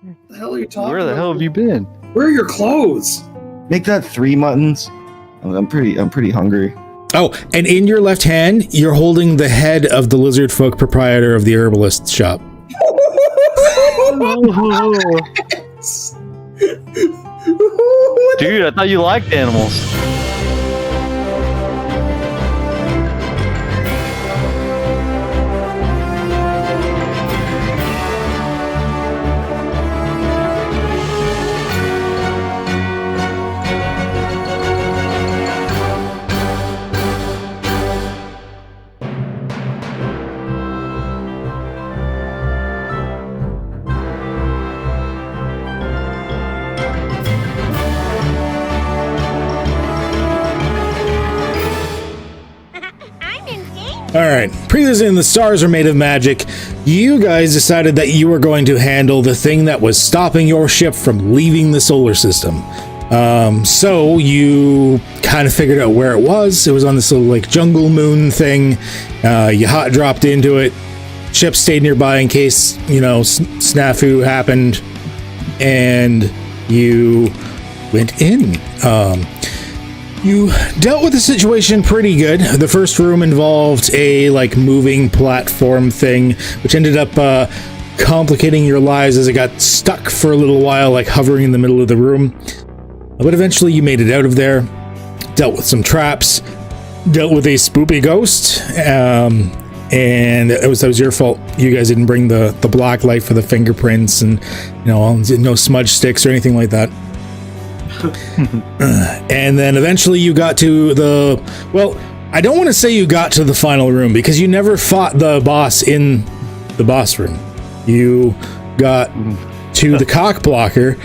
The hell are you talking Where the about? hell have you been? Where are your clothes? Make that 3 muttons. I'm pretty hungry. Oh, and in your left hand, you're holding the head of the lizard folk proprietor of the herbalist shop. Dude, I thought you liked animals. All right, previously the stars are made of magic. You guys decided that you were going to handle the thing that was stopping your ship from leaving the solar system. So you kind of figured out where it was. It was on this little like jungle moon thing. You hot dropped into it. Ship stayed nearby in case, you know, snafu happened. And you went in. You dealt with the situation pretty good. The first room involved a like moving platform thing, which ended up complicating your lives as it got stuck for a little while, like hovering in the middle of the room. But eventually you made it out of there, dealt with some traps, dealt with a spoopy ghost, and that was your fault. You guys didn't bring the black light for the fingerprints and, you know, no smudge sticks or anything like that. And then eventually you got to I don't want to say you got to the final room because you never fought the boss in the boss room. You got to the cock blocker.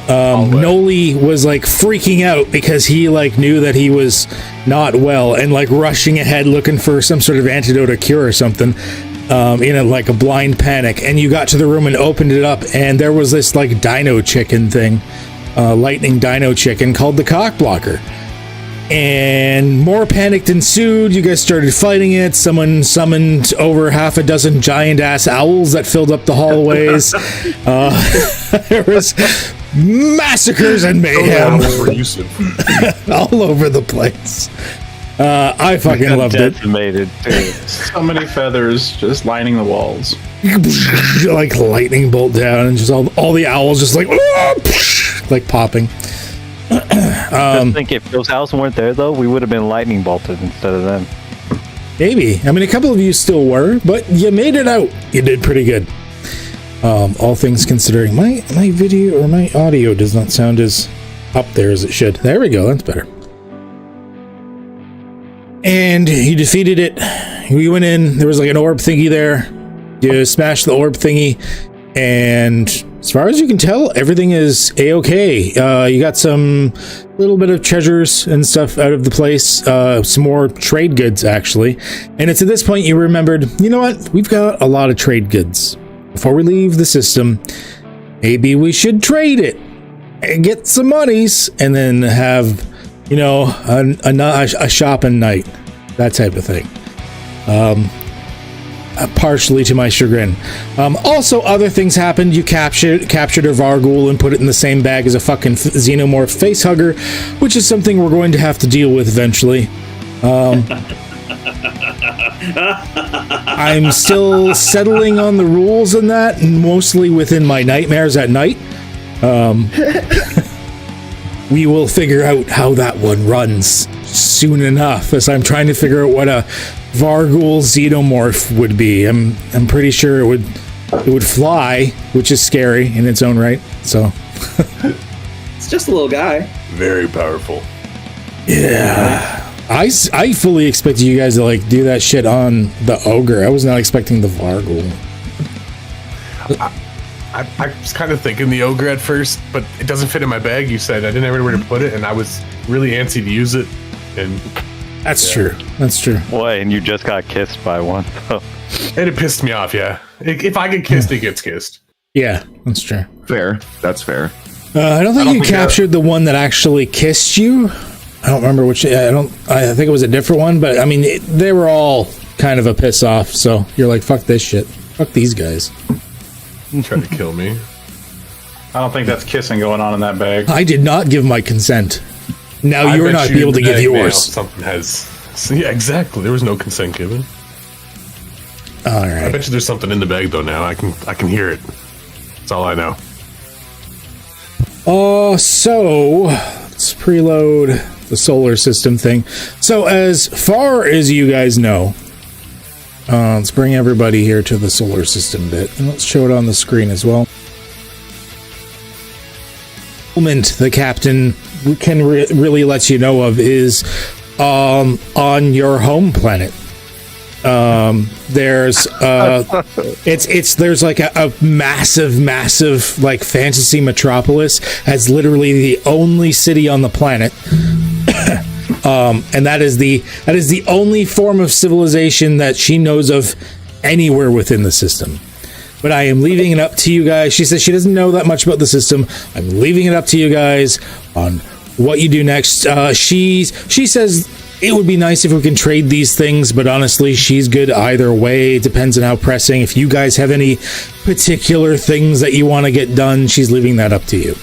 Noli was like freaking out because he like knew that he was not well and like rushing ahead looking for some sort of antidote or cure or something, in a blind panic. And you got to the room and opened it up and there was this like dino chicken thing. Lightning dino chicken called the cock blocker, and more panic ensued. You guys started fighting it. Someone summoned over half a dozen giant ass owls that filled up the hallways. There was massacres and mayhem all over the place. I fucking loved it. Decimated, too. So many feathers just lining the walls. Like lightning bolt down and just all the owls just like popping. I think if those owls weren't there though, we would have been lightning bolted instead of them. Maybe. I mean, a couple of you still were, but you made it out. You did pretty good. All things considering, my video or my audio does not sound as up there as it should. There we go. That's better. And you defeated it. We went in. There was like an orb thingy there. You smashed the orb thingy, and as far as you can tell, everything is a-okay. You got some little bit of treasures and stuff out of the place, some more trade goods actually, and it's at this point you remembered, you know what, we've got a lot of trade goods. Before we leave the system, maybe we should trade it and get some monies, and then have, you know, a shopping night, that type of thing. Partially to my chagrin. Also, other things happened. You captured a Varghul and put it in the same bag as a fucking xenomorph facehugger, which is something we're going to have to deal with eventually. I'm still settling on the rules in that, mostly within my nightmares at night. We will figure out how that one runs soon enough, as I'm trying to figure out what a Varghul xenomorph would be. I'm pretty sure it would fly, which is scary in its own right. So It's just a little guy. Very powerful. Yeah. I fully expected you guys to like do that shit on the ogre. I was not expecting the Varghul. I was kind of thinking the ogre at first, but it doesn't fit in my bag. You said I didn't have anywhere to put it, and I was really antsy to use it. And that's true. That's true. Boy, and you just got kissed by one. And it pissed me off. Yeah, if I get kissed, it gets kissed. Yeah, that's true. Fair. That's fair. I don't think you captured the one that actually kissed you. I don't remember which. I think it was a different one, but I mean, they were all kind of a piss off. So you're like, fuck this shit. Fuck these guys. Trying to kill me. I don't think that's kissing going on in that bag. I did not give my consent. Now I you're bet not you able to in give the bag now yours. Something has. Yeah, exactly. There was no consent given. All I right. bet you there's something in the bag though. Now I can hear it. That's all I know. So let's preload the solar system thing. So as far as you guys know, let's bring everybody here to the solar system bit, and let's show it on the screen as well. Moment the captain can really let you know of is on your home planet. There's there's like a massive like fantasy metropolis as literally the only city on the planet. And that is the only form of civilization that she knows of anywhere within the system. But I am leaving it up to you guys. She says she doesn't know that much about the system. I'm leaving it up to you guys on what you do next. She says it would be nice if we can trade these things, but honestly, she's good either way. It depends on how pressing. If you guys have any particular things that you want to get done, she's leaving that up to you.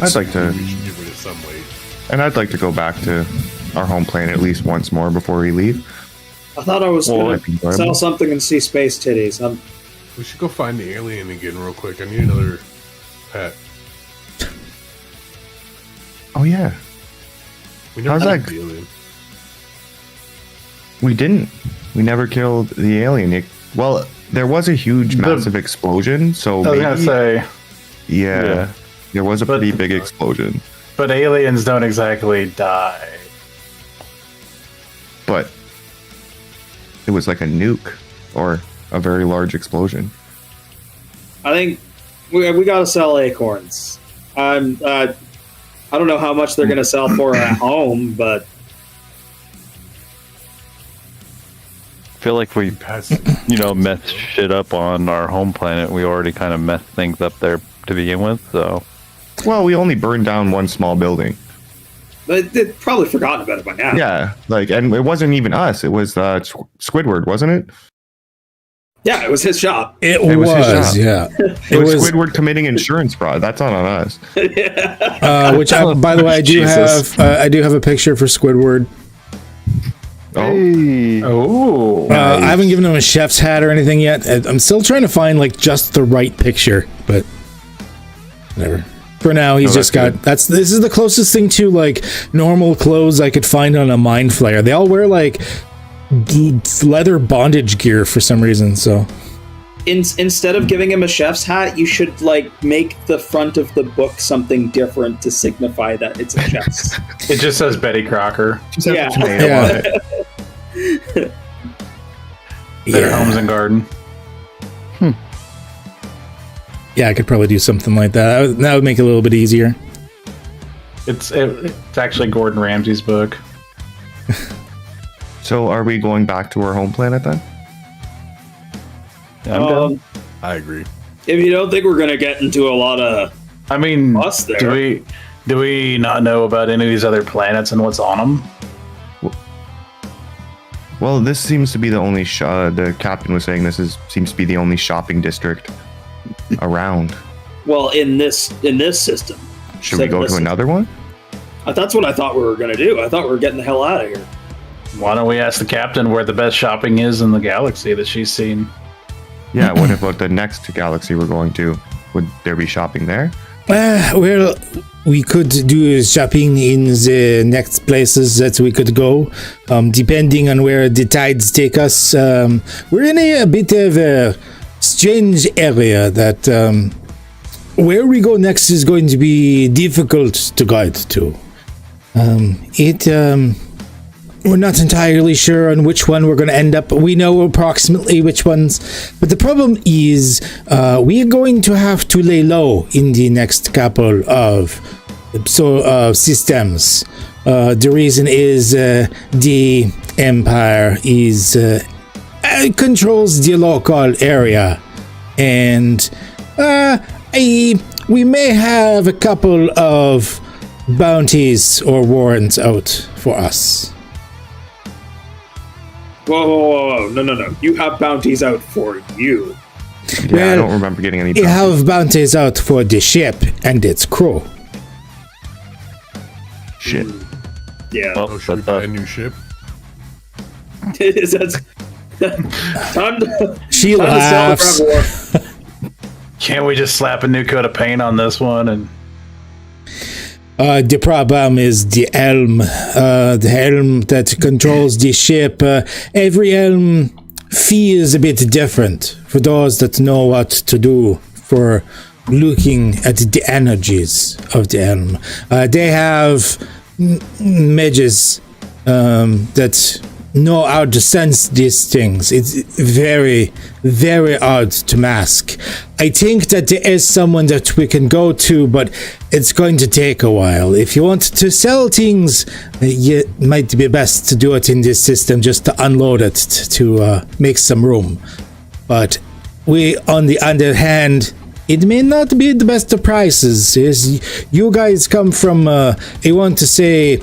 I'd like to, We should get rid of some weight. and I'd like to go back to our home planet at least once more before we leave. I thought I was Well, going that'd be to enjoyable. sell something and see space titties. We should go find the alien again real quick. I need another pet. Oh yeah, We never How's killed that? the alien. we didn't. We never killed the alien. Well, there was a huge, massive explosion. So I was gonna say, yeah, there was a But- pretty big explosion. but aliens don't exactly die. But it was like a nuke or a very large explosion. I think we got to sell acorns. I don't know how much they're going to sell for at home, but I feel like we, Pets. mess shit up on our home planet. We already kind of messed things up there to begin with, so. Well, we only burned down one small building. they've probably forgotten about it by now. Yeah, and it wasn't even us. It was Squidward, wasn't it? Yeah, it was his shop. It was his was, job. yeah. It was Squidward committing insurance fraud. That's not on us. Which, by the way, I do Jesus. have a picture for Squidward. Oh, Oh, I haven't given him a chef's hat or anything yet. I'm still trying to find like just the right picture, but whatever. For now, he's No, just got that's this is the closest thing to like normal clothes I could find on a mind flayer. They all wear like leather bondage gear for some reason. So Instead of giving him a chef's hat, you should like make the front of the book something different to signify that it's a chef's. it just says Betty Crocker. just have Yeah. a tomato Yeah. on it. Better Homes and Garden. yeah, I could probably do something like that. That would make it a little bit easier. It's actually Gordon Ramsay's book. So, are we going back to our home planet then? I'm done. I agree. If you don't think we're going to get into a lot of I mean, Us there. do we not know about any of these other planets and what's on them? Well, this seems to be the only. The captain was saying seems to be the only shopping district around. well in this system. Should we go to another one? That's what I thought we were going to do. I thought we were getting the hell out of here. Why don't we ask the captain where the best shopping is in the galaxy that she's seen? Yeah. What about the next galaxy we're going to? Would there be shopping there? Well, we could do shopping in the next places that we could go, depending on where the tides take us. We're in a bit of a strange area that where we go next is going to be difficult to guide to. We're not entirely sure on which one we're going to end up. We know approximately which ones, but the problem is we are going to have to lay low in the next couple of systems. The reason is the Empire controls the local area, and we may have a couple of bounties or warrants out for us. Whoa. No. You have bounties out for you. Yeah, I don't remember getting any. You have bounties out for the ship and its crew. Shit. Yeah. Oh, should we buy a new ship? Is that time to, She time laughs. to sell Reverie. Can't we just slap a new coat of paint on this one? And The problem is the helm. The helm that controls the ship. Every helm feels a bit different for those that know what to do for looking at the energies of the helm. They have mages that know how to sense these things. It's very, very hard to mask. I think that there is someone that we can go to, but it's going to take a while. If you want to sell things, it might be best to do it in this system, just to unload it to make some room. But we, on the other hand, it may not be the best of prices. You guys come from, I want to say,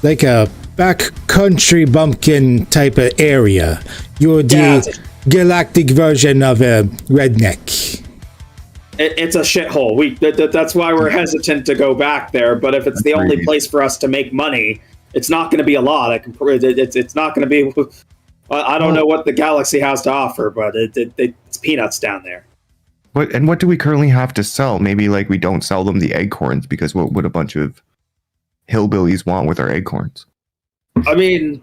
like a backcountry bumpkin type of area. You're the galactic version of a redneck. It's a shithole. That's why we're hesitant to go back there. But if it's the only place for us to make money, it's not going to be a lot. It's not going to be. I don't know what the galaxy has to offer, but it's peanuts down there. What do we currently have to sell? Maybe like we don't sell them the acorns, because what would a bunch of hillbillies want with our acorns? I mean,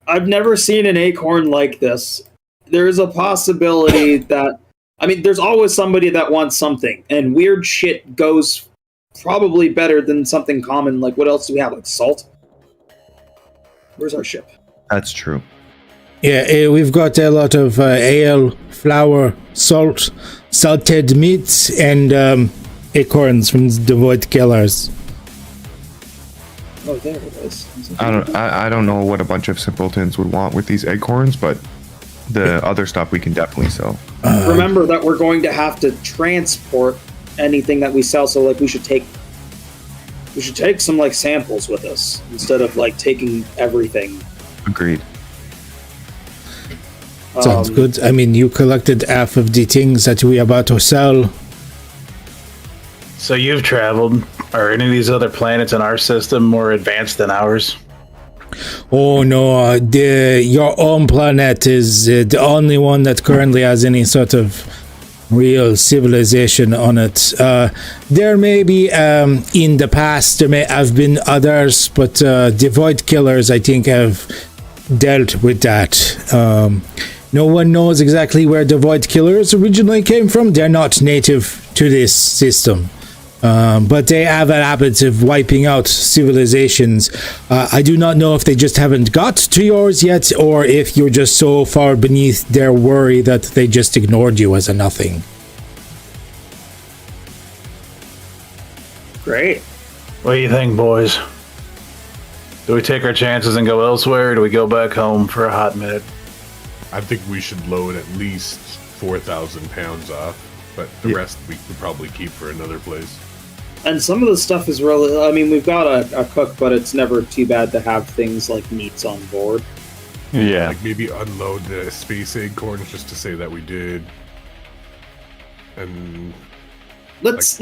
I've never seen an acorn like this. There's a possibility that, I mean, there's always somebody that wants something, and weird shit goes probably better than something common. Like, what else do we have? Like salt? Where's our ship? That's true. Yeah, we've got a lot of ale, flour, salt, salted meats, and acorns from the Void Killers. Oh, there it is. I don't know what a bunch of simpletons would want with these acorns, but the other stuff we can definitely sell. Remember that we're going to have to transport anything that we sell, so like we should take some like samples with us instead of like taking everything. Agreed. Sounds good. I mean, you collected half of the things that we are about to sell. so you've traveled. Are any of these other planets in our system more advanced than ours? Oh no, your own planet is the only one that currently has any sort of real civilization on it. There may be, in the past, there may have been others, but the Void Killers, I think, have dealt with that. No one knows exactly where the Void Killers originally came from. They're not native to this system. But they have a habit of wiping out civilizations. I do not know if they just haven't got to yours yet, or if you're just so far beneath their worry that they just ignored you as a nothing. Great. What do you think, boys? Do we take our chances and go elsewhere, or do we go back home for a hot minute? I think we should load at least 4,000 pounds off, but the rest we could probably keep for another place. And some of the stuff is really, I mean, we've got a cook, but it's never too bad to have things like meats on board. Yeah. Like maybe unload the space acorns just to say that we did. And Let's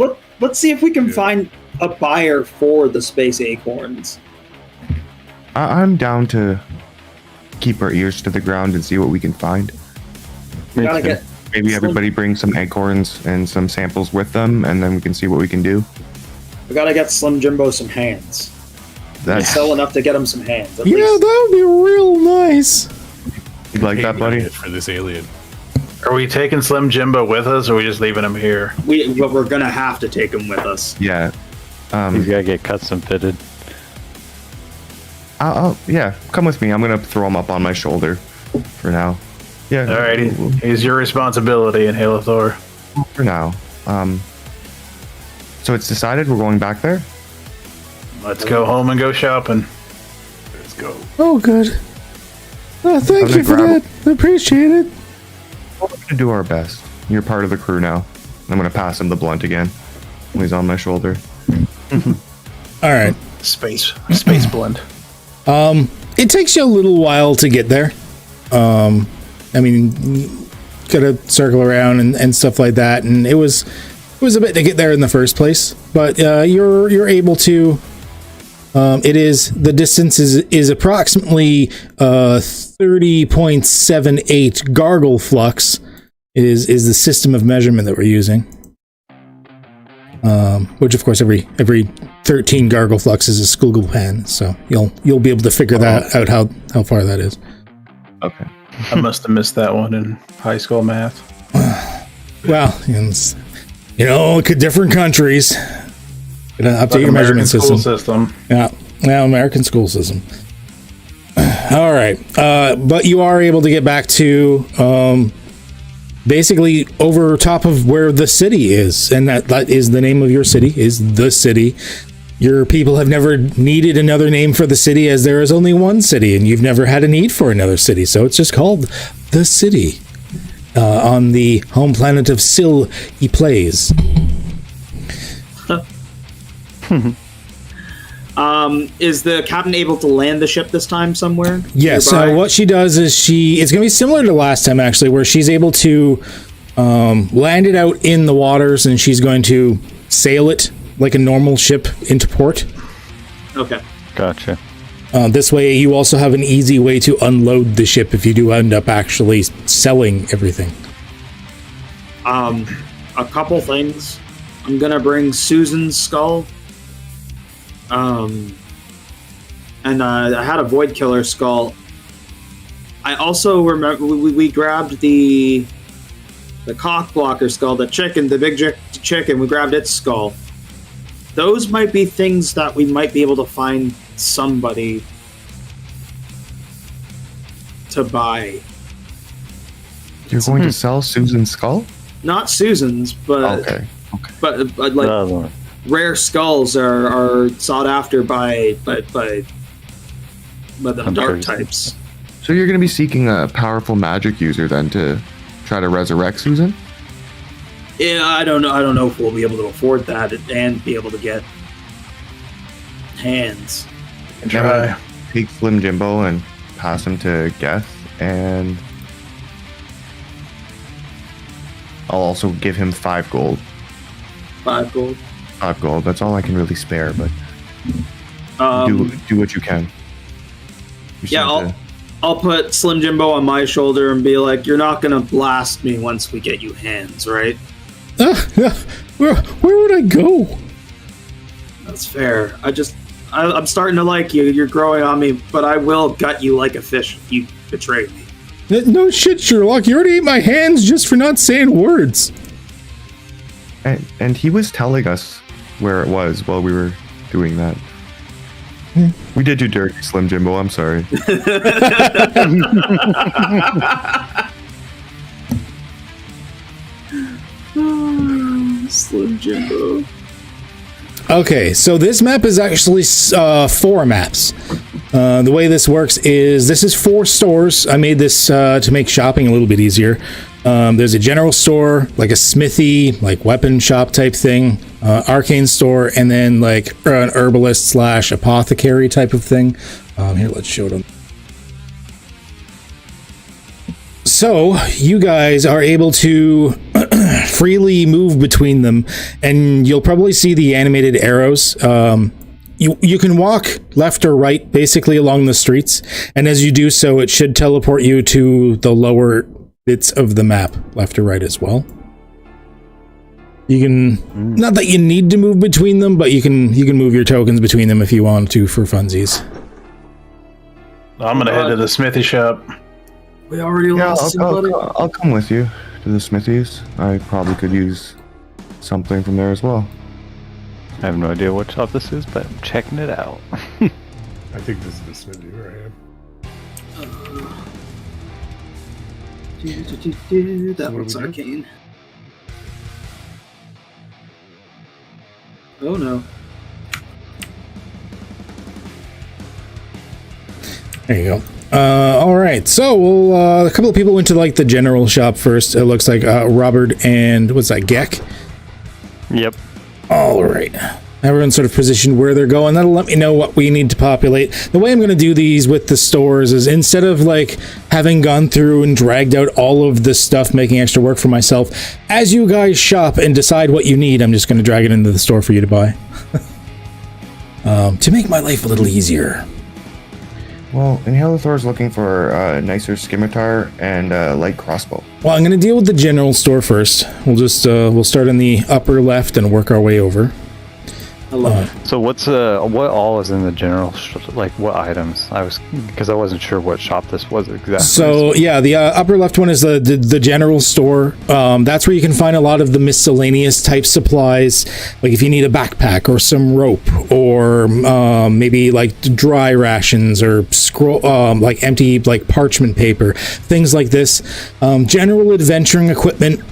see if we can find a buyer for the space acorns. I'm down to keep our ears to the ground and see what we can find. Gotta get Maybe everybody bring some acorns and some samples with them, and then we can see what we can do. We gotta get Slim Jimbo some hands. That's Sell enough to get him some hands. At Yeah, least. that would be real nice. you like that, buddy? for this alien. Are we taking Slim Jimbo with us, or are we just leaving him here? But we're gonna have to take him with us. Yeah. He's gotta get custom fitted. Yeah, come with me. I'm gonna throw him up on my shoulder for now. Yeah. Alrighty, he's your responsibility in Halo Thor. For now. So it's decided we're going back there? Let's go home and go shopping. Let's go. Oh, good. Thank I'm you gonna for grab- that. I appreciate it. We're gonna do our best. You're part of the crew now. I'm gonna pass him the blunt again when he's on my shoulder. All right. Space blend. It takes you a little while to get there. I mean, gotta circle around and stuff like that, and it was a bit to get there in the first place, but you're able to. The distance is approximately 30.78 gargle flux is the system of measurement that we're using. Which of course every 13 gargle flux is a skugel pan, so you'll be able to figure that out how far that is. Okay. I must have missed that one in high school math. Well, different countries. Update your measurement system. Yeah, American school system. All right, but you are able to get back to basically over top of where the city is, and that is the name of your city, is the city. Your people have never needed another name for the city, as there is only one city, and you've never had a need for another city, so it's just called the city on the home planet of Sil y Plays. Is the captain able to land the ship this time somewhere? Yes. What she does is it's going to be similar to last time, actually, where she's able to land it out in the waters, and she's going to sail it like a normal ship into port. Okay. Gotcha. This way, you also have an easy way to unload the ship if you do end up actually selling everything. A couple things. I'm gonna bring Susan's skull. And I had a Void Killer skull. I also remember we grabbed the cock blocker skull, the big chicken. We grabbed its skull. Those might be things that we might be able to find somebody to buy. You're going to sell Susan's skull? Not Susan's, but okay. But like rare skulls are sought after by the dark types. So you're going to be seeking a powerful magic user then to try to resurrect Susan? Yeah, I don't know if we'll be able to afford that and be able to get hands. Try. Take Slim Jimbo and pass him to Geth, and I'll also give him 5 gold. 5 gold? 5 gold. That's all I can really spare, but do what you can. I'll put Slim Jimbo on my shoulder and be like, "You're not gonna blast me once we get you hands, right?" Where would I go? That's fair. I'm starting to like you. You're growing on me, but I will gut you like a fish if you betray me. No shit, Sherlock. You already ate my hands just for not saying words. And he was telling us where it was while we were doing that. We did you dirty, Slim Jimbo. I'm sorry. Slim Jimbo. Okay, so this map is actually 4 maps. The way this works is this is 4 stores. I made this to make shopping a little bit easier. There's a general store, like a smithy, like weapon shop type thing, arcane store, and then like an herbalist / apothecary type of thing. Here, let's show them. So you guys are able to freely move between them, and you'll probably see the animated arrows. You can walk left or right basically along the streets, and as you do so, it should teleport you to the lower bits of the map, left or right as well. You can, not that you need to move between them, but you can move your tokens between them if you want to for funsies. I'm gonna head to the smithy shop. We already lost somebody. I'll come with you to the smithies. I probably could use something from there as well. I have no idea what shop this is, but I'm checking it out. I think this is the smithy where I am. That one's arcane. Oh no. There you go. All right, so we'll, a couple of people went to like the general shop first. It looks like Robert and what's that, Geck? Yep. All right. Everyone's sort of positioned where they're going. That'll let me know what we need to populate. The way I'm going to do these with the stores is instead of like having gone through and dragged out all of this stuff, making extra work for myself, as you guys shop and decide what you need, I'm just going to drag it into the store for you to buy. To make my life a little easier. Well, Inhalathor's looking for a nicer scimitar and a light crossbow. Well, I'm going to deal with the general store first. We'll just we'll start in the upper left and work our way over. I love it. So what all is in the general, like what items? Because I wasn't sure what shop this was exactly. So yeah, the upper left one is the general store. That's where you can find a lot of the miscellaneous type supplies. Like if you need a backpack or some rope or maybe like dry rations or scroll, like empty like parchment paper, things like this. General adventuring equipment.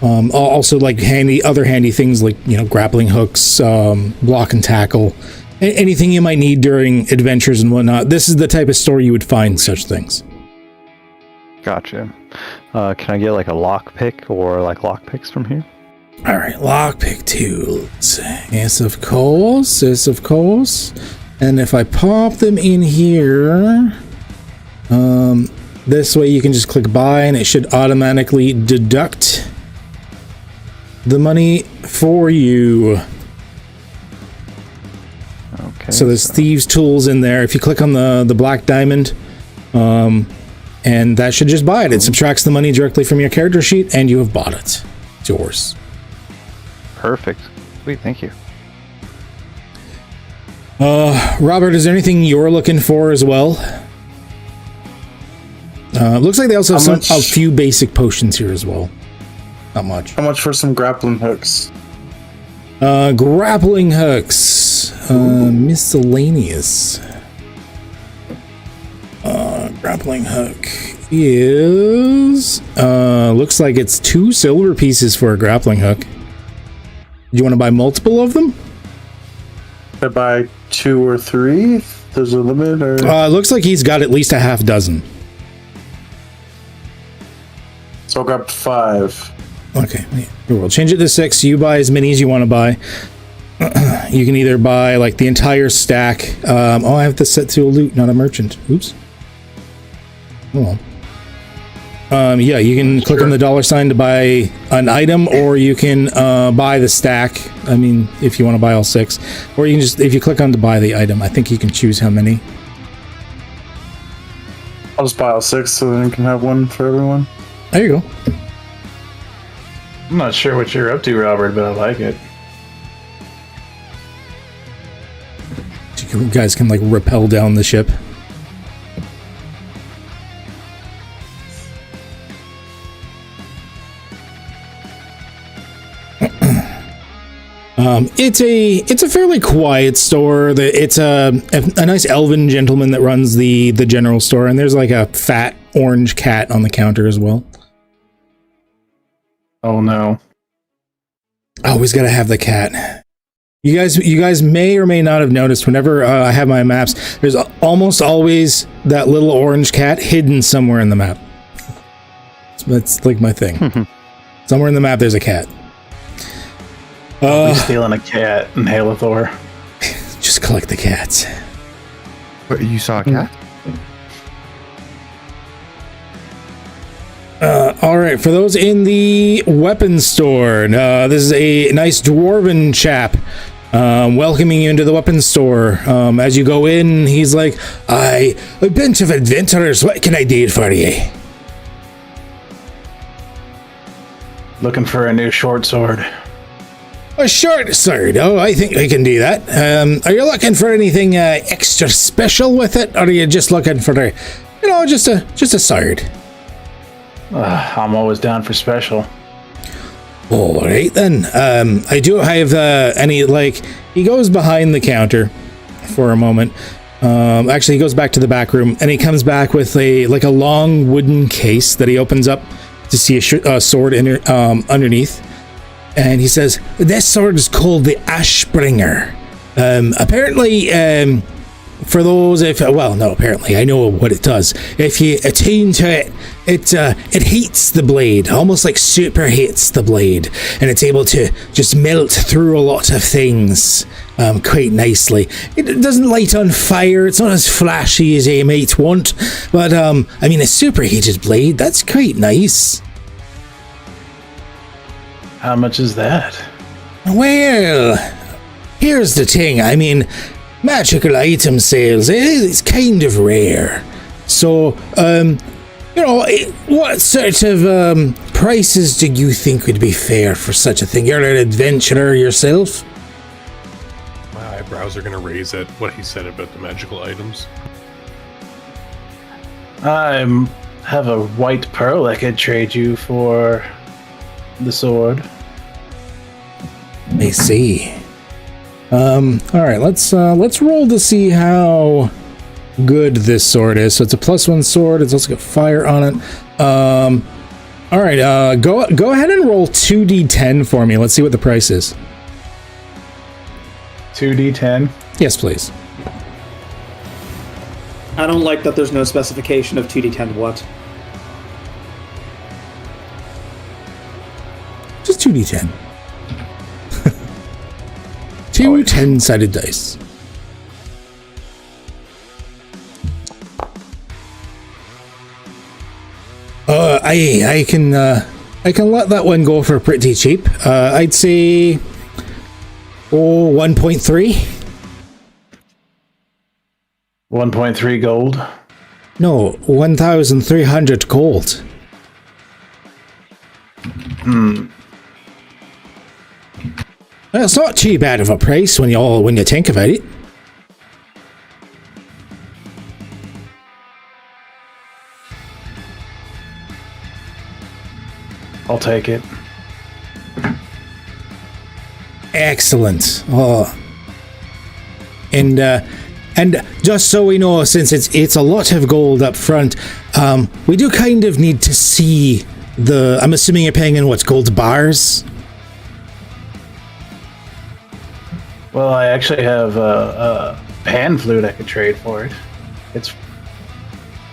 Also like other handy things like, you know, grappling hooks, block and tackle, anything you might need during adventures and whatnot. This is the type of store you would find such things. Gotcha. Can I get like a lockpick or like lockpicks from here? All right, lockpick tools. Yes, of course. Yes, of course. And if I pop them in here, this way you can just click buy and it should automatically deduct the money for you. Okay. So there's thieves tools in there. If you click on the black diamond, and that should just buy it. It subtracts the money directly from your character sheet, and you have bought it. It's yours. Perfect. Sweet. Thank you. Robert, is there anything you're looking for as well? Looks like they also have a few basic potions here as well. Not much. How much for some grappling hooks? Grappling hooks. Miscellaneous. Grappling hook is... looks like it's 2 silver pieces for a grappling hook. Do you want to buy multiple of them? I buy 2 or 3? If there's a limit, or... Looks like he's got at least a half dozen. So I'll grab 5. Okay, we'll change it to 6. You buy as many as you want to buy. You can either buy like the entire stack. I have to set to a loot, not a merchant. Oops. Oh. Yeah, you can click on the $sign to buy an item, or you can buy the stack. I mean, if you want to buy all 6, or you can just, if you click on to buy the item, I think you can choose how many. I'll just buy all 6 so then I can have one for everyone. There you go. I'm not sure what you're up to, Robert, but I like it. You guys can like rappel down the ship. It's a fairly quiet store. It's a nice elven gentleman that runs the general store, and there's like a fat orange cat on the counter as well. Oh no. Always gotta have the cat. You guys may or may not have noticed whenever I have my maps, there's almost always that little orange cat hidden somewhere in the map. That's like my thing. Somewhere in the map there's a cat. Stealing a cat in Halathor. Just collect the cats. What, you saw a cat? All right, for those in the weapons store, this is a nice dwarven chap welcoming you into the weapons store. As you go in, he's like, a bunch of adventurers, what can I do for you? Looking for a new short sword. A short sword? Oh, I think I can do that. Are you looking for anything extra special with it, or are you just looking for just a sword? I'm always down for special. All right then. I do have he goes behind the counter for a moment. Actually, he goes back to the back room, and he comes back with a long wooden case that he opens up to see a sword underneath. And he says, "This sword is called the Ashbringer. Apparently, for those, apparently I know what it does. If you attune to it, it heats the blade, almost like super heats the blade, and it's able to just melt through a lot of things quite nicely. It doesn't light on fire, it's not as flashy as you might want, but I mean, a superheated blade, that's quite nice. How much is that? Well, here's the thing. I mean, magical item sales, it's kind of rare. So, what sort of prices do you think would be fair for such a thing? You're an adventurer yourself. My eyebrows are going to raise at what he said about the magical items. I have a white pearl I could trade you for the sword. I see. All right, let's roll to see how good this sword is. So it's a +1 sword. It's also got fire on it. All right, go ahead and roll 2d10 for me. Let's see what the price is. 2d10. Yes, please. I don't like that there's no specification of 2d10 what. Just 2d10. Two 10-sided dice. I can let that one go for pretty cheap. I'd say 1.3. 1.3 gold. No, 1,300 gold. It's not too bad of a price when you think about it. I'll take it. Excellent. Oh. And just so we know, since it's a lot of gold up front, we do kind of need to see the. I'm assuming you're paying in what's gold bars. Well, I actually have a pan flute I could trade for it. It's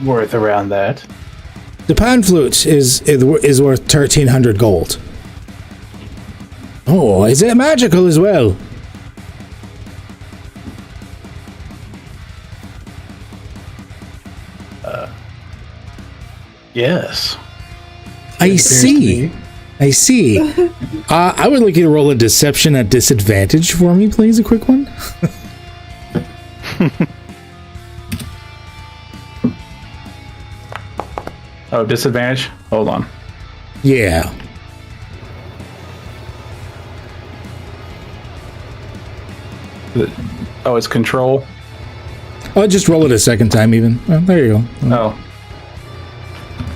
worth around that. The pan flute is worth 1,300 gold. Oh, is it magical as well? Yes. I see. I would like you to roll a deception at disadvantage for me, please. A quick one. Oh, disadvantage? Hold on. Yeah. Oh, it's control? I'll just roll it a second time even. Oh, there you go. Oh.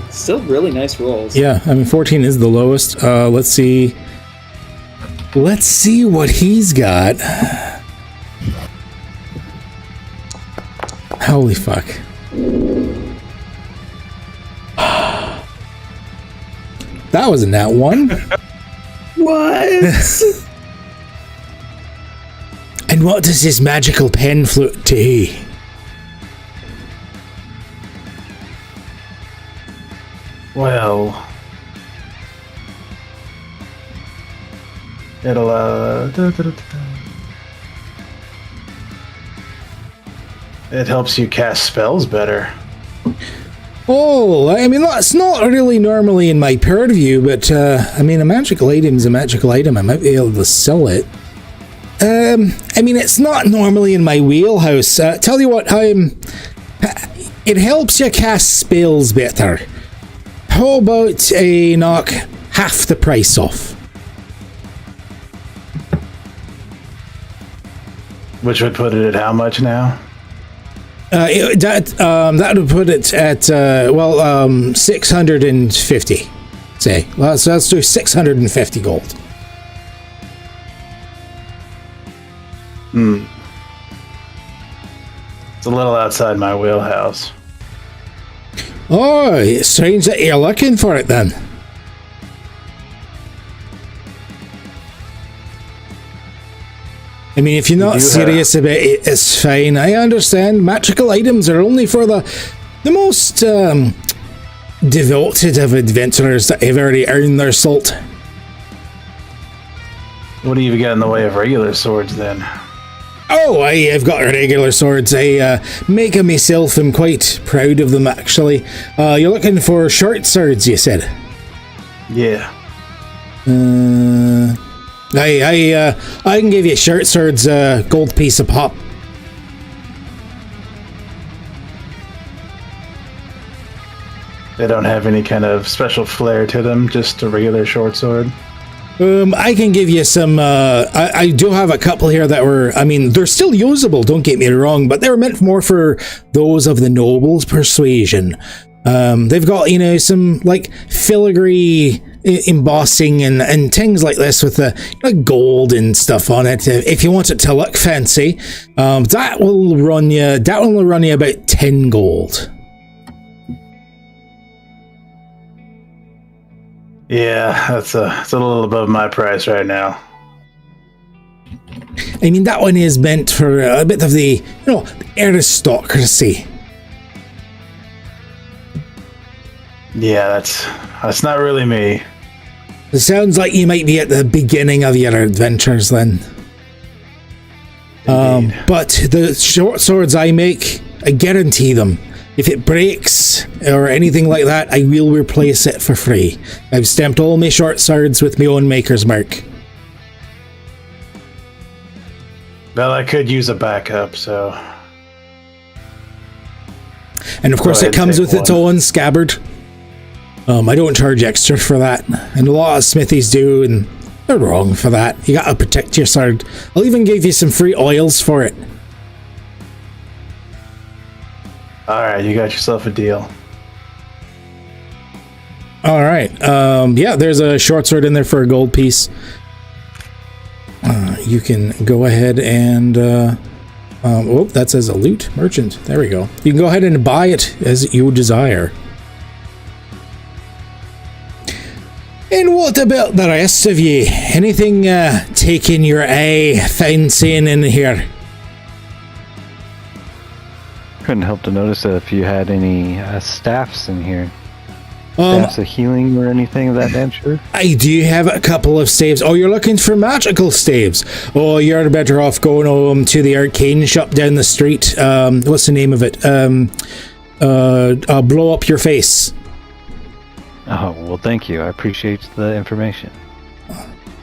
Still really nice rolls. Yeah, I mean 14 is the lowest. Let's see. Let's see what he's got. Holy fuck. That was a nat 1. What? And what does this magical pen flute do? Well, it'll it helps you cast spells better. Oh, I mean, that's not really normally in my purview, but I mean, a magical item is a magical item. I might be able to sell it. I mean, it's not normally in my wheelhouse. Tell you what, it helps you cast spells better. How about a knock half the price off? Which would put it at how much now? That would put it at 650. Say, well, so let's do 650 gold. It's a little outside my wheelhouse. Oh, it's strange that you're looking for it then. I mean, if you're not serious about it, it's fine. I understand. Magical items are only for the most devoted of adventurers that have already earned their salt. What do you got in the way of regular swords then? Oh, I've got regular swords. I make them myself. I'm quite proud of them, actually. You're looking for short swords, you said? Yeah. I can give you short swords, gold piece a pop. They don't have any kind of special flair to them, just a regular short sword. I can give you some, I do have a couple here that were, I mean, they're still usable, don't get me wrong, but they were meant more for those of the noble's persuasion. They've got, you know, some, like, filigree embossing and things like this with the gold and stuff on it. If you want it to look fancy, that will run you about 10 gold. Yeah, it's a little above my price right now. I mean, that one is meant for a bit of the, aristocracy. Yeah, that's not really me. It sounds like you might be at the beginning of your adventures then. But the short swords I make, I guarantee them. If it breaks or anything like that, I will replace it for free. I've stamped all my short swords with my own maker's mark. Well, I could use a backup, so... And of course it comes with its own scabbard. I don't charge extra for that. And a lot of smithies do, and they're wrong for that. You gotta protect your sword. I'll even give you some free oils for it. Alright, you got yourself a deal. Alright, yeah, there's a short sword in there for a gold piece. You can go ahead and... oh, that says a loot merchant. There we go. You can go ahead and buy it as you desire. And what about the rest of you? Anything taking your eye, fancying in here? Couldn't help to notice if you had any staffs in here. Staffs of healing or anything of that nature? I do have a couple of staves. Oh, you're looking for magical staves? Oh, you're better off going to the arcane shop down the street. What's the name of it? Blow up your face. Oh, well, thank you. I appreciate the information.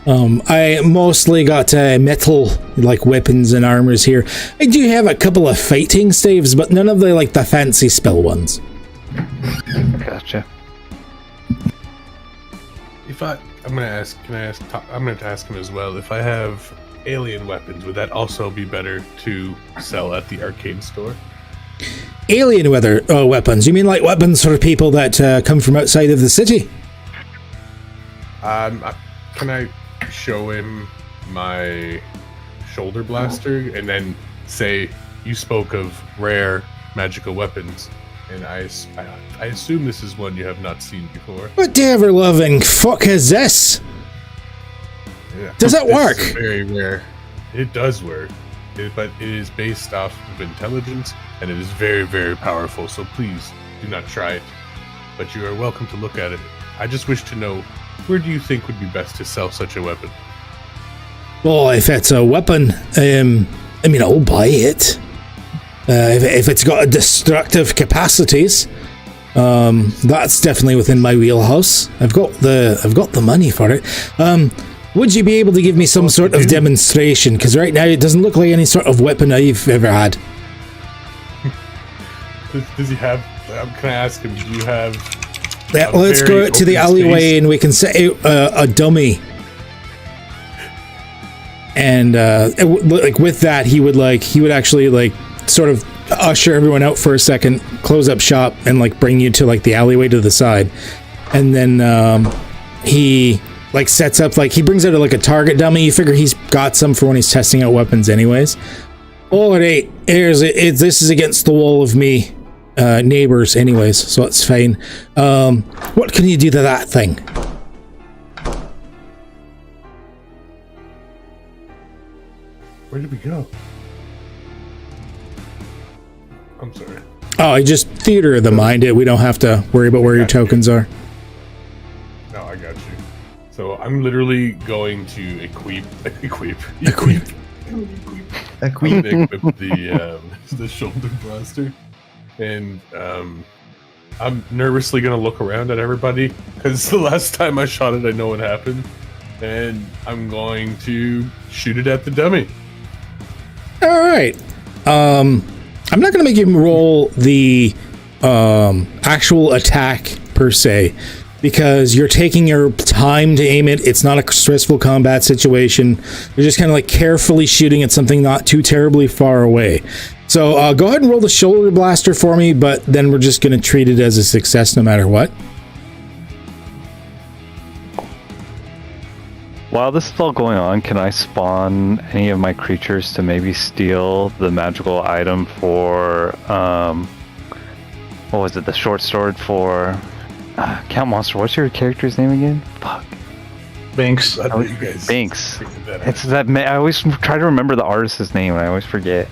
I mostly got metal, like weapons and armors here. I do have a couple of fighting staves, but none of the fancy spell ones. Gotcha. I'm gonna ask him as well. If I have alien weapons, would that also be better to sell at the arcane store? Alien weapons? You mean like weapons for people that come from outside of the city? Can I show him my shoulder blaster and then say you spoke of rare magical weapons, and I assume this is one you have not seen before. What the ever-loving fuck is this? Yeah. Does that work? This is very rare. It does work, but it is based off of intelligence, and it is very, very powerful, so please do not try it. But you are welcome to look at it. I just wish to know, where do you think would be best to sell such a weapon? Well, if it's a weapon, I'll buy it. If it's got destructive capacities, that's definitely within my wheelhouse. I've got the money for it. Would you be able to give me some sort of demonstration? Because right now it doesn't look like any sort of weapon I've ever had. Does he have? Can I ask him? Do you have? Yeah, let's go out to the alleyway and we can set out a dummy. And with that, he would actually sort of usher everyone out for a second, close up shop, and bring you to the alleyway to the side, and then he sets up he brings out a target dummy. You figure he's got some for when he's testing out weapons, anyways. All right, this is against the wall of me. Neighbors, anyways, so it's fine. What can you do to that thing? Where did we go? I'm sorry. Oh, just theater of the mind. We don't have to worry about where your tokens are. No, I got you. So I'm literally going to equip the shoulder blaster, and I'm nervously gonna look around at everybody because the last time I shot it, I know what happened, and I'm going to shoot it at the dummy. All right. I'm not going to make you roll the actual attack per se, because you're taking your time to aim it. It's not a stressful combat situation. You're just kind of like carefully shooting at something not too terribly far away. So go ahead and roll the shoulder blaster for me, but then we're just going to treat it as a success no matter what. While this is all going on, can I spawn any of my creatures to maybe steal the magical item for, what was it, the short sword for Count Monster? What's your character's name again? Fuck. Binks. I thought you guys Binks. figured that out. It's that, I always try to remember the artist's name and I always forget.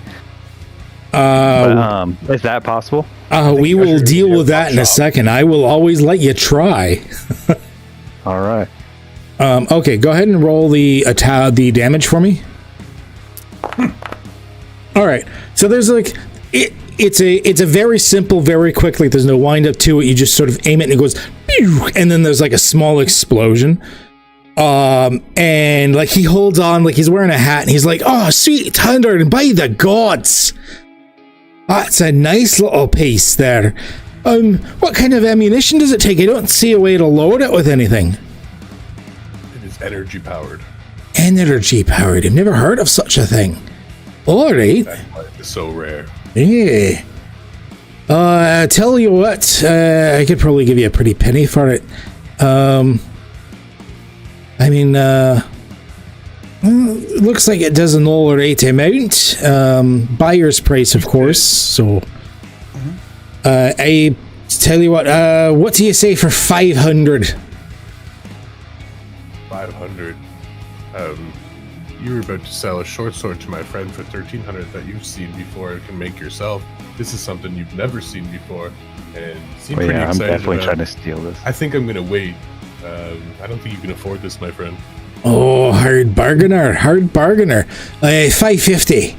Is that possible? We will deal with that in a second. I will always let you try. All right. Okay, go ahead and roll the damage for me. All right. So there's like it's a very simple, very quick. Like there's no wind up to it. You just sort of aim it and it goes, pew, and then there's like a small explosion. And like he holds on, like he's wearing a hat, and he's like, "Oh, sweet thunder! And by the gods, that's a nice little piece there. What kind of ammunition does it take? I don't see a way to load it with anything." Energy powered. Energy powered. I've never heard of such a thing. All right. That's why it's so rare. Yeah. Tell you what, I could probably give you a pretty penny for it. I mean, looks like it does an all right amount. Buyer's price, of course. So, I tell you what do you say for 500? 500. You were about to sell a short sword to my friend for 1,300 that you've seen before and can make yourself. This is something you've never seen before, and seem pretty I'm excited definitely about. trying to steal this. I think I'm gonna wait. I don't think you can afford this, my friend. Oh, hard bargainer. 550.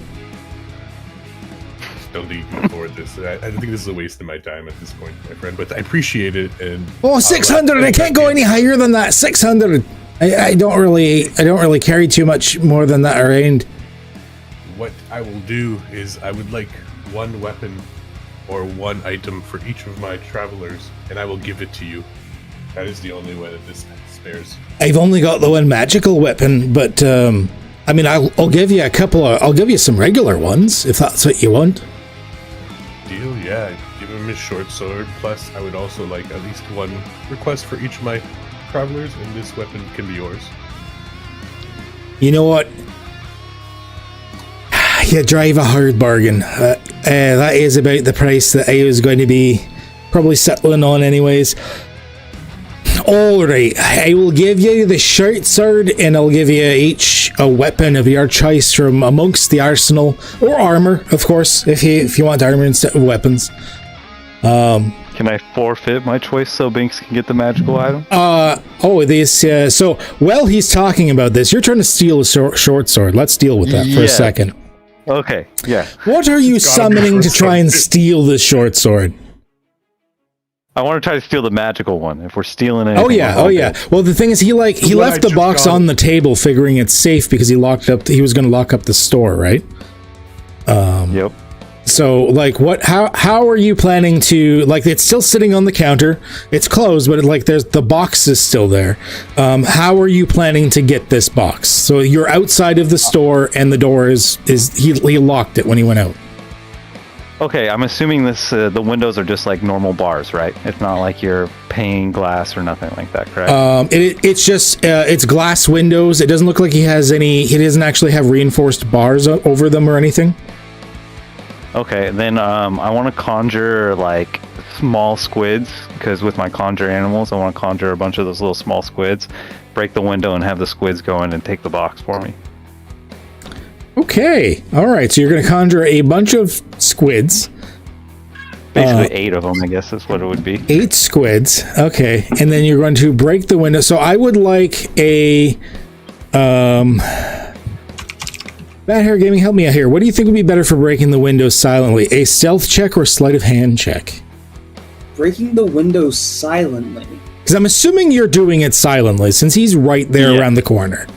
Don't think you can afford this. I think this is a waste of my time at this point, my friend. But I appreciate it. And 600. I can't go any higher than that. 600. I don't really carry too much more than that around. What I will do is I would like one weapon or one item for each of my travelers, and I will give it to you. That is the only way that this spares. I've only got the one magical weapon, but I mean, I'll give you a couple of. I'll give you some regular ones if that's what you want. Deal, yeah. Give him his short sword. Plus, I would also like at least one request for each of my travelers, and this weapon can be yours. You know what? You drive a hard bargain. That is about the price that I was going to be probably settling on anyways. All right, I will give you the short sword, and I'll give you each a weapon of your choice from amongst the arsenal, or armor, of course, if you want armor instead of weapons. Can I forfeit my choice so Binks can get the magical item? So while he's talking about this, you're trying to steal a short sword. Let's deal with that for a second. Okay, yeah. What are you summoning to try and steal this short sword? I want to try to steal the magical one. If we're stealing it. Oh yeah. Well, the thing is, he left the box on the table, figuring it's safe because he was going to lock up the store, right? Yep. So, like, how are you planning to, like, it's still sitting on the counter, it's closed, but the box is still there. How are you planning to get this box? So you're outside of the store, and the door he locked it when he went out. Okay, I'm assuming the windows are just like normal bars, right? It's not like you're pane glass or nothing like that, correct? It's just it's glass windows. It doesn't look like he doesn't actually have reinforced bars over them or anything. Okay, then I want to conjure like small squids, because with my conjure animals, I want to conjure a bunch of those little small squids, break the window and have the squids go in and take the box for me. Okay. All right. So you're going to conjure a bunch of squids. Basically 8 of them, I guess is what it would be. 8 squids. Okay. And then you're going to break the window. So I would like a... Bad Hair Gaming, help me out here. What do you think would be better for breaking the window silently? A stealth check or a sleight of hand check? Breaking the window silently. Because I'm assuming you're doing it silently, since he's right there around the corner.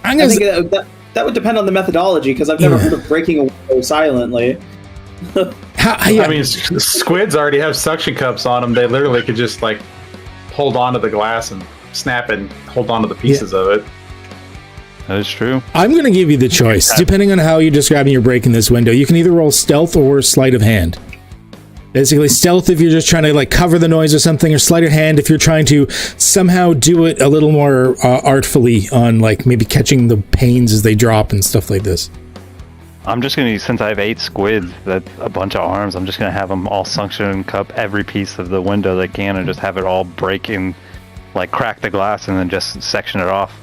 I think that would depend on the methodology, because I've never heard of breaking a window silently. I mean, squids already have suction cups on them. They literally could just, like, hold onto the glass and snap and hold onto the pieces of it. That is true. I'm going to give you the choice. Depending on how you're describing you're breaking this window, you can either roll stealth or sleight of hand. Basically, stealth if you're just trying to like cover the noise or something, or sleight of hand if you're trying to somehow do it a little more artfully on like maybe catching the panes as they drop and stuff like this. I'm just going to, since I have 8 squids, that's a bunch of arms, I'm just going to have them all suction cup every piece of the window they can and just have it all break and like crack the glass and then just section it off.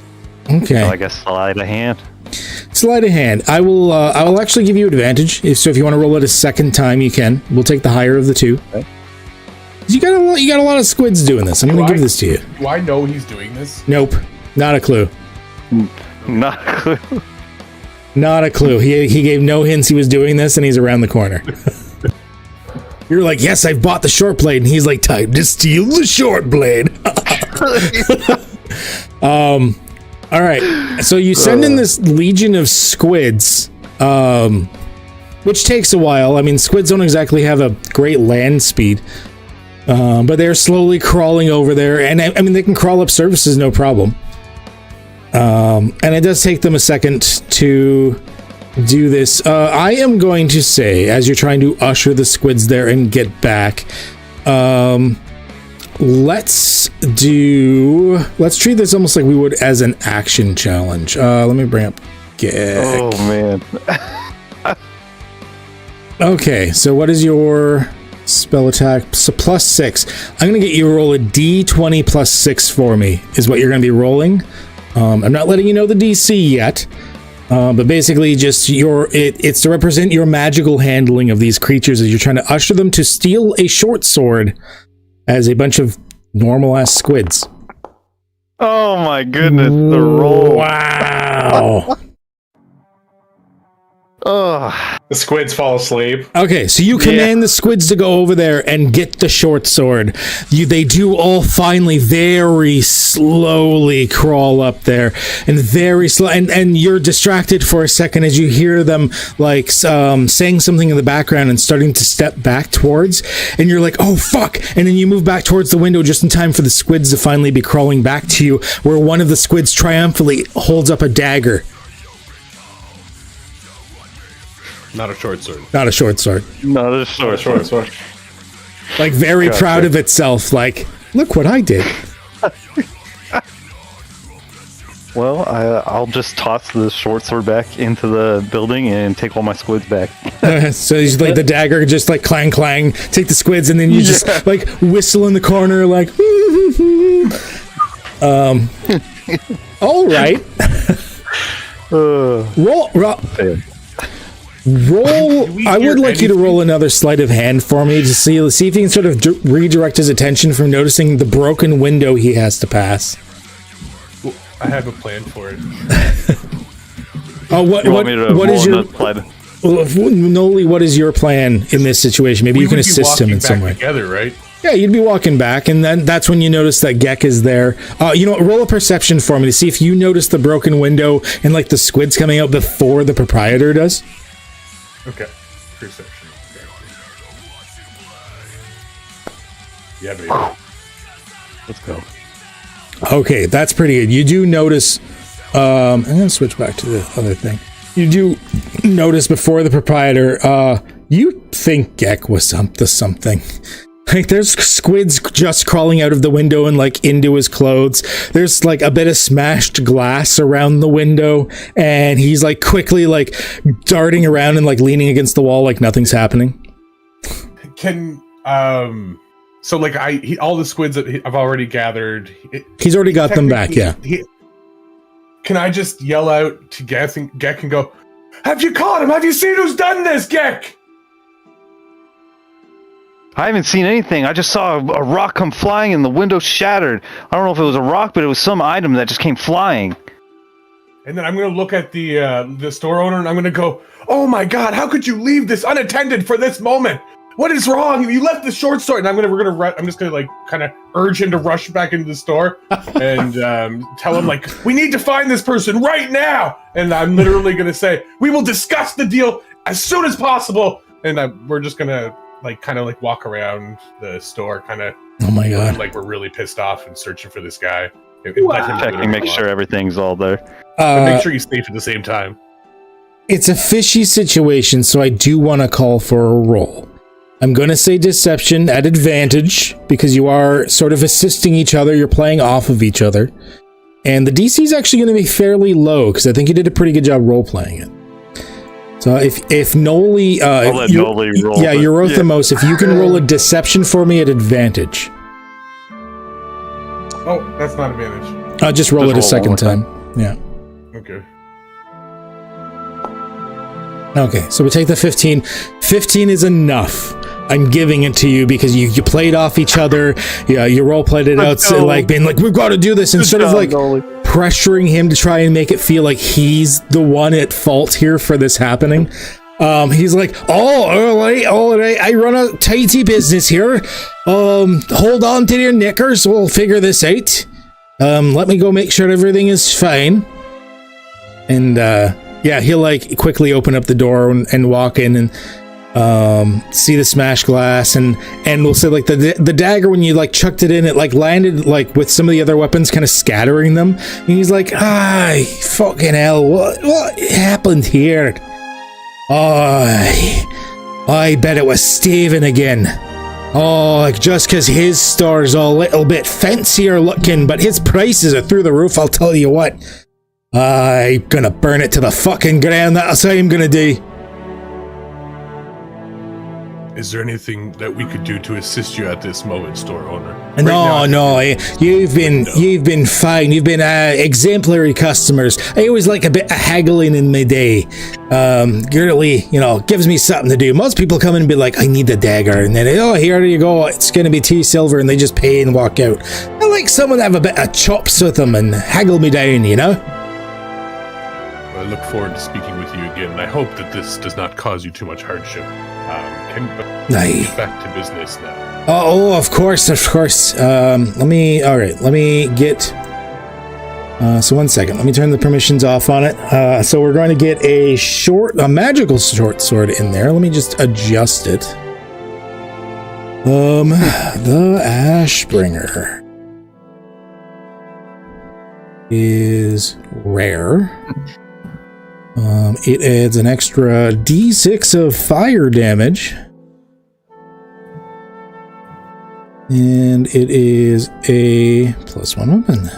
Okay. So I guess sleight of hand. Sleight of hand. I will actually give you advantage. So if you want to roll it a second time, you can. We'll take the higher of the two. Okay. You got a lot of squids doing this. I'm going to give this to you. Do I know he's doing this? Nope. Not a clue. Not a clue. Not a clue. He gave no hints he was doing this, and he's around the corner. You're like, yes, I've bought the short blade, and he's like, time to steal the short blade. All right. So you send in this legion of squids, which takes a while. I mean, squids don't exactly have a great land speed, but they're slowly crawling over there, and I mean, they can crawl up surfaces, no problem. And it does take them a second to do this. I am going to say, as you're trying to usher the squids there and get back, let's treat this almost like we would as an action challenge. Let me bring up Gek. Oh man. Okay, so what is your spell attack? So +6. I'm gonna get you to roll a d20 +6 for me, is what you're gonna be rolling. I'm not letting you know the DC yet, but basically just it's to represent your magical handling of these creatures as you're trying to usher them to steal a short sword as a bunch of normal-ass squids. Oh my goodness, the roll. Wow. Oh. The squids fall asleep. Okay, so you command the squids to go over there and get the short sword. They do all finally very slowly crawl up there, and very slow, and you're distracted for a second as you hear them like saying something in the background and starting to step back towards, and you're like, oh fuck, and then you move back towards the window just in time for the squids to finally be crawling back to you, where one of the squids triumphantly holds up a dagger. Not a short sword. Not a short sword. Not a short sword. Like very proud of itself. Like, look what I did. Well, I'll just toss the short sword back into the building and take all my squids back. So he's like the dagger, just like clang clang. Take the squids, and then you just like whistle in the corner, like. All right. Roll. I would like you to roll another sleight of hand for me to see if you can sort of redirect his attention from noticing the broken window he has to pass. Well, I have a plan for it. What is your Noli? What is your plan in this situation? Maybe you can assist him in some way. Together, right? Yeah, you'd be walking back, and then that's when you notice that Gek is there. You know what? Roll a perception for me to see if you notice the broken window and like the squids coming out before the proprietor does. Okay. Perception. Okay. Yeah, baby. Let's go. Okay, that's pretty good. You do notice. I'm gonna switch back to the other thing. You do notice before the proprietor. You think Gek was something. Like there's squids just crawling out of the window and like into his clothes. There's like a bit of smashed glass around the window, and he's like quickly like darting around and like leaning against the wall like nothing's happening. Can so like all the squids that I've already gathered. He's already got them back. Yeah. can I just yell out to Gek and go, have you caught him? Have you seen who's done this, Gek? I haven't seen anything. I just saw a rock come flying and the window shattered. I don't know if it was a rock, but it was some item that just came flying. And then I'm going to look at the store owner and I'm going to go, oh my God, how could you leave this unattended for this moment? What is wrong? You left the short store. And I'm just going to like kind of urge him to rush back into the store and tell him like, we need to find this person right now. And I'm literally going to say, we will discuss the deal as soon as possible. And we're just going to like kind of like walk around the store kind of. Oh my God. Like we're really pissed off and searching for this guy. Checking, make sure everything's all there. But make sure he's safe at the same time. It's a fishy situation, so I do want to call for a roll. I'm going to say deception at advantage, because you are sort of assisting each other. You're playing off of each other. And the DC is actually going to be fairly low, because I think you did a pretty good job role-playing it. So if Noli... I'll let Noli roll. Yeah, you're Rothamos. If you can roll a deception for me at advantage. Oh, that's not advantage. I'll just roll it a second time. Yeah. Okay. Okay, so we take the 15. 15 is enough. I'm giving it to you because you played off each other. Yeah, you role played it out, so like being like, we've got to do this, instead of like pressuring him to try and make it feel like he's the one at fault here for this happening. He's like, all right, I run a tidy business here. Hold on to your knickers, we'll figure this out. Let me go make sure everything is fine. And yeah, he'll like quickly open up the door and walk in and see the smashed glass, and we'll say like the dagger, when you like chucked it in, it like landed like with some of the other weapons kind of scattering them, and he's like, fucking hell, what happened here? I bet it was Steven again. Just because his store's a little bit fancier looking, but his prices are through the roof, I'll tell you what. I'm gonna burn it to the fucking ground, that's what I'm gonna do. Is there anything that we could do to assist you at this moment, store owner? No, you've been fine. You've been exemplary customers. I always like a bit of haggling in my day. Really, gives me something to do. Most people come in and be like, I need the dagger, and then here you go, it's gonna be tea silver, and they just pay and walk out. I like someone to have a bit of chops with them and haggle me down, I look forward to speaking with you again, and I hope that this does not cause you too much hardship. Can we get back to business now? Of course. Let me get... so 1 second. Let me turn the permissions off on it. So we're going to get a magical short sword in there. Let me just adjust it. The Ashbringer is rare. It adds an extra d6 of fire damage. And it is a +1 weapon.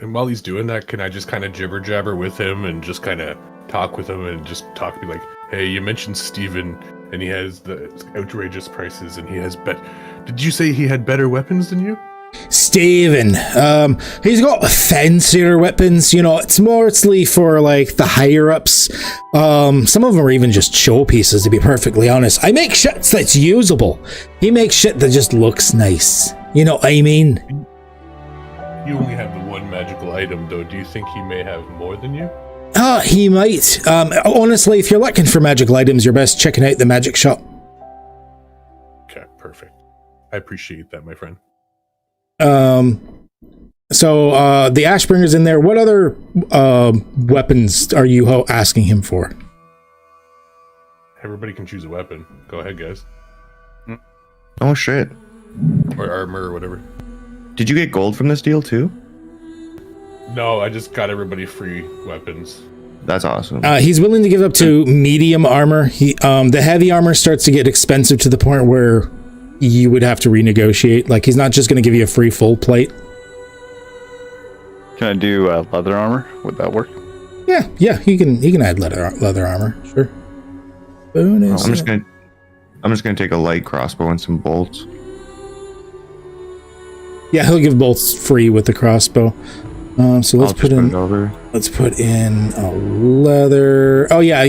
And while he's doing that, can I just kind of jibber jabber with him and just kind of talk with him and just talk to me like, hey, you mentioned Steven and he has the outrageous prices and he has Did you say he had better weapons than you? Steven, he's got fancier weapons, it's mostly for like the higher ups. Some of them are even just showpieces, to be perfectly honest. I make shit that's usable. He makes shit that just looks nice. You know what I mean? You only have the one magical item though. Do you think he may have more than you? He might. Honestly, if you're looking for magical items, you're best checking out the magic shop. Okay, perfect. I appreciate that, my friend. So the Ashbringer's in there. What other weapons are you asking him for? Everybody can choose a weapon. Go ahead, guys. Oh shit. Or armor or whatever. Did you get gold from this deal too? No, I just got everybody free weapons. That's awesome. He's willing to give up to medium armor. The heavy armor starts to get expensive to the point where you would have to renegotiate. Like, he's not just going to give you a free full plate. Can I do leather armor? Would that work? Yeah, he can add leather armor. Sure. Bonus. I'm just gonna take a light crossbow and some bolts. Yeah, he'll give bolts free with the crossbow. So let's put in. Let's put in a leather. Oh yeah.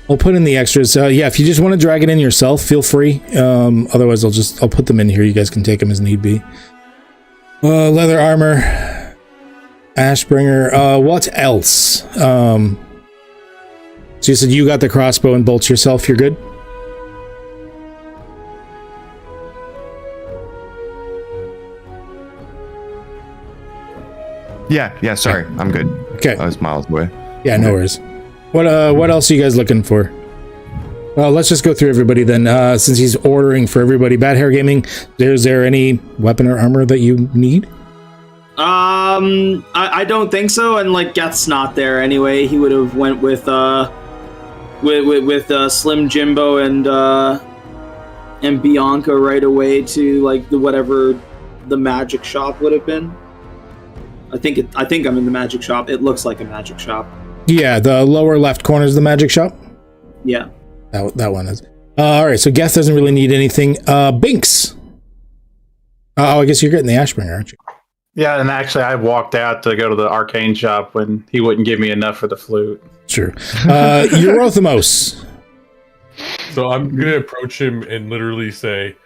I'll put in the extras. Yeah, if you just want to drag it in yourself, feel free. Otherwise, I'll put them in here. You guys can take them as need be. Leather armor, Ashbringer. What else? So you said you got the crossbow and bolts yourself. You're good. Yeah. Sorry, I'm good. Okay. I was miles away. Yeah, no worries. What else are you guys looking for? Well, let's just go through everybody then. Since he's ordering for everybody, Bad Hair Gaming, is there any weapon or armor that you need? I don't think so. And like Geth's not there anyway. He would have went with Slim Jimbo and Bianca right away to like whatever the magic shop would have been. I think I'm in the magic shop. It looks like a magic shop. Yeah, the lower left corner is the magic shop. Yeah, that one is. All right, so Geth doesn't really need anything. Binks. Oh, I guess you're getting the Ashbringer, aren't you? Yeah, and actually, I walked out to go to the arcane shop when he wouldn't give me enough for the flute. Sure. Eurothemos. So I'm gonna approach him and literally say,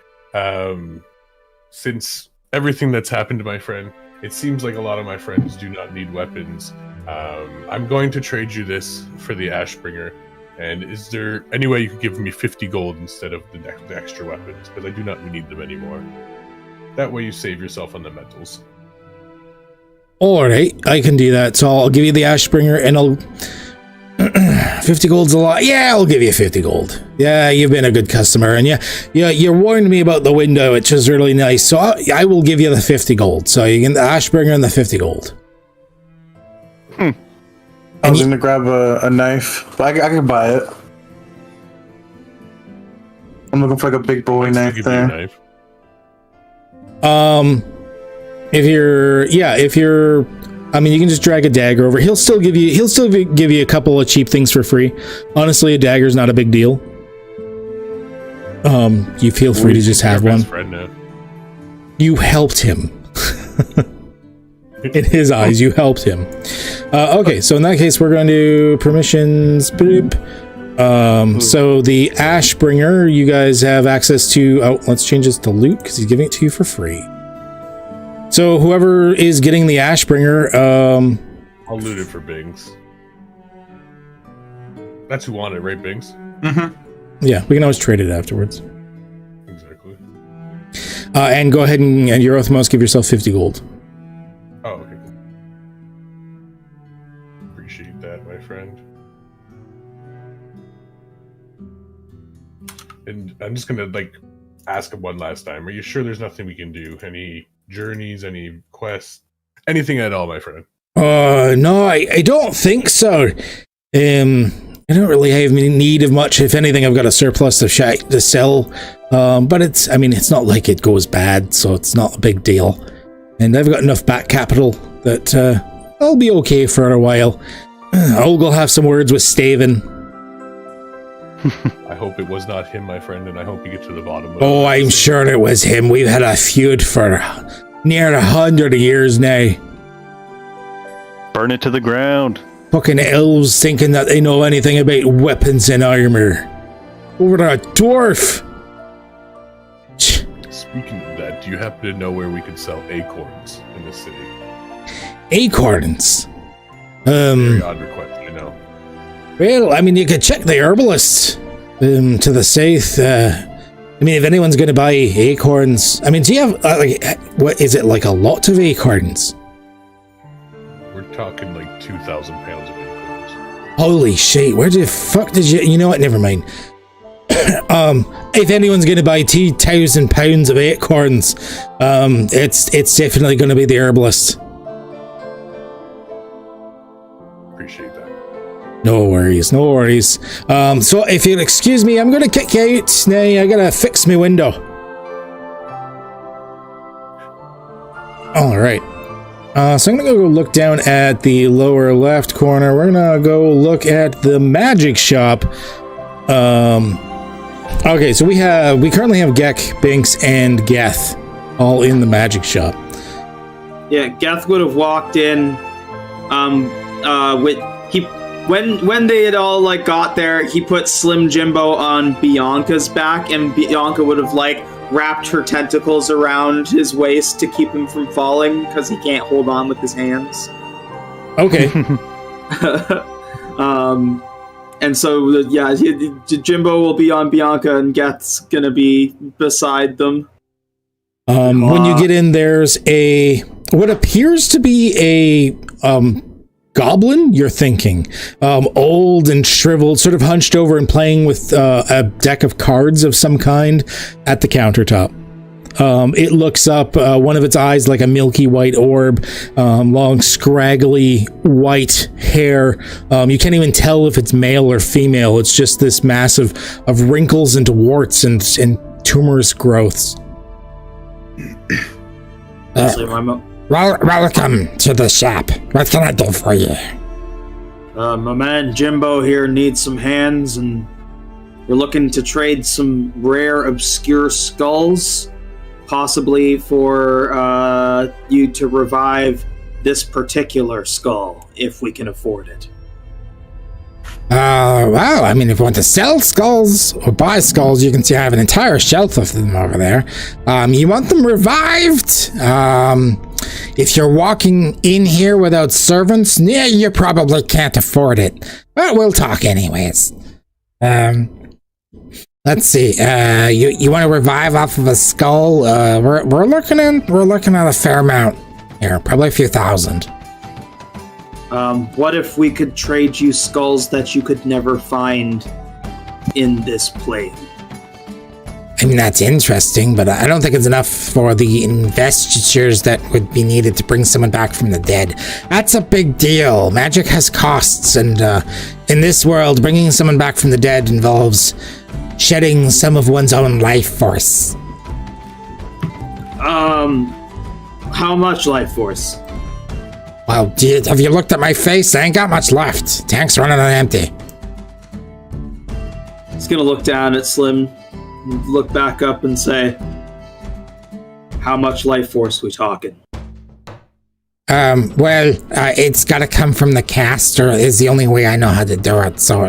since everything that's happened to my friend, it seems like a lot of my friends do not need weapons. I'm going to trade you this for the Ashbringer. And is there any way you could give me 50 gold instead of the extra weapons? Because I do not need them anymore. That way you save yourself on the metals. Alright, I can do that. So I'll give you the Ashbringer and I'll... 50 gold's a lot. Yeah, I'll give you 50 gold. Yeah, you've been a good customer. And yeah, you warned me about the window, which is really nice. So I will give you the 50 gold. So you get the Ashbringer and the 50 gold. I was going to grab a knife, but I can buy it. I'm looking for like a big boy knife there. If you're, I mean, you can just drag a dagger over. He'll still give you a couple of cheap things for free. Honestly, a dagger's not a big deal. You feel free to just have one. You helped him. In his eyes, you helped him. Okay, so in that case, we're going to permissions. Boop. So the Ashbringer, you guys have access to. Oh, let's change this to loot because he's giving it to you for free. So whoever is getting the Ashbringer, I'll loot it for Bings. That's who wanted it, right, Bings? Mm-hmm. Yeah, we can always trade it afterwards. Exactly. And go ahead and Eurothemos, give yourself 50 gold. Oh, okay, cool. Appreciate that, my friend. And I'm just gonna ask him one last time. Are you sure there's nothing we can do? Any journeys, any quests, anything at all, my friend? No, I don't think so. I don't really have any need of much. If anything, I've got a surplus of shite to sell. But it's not like it goes bad, so it's not a big deal. And I've got enough back capital that I'll be okay for a while. I'll go have some words with Staven. I hope it was not him, my friend, and I hope you get to the bottom of it. Oh, I'm sure it was him. We've had a feud for near 100 years now. Burn it to the ground. Fucking elves thinking that they know anything about weapons and armor. Over a dwarf. Speaking of that, do you happen to know where we could sell acorns in the city? Acorns? Very odd request, I know. Well, I mean, you could check the herbalist to the south. I mean, if anyone's going to buy acorns, I mean, do you have what is it, like a lot of acorns? We're talking like 2,000 pounds of acorns. Holy shit! Where the fuck did you? You know what? Never mind. If anyone's going to buy 2,000 pounds of acorns, it's definitely going to be the herbalist. Appreciate that. No worries, no worries. So if you'll excuse me, I'm gonna kick you out now. I gotta fix my window. Alright. So I'm gonna go look down at the lower left corner. We're gonna go look at the magic shop. Okay, so we currently have Gek, Binks, and Geth. all in the magic shop. Yeah, Geth would have walked in. When they had all like got there, he put Slim Jimbo on Bianca's back, and Bianca would have like wrapped her tentacles around his waist to keep him from falling because he can't hold on with his hands. Okay. And so Jimbo will be on Bianca, and Geth's gonna be beside them. When you get in, there's what appears to be a goblin, you're thinking. Old and shriveled, sort of hunched over and playing with a deck of cards of some kind at the countertop. It looks up, one of its eyes like a milky white orb, long scraggly white hair. You can't even tell if it's male or female. It's just this mass of wrinkles and warts and tumorous growths. Welcome to the shop. What can I do for you? My man Jimbo here needs some hands, and we're looking to trade some rare, obscure skulls, possibly for you to revive this particular skull, if we can afford it. Well, I mean, if you want to sell skulls or buy skulls, you can see I have an entire shelf of them over there. You want them revived? If you're walking in here without servants, yeah, you probably can't afford it. But we'll talk anyways. Let's see. You want to revive off of a skull? We're looking at a fair amount here, probably a few thousand. What if we could trade you skulls that you could never find in this plane? I mean, that's interesting, but I don't think it's enough for the investitures that would be needed to bring someone back from the dead. That's a big deal. Magic has costs, and in this world, bringing someone back from the dead involves shedding some of one's own life force. How much life force? Well, have you looked at my face? I ain't got much left. Tank's running on empty. He's gonna look down at Slim, look back up and say, how much life force we talking? It's gotta come from the caster is the only way I know how to do it. So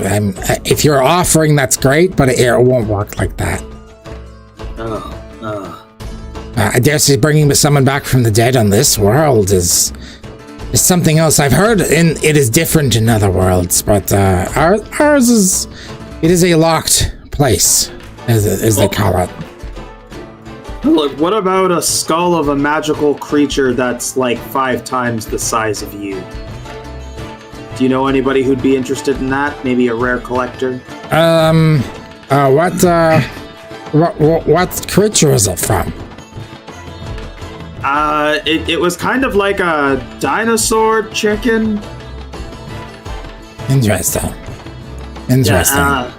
if you're offering, that's great, but it won't work like that. I dare say bringing someone back from the dead on this world is something else. I've heard it is different in other worlds, but ours is a locked place, as they call it. Look, what about a skull of a magical creature that's like 5 times the size of you? Do you know anybody who'd be interested in that? Maybe a rare collector? What creature is it from? It was kind of like a dinosaur chicken. Interesting. Yeah,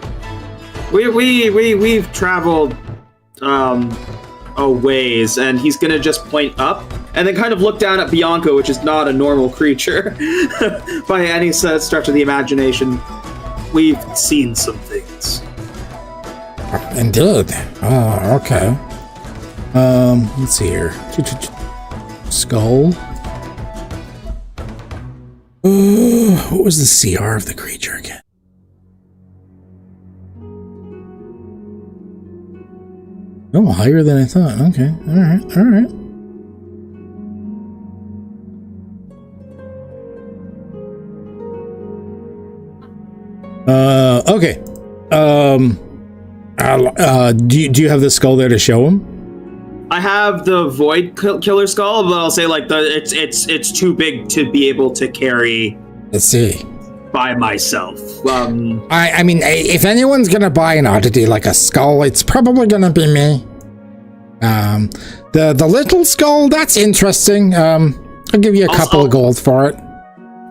we've traveled a ways, and he's gonna just point up and then kind of look down at Bianca, which is not a normal creature by any stretch of the imagination. We've seen some things. Indeed. Oh, okay. Let's see here. Skull. What was the CR of the creature again? Oh, higher than I thought. Okay. All right. Okay. Do you have the skull there to show him? I have the Void Killer skull, but I'll say like it's too big to be able to carry. Let's see. By myself. I mean, if anyone's gonna buy an oddity like a skull, it's probably gonna be me. The little skull, that's interesting. I'll give you a couple of gold for it.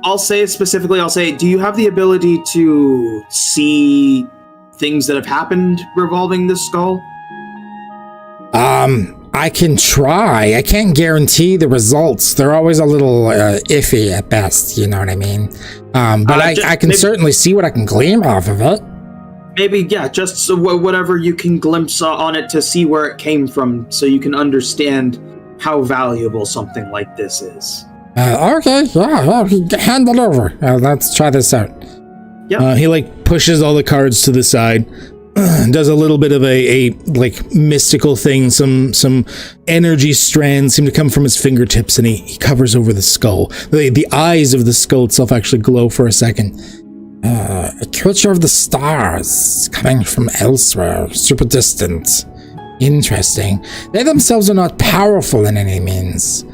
I'll say specifically, do you have the ability to see things that have happened revolving this skull? I can try. I can't guarantee the results. They're always a little iffy at best, you know what I mean? But I can certainly see what I can glean off of it. maybe, yeah, just so whatever you can glimpse on it to see where it came from, so you can understand how valuable something like this is. Okay, yeah, hand it over. Let's try this out. Yeah. He like pushes all the cards to the side, does a little bit of a like mystical thing. Some energy strands seem to come from his fingertips, and he covers over the skull. The eyes of the skull itself actually glow for a second. A creature of the stars, coming from elsewhere, super distant. Interesting. They themselves are not powerful in any means,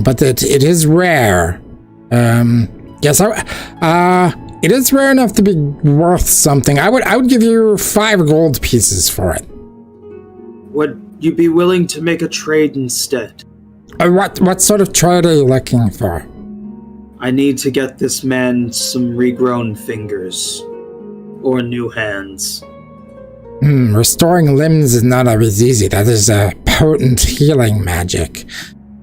but it is rare. Yes, it is rare enough to be worth something. I would give you 5 gold pieces for it. Would you be willing to make a trade instead? What sort of trade are you looking for? I need to get this man some regrown fingers. Or new hands. Restoring limbs is not always easy. That is a potent healing magic.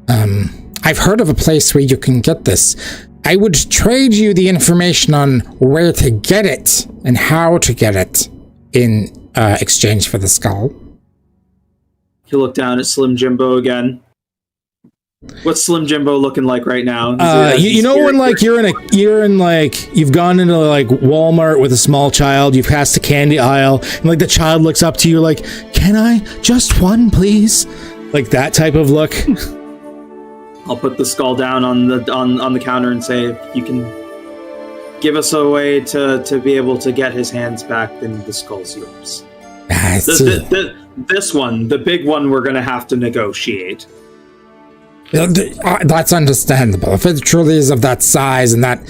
I've heard of a place where you can get this. I would trade you the information on where to get it and how to get it in exchange for the skull. You look down at Slim Jimbo again. What's Slim Jimbo looking like right now? You know when like you've gone into like Walmart with a small child, you've passed the candy aisle, and like the child looks up to you like, "Can I just one, please?" Like that type of look. I'll put the skull down on the counter and say, if you can give us a way to be able to get his hands back, then the skull's yours. This one, the big one, we're gonna have to negotiate. That's understandable. If it truly is of that size and that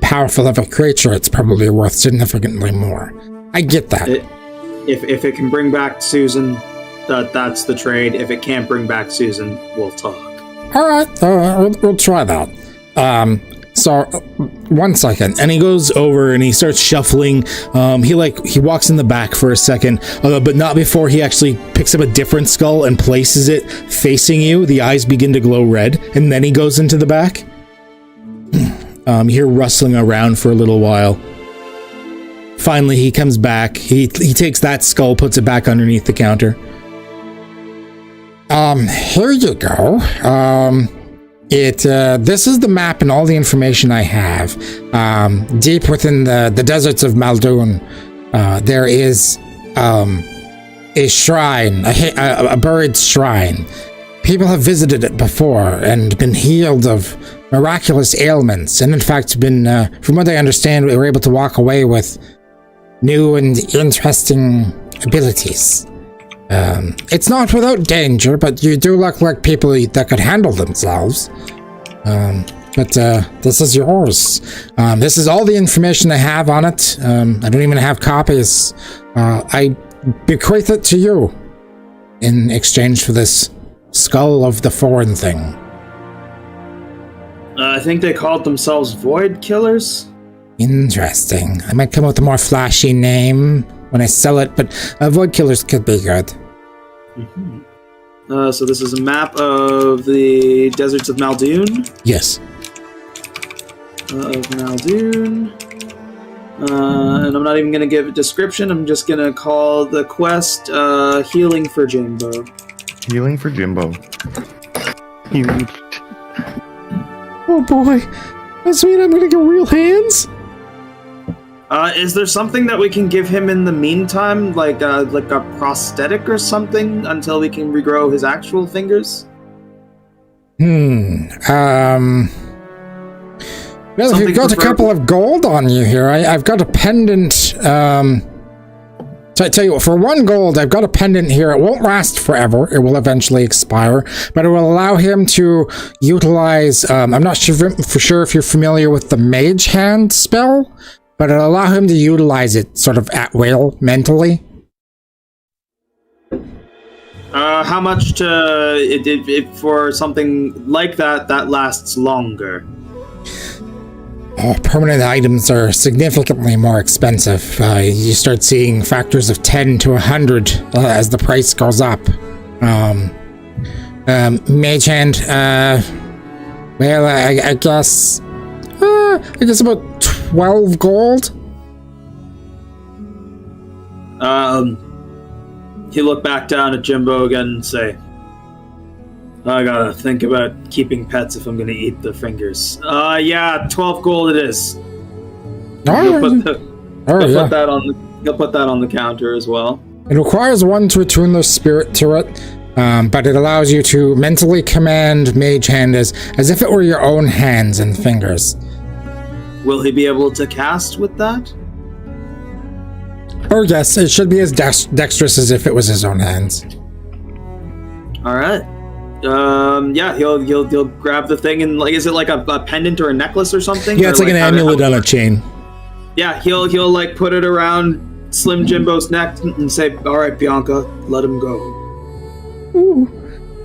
powerful of a creature, it's probably worth significantly more. I get that. If it can bring back Susan, that's the trade. If it can't bring back Susan, we'll talk. All right, we'll try that. So, 1 second. And he goes over and he starts shuffling. He walks in the back for a second, but not before he actually picks up a different skull and places it facing you. The eyes begin to glow red, and then he goes into the back. You hear rustling around for a little while. Finally, he comes back. He takes that skull, puts it back underneath the counter. Here you go. This is the map and all the information I have. Deep within the deserts of Muldoon, there is a shrine, a buried shrine. People have visited it before and been healed of miraculous ailments, and in fact been, from what I understand, we were able to walk away with new and interesting abilities. It's not without danger, but you do look like people that could handle themselves. But this is yours. This is all the information I have on it. I don't even have copies. I bequeath it to you in exchange for this skull of the foreign thing. I think they called themselves Void Killers. Interesting. I might come up with a more flashy name when I sell it, but Void Killers could be good. Mm-hmm. So this is a map of the deserts of Muldoon? Yes. Of Muldoon. And I'm not even going to give a description. I'm just going to call the quest Healing for Jimbo. Healing for Jimbo. Oh boy. That's mean I'm going to get real hands? Is there something that we can give him in the meantime, like a prosthetic or something, until we can regrow his actual fingers? Well, if you've got a couple of gold on you here, I've got a pendant. So I tell you what, for 1 gold, I've got a pendant here. It won't last forever. It will eventually expire, but it will allow him to utilize. I'm not sure for sure if you're familiar with the Mage Hand spell, but it'll allow him to utilize it sort of at will, mentally. How much for something like that lasts longer? Permanent items are significantly more expensive. You start seeing factors of 10 to 100 as the price goes up. Mage Hand, well, I guess about 12 gold. He looked back down at Jimbo again and say, I gotta think about keeping pets if I'm gonna eat the fingers. Yeah, 12 gold it is. He'll put that on the counter as well. It requires one to attune their spirit to it, but it allows you to mentally command Mage Hand as if it were your own hands and fingers. Will he be able to cast with that? Oh yes, it should be as dexterous as if it was his own hands. All right. Yeah, he'll grab the thing and is it like a pendant or a necklace or something? Yeah, it's like an amulet on a chain. Yeah, he'll put it around Slim Jimbo's neck and say, "All right, Bianca, let him go." Ooh.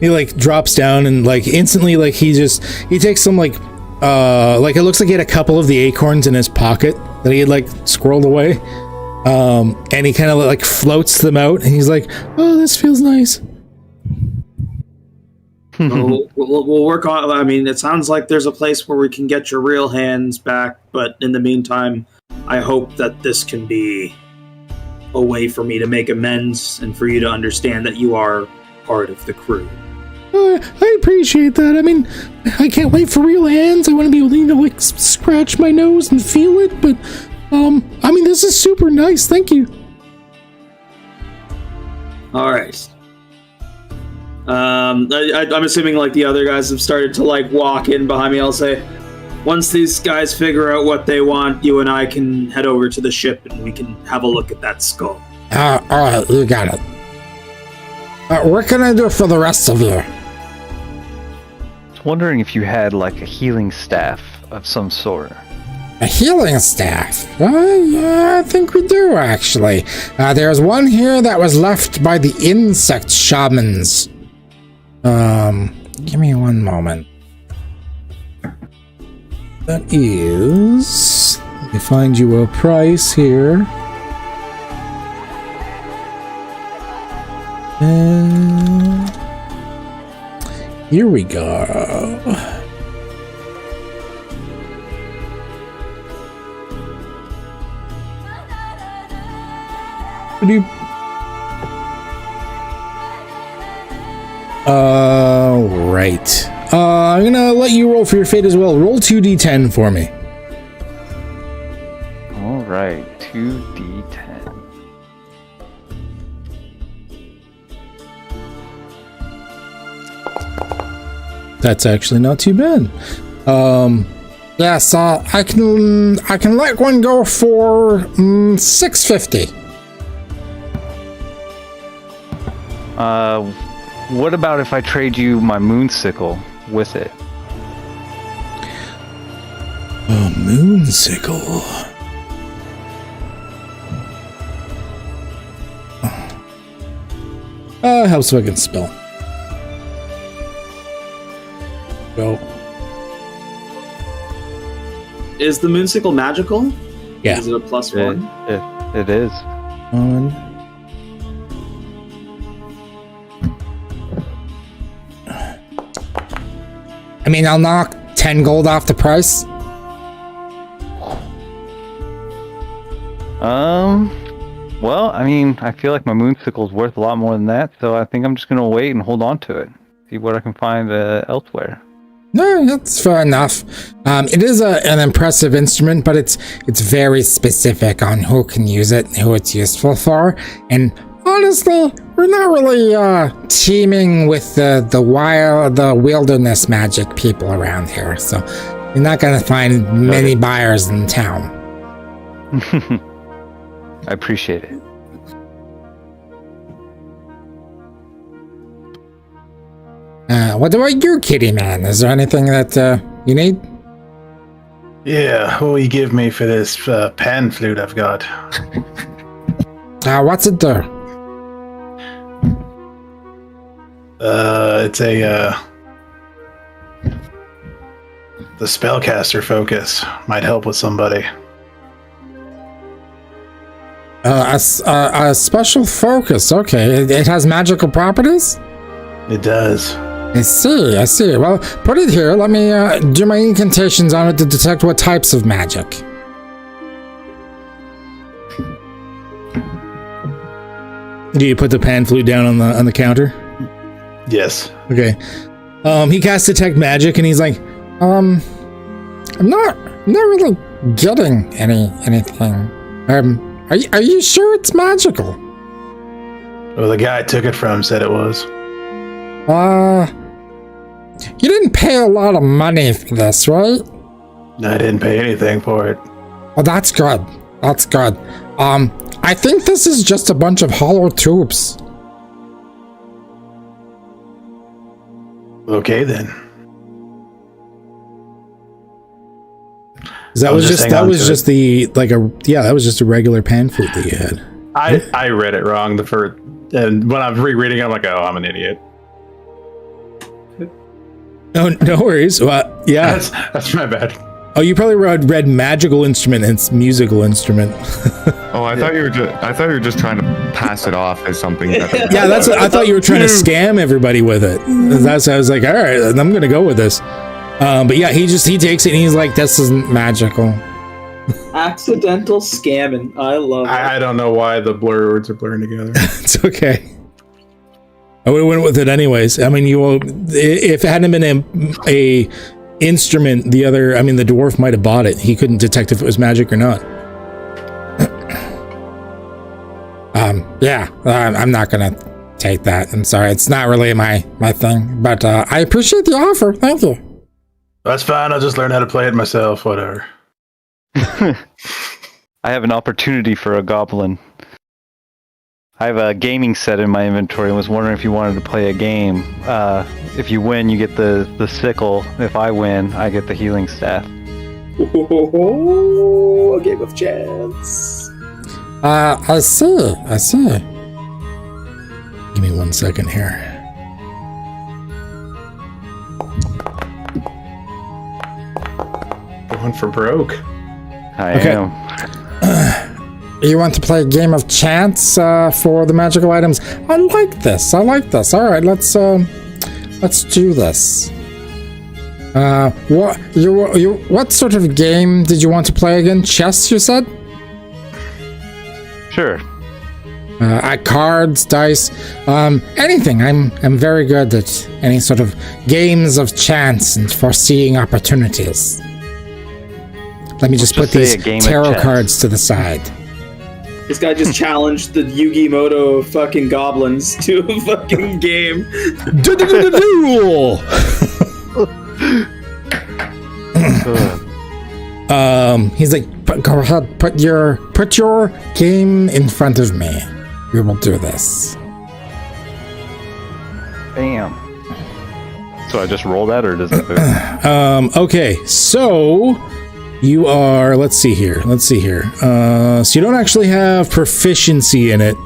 He drops down and instantly he takes some it looks like he had a couple of the acorns in his pocket that he had squirreled away. And he kind of floats them out and he's like, "Oh, this feels nice." We'll work on. I mean, it sounds like there's a place where we can get your real hands back, but in the meantime, I hope that this can be a way for me to make amends and for you to understand that you are part of the crew. I appreciate that. I mean, I can't wait for real hands. I want to be able to scratch my nose and feel it, but I mean, this is super nice. Thank you. All right. I'm assuming the other guys have started to walk in behind me. I'll say, once these guys figure out what they want, you and I can head over to the ship and we can have a look at that skull. All right, you got it. What can I do for the rest of you? I was wondering if you had a healing staff of some sort. A healing staff? Yeah, I think we do, actually. There's one here that was left by the insect shamans. Give me one moment. That is... Let me find you a price here. Here we go. Right. I'm gonna let you roll for your fate as well. Roll 2d10 for me. All right, 2d10. That's actually not too bad. Yeah, so I can let one go for 650. What about if I trade you my moonsicle with it? A moonsicle. Helps if I can spell. Go. Is the moonsicle magical? Yeah. Is it a +1? It is. I mean, I'll knock 10 gold off the price. Well, I mean, I feel like my moonsicle is worth a lot more than that, so I think I'm just gonna wait and hold on to it. See what I can find elsewhere. No, that's fair enough. It is an impressive instrument, but it's very specific on who can use it and who it's useful for. And honestly, we're not really teaming with the wilderness magic people around here, so you're not gonna find many buyers in town. I appreciate it. What about you, kitty man? Is there anything that you need? Yeah, what will you give me for this pan flute I've got? What's it do? It's the spellcaster focus. Might help with somebody. A special focus. Okay, it has magical properties? It does. I see. Well, put it here. Let me do my incantations on it to detect what types of magic. Do you put the pan flute down on the counter? Yes. Okay. He casts detect magic, and he's like, I'm not really getting anything. Are you sure it's magical? Well, the guy I took it from said it was. You didn't pay a lot of money for this, right? I didn't pay anything for it. Well, that's good. That's good. I think this is just a bunch of hollow tubes. Okay, then. that was just a regular pan flute that you had. I read it wrong and when I'm rereading it, I'm like, oh, I'm an idiot. No worries. Well, yeah. That's my bad. Oh, you probably read magical instrument and it's musical instrument. Oh, I thought you were just trying to pass it off as something. Yeah, I thought you were trying to scam everybody with it. That's I was like, all right, I'm gonna go with this. But yeah, he takes it and he's like, this isn't magical. Accidental scamming. I love it. I don't know why the blur words are blurring together. It's okay. I would have went with it anyways. I mean, if it hadn't been a instrument, the dwarf might have bought it. He couldn't detect if it was magic or not. I'm not gonna take that. I'm sorry, it's not really my thing. But I appreciate the offer. Thank you. That's fine. I'll just learn how to play it myself. Whatever. I have an opportunity for a goblin. I have a gaming set in my inventory and was wondering if you wanted to play a game. If you win, you get the sickle. If I win, I get the healing staff. Oh, a game of chance. I see. Give me 1 second here. Going for broke. I am. You want to play a game of chance for the magical items? I like this. All right, let's do this. What sort of game did you want to play again? Chess, you said? Sure. Cards, dice, anything. I'm very good at any sort of games of chance and foreseeing opportunities. Let me just put these tarot cards to the side. This guy just challenged the Yu-Gi-Oh fucking goblins to a fucking game. Duel. He's like, go ahead, put your game in front of me. We will do this. Bam. So I just roll that, or does it move? Okay, so you are. Let's see here. So you don't actually have proficiency in it.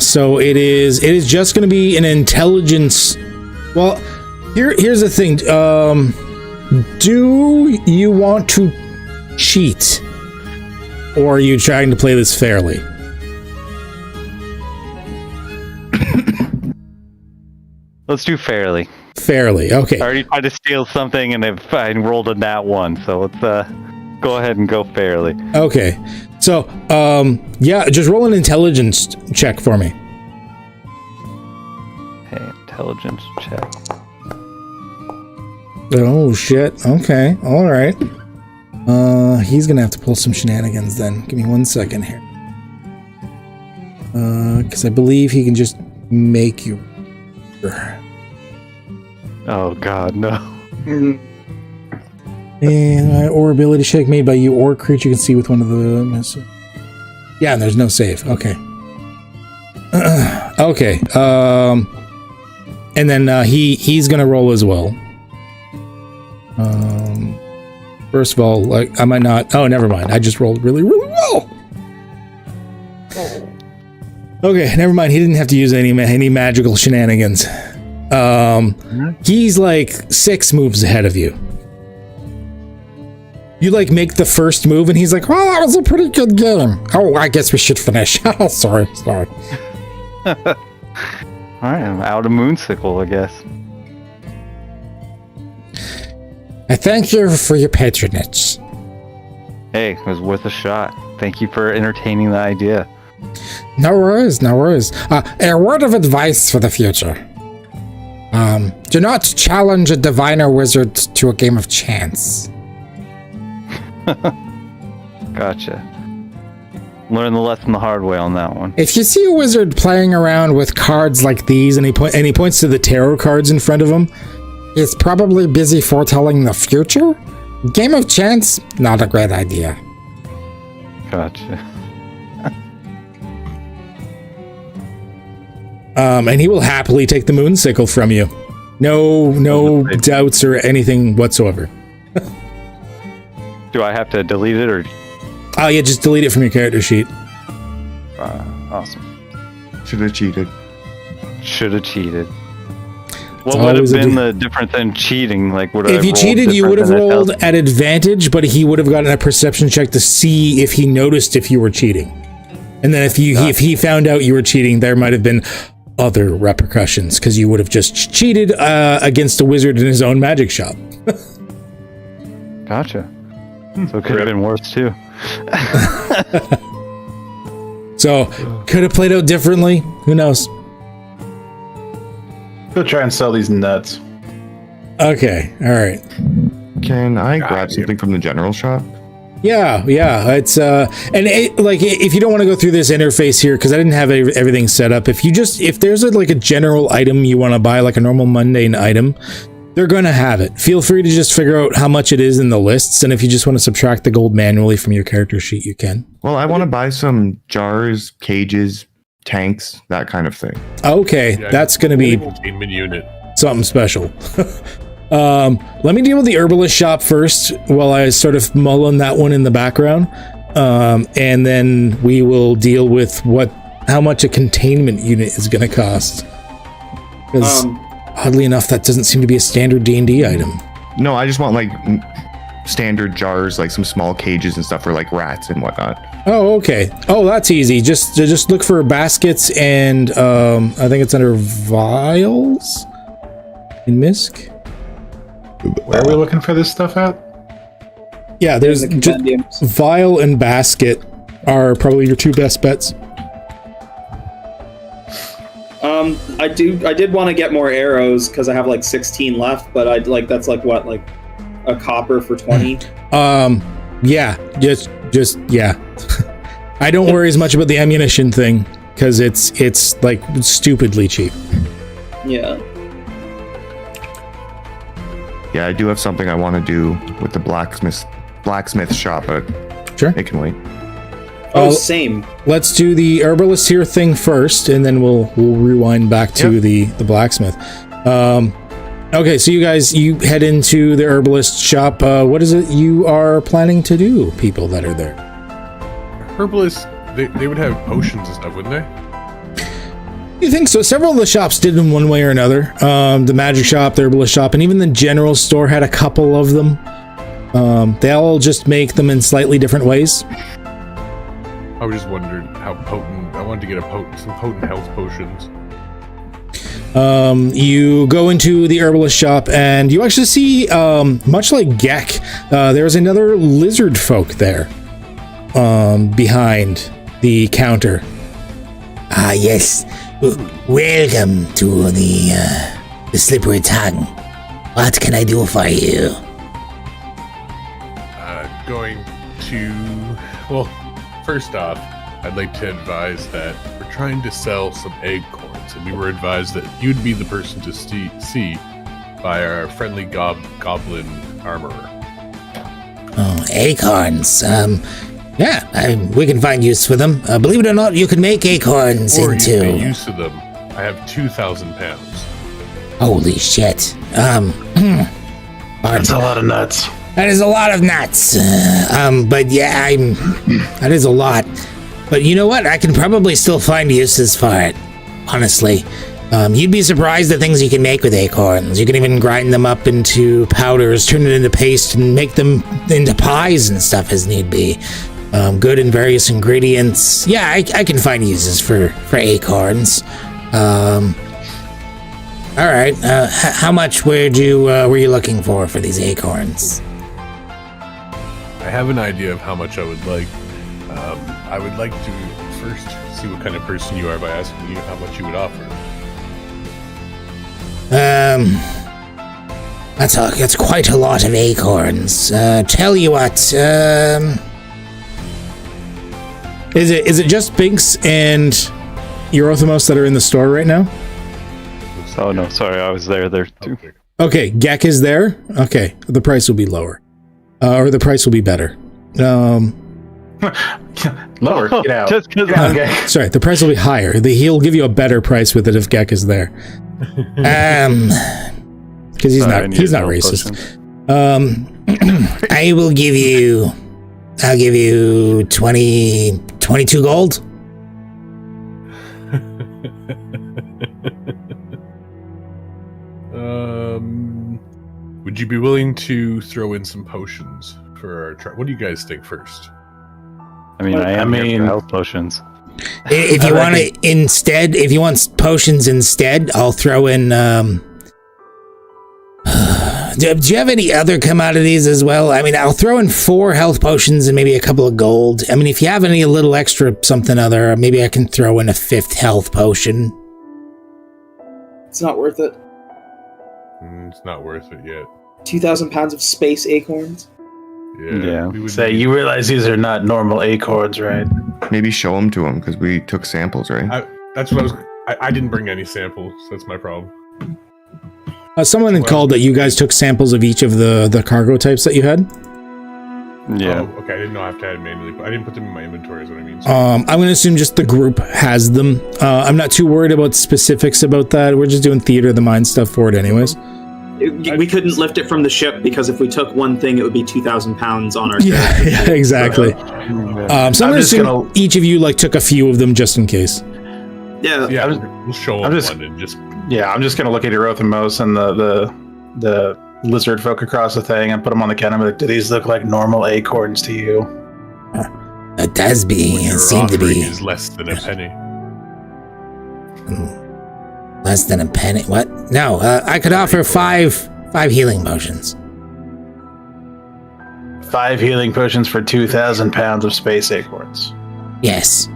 So it is just going to be an intelligence. Well, here's the thing. Do you want to cheat, or are you trying to play this fairly? Let's do fairly. Fairly, okay. I already tried to steal something and I rolled a nat 1, so let's go ahead and go fairly. Okay, so yeah, just roll an intelligence check for me. Okay, intelligence check. Oh shit. Okay, all right. He's gonna have to pull some shenanigans then. Give me 1 second here. Because I believe he can just make you. Oh god, no. And or ability check made by you or creature you can see with one of the. Yeah, and there's no save. Okay. Okay. And then he's gonna roll as well. First of all, like I might not. Oh, never mind. I just rolled really well. Okay, never mind. He didn't have to use any magical shenanigans. He's like 6 moves ahead of you. You like make the first move, and he's like, "Well, that was a pretty good game." Oh, I guess we should finish. Sorry. All right, I'm out of Moonsicle, I guess. I thank you for your patronage. Hey, it was worth a shot. Thank you for entertaining the idea. No worries, no worries. A word of advice for the future. Do not challenge a diviner wizard to a game of chance. Gotcha. Learn the lesson the hard way on that one. If you see a wizard playing around with cards like these, and he points to the tarot cards in front of him, he's probably busy foretelling the future. Game of chance, not a great idea. Gotcha. And he will happily take the moon sickle from you. No doubts or anything whatsoever. Do I have to delete it or? Oh yeah, just delete it from your character sheet. Awesome. Should have cheated. Should have cheated. What would have been the difference than cheating? Like, would if you cheated, you would have rolled at advantage, but he would have gotten a perception check to see if he noticed if you were cheating. And then if he found out you were cheating, there might have been other repercussions because you would have just cheated against a wizard in his own magic shop. Gotcha. So it could have been worse too. So could have played out differently. Who knows? Go try and sell these nuts. Okay, all right. Can I grab something from the general shop? Yeah. It's if you don't want to go through this interface here, because I didn't have everything set up. If there's a general item you want to buy, like a normal mundane item, they're going to have it. Feel free to just figure out how much it is in the lists, and if you just want to subtract the gold manually from your character sheet, you can. Well, I want to buy some jars, cages, tanks, that kind of thing. Okay, that's going to be containment unit. Something special. Let me deal with the herbalist shop first while I sort of mull on that one in the background. And then we will deal with how much a containment unit is going to cost. Because oddly enough, that doesn't seem to be a standard D&D item. No, I just want standard jars, like some small cages and stuff for rats and whatnot. Oh, okay. Oh, that's easy. Just look for baskets and I think it's under vials in Misk. Where are we looking for this stuff at? Yeah, there's just vial and basket are probably your two best bets. I did want to get more arrows because I have 16 left, but that's a copper for 20. Yeah, just yeah. I don't worry as much about the ammunition thing because it's stupidly cheap. Yeah. Yeah, I do have something I want to do with the blacksmith shop, but sure, it can wait. Same. Let's do the herbalist here thing first, and then we'll rewind back to the blacksmith. Okay, so you head into the herbalist shop. What is it you are planning to do, people that are there? Herbalists, they would have potions and stuff, wouldn't they? You think so? Several of the shops did in one way or another. The magic shop, the herbalist shop, and even the general store had a couple of them. They all just make them in slightly different ways. I was just wondering how potent. I wanted to get some potent health potions. You go into the herbalist shop and you actually see, much like Gek, there's another lizard folk there, behind the counter. Ah, yes. Welcome to the Slippery Tongue. What can I do for you? First off, I'd like to advise that we're trying to sell some acorns, and we were advised that you'd be the person to see by our friendly goblin armorer. Oh, acorns. We can find use for them. Believe it or not, you can make acorns Or into... you can make use of them. I have 2,000 pounds. Holy shit. That's a lot of nuts. That is a lot of nuts. But yeah, that is a lot. But you know what? I can probably still find uses for it, honestly. You'd be surprised at things you can make with acorns. You can even grind them up into powders, turn it into paste, and make them into pies and stuff as need be. Good in various ingredients. Yeah, I can find uses for acorns. All right. How much were you looking for these acorns? I have an idea of how much I would like. I would like to first see what kind of person you are by asking you how much you would offer. That's quite a lot of acorns. Tell you what, Is it just Binks and Eurothemos that are in the store right now? Oh no, sorry, I was there too. Okay, Gek is there. Okay, the price will be lower, or the price will be better. Lower, get out. Just Get out, Gek. Sorry, the price will be higher. He'll give you a better price with it if Gek is there. Because he's not racist. I'll give you 22 gold. Would you be willing to throw in some potions for our try? What do you guys think first? I mean, here for health potions. If you want it instead, if you want potions instead, I'll throw in. Do you have any other commodities as well? I mean, I'll throw in 4 health potions and maybe a couple of gold. I mean, if you have any little extra something other, maybe I can throw in a 5th health potion. It's not worth it. It's not worth it yet. 2,000 pounds of space acorns. Yeah. Say, you realize these are not normal acorns, right? Maybe show them to him because we took samples, right? That's what I was. I didn't bring any samples. So that's my problem. Someone had called that you guys took samples of each of the cargo types that you had. Yeah. Oh, okay. I didn't know I have to add manually. I didn't put them in my inventory. Is what I mean. I'm going to assume just the group has them. I'm not too worried about specifics about that. We're just doing theater of the mind stuff for it, anyways. We couldn't lift it from the ship because if we took one thing, it would be 2,000 pounds on our. Yeah, exactly. So I'm going to assume each of you took a few of them just in case. Yeah. We'll show them one and just. Yeah, I'm just gonna look at Eurothemos and the lizard folk across the thing and put them on the counter. I'm like, do these look like normal acorns to you? It does be. It seemed to be. Is less than a penny. Less than a penny? What? No, I could offer five healing potions. 5 healing potions for 2,000 pounds of space acorns. Yes.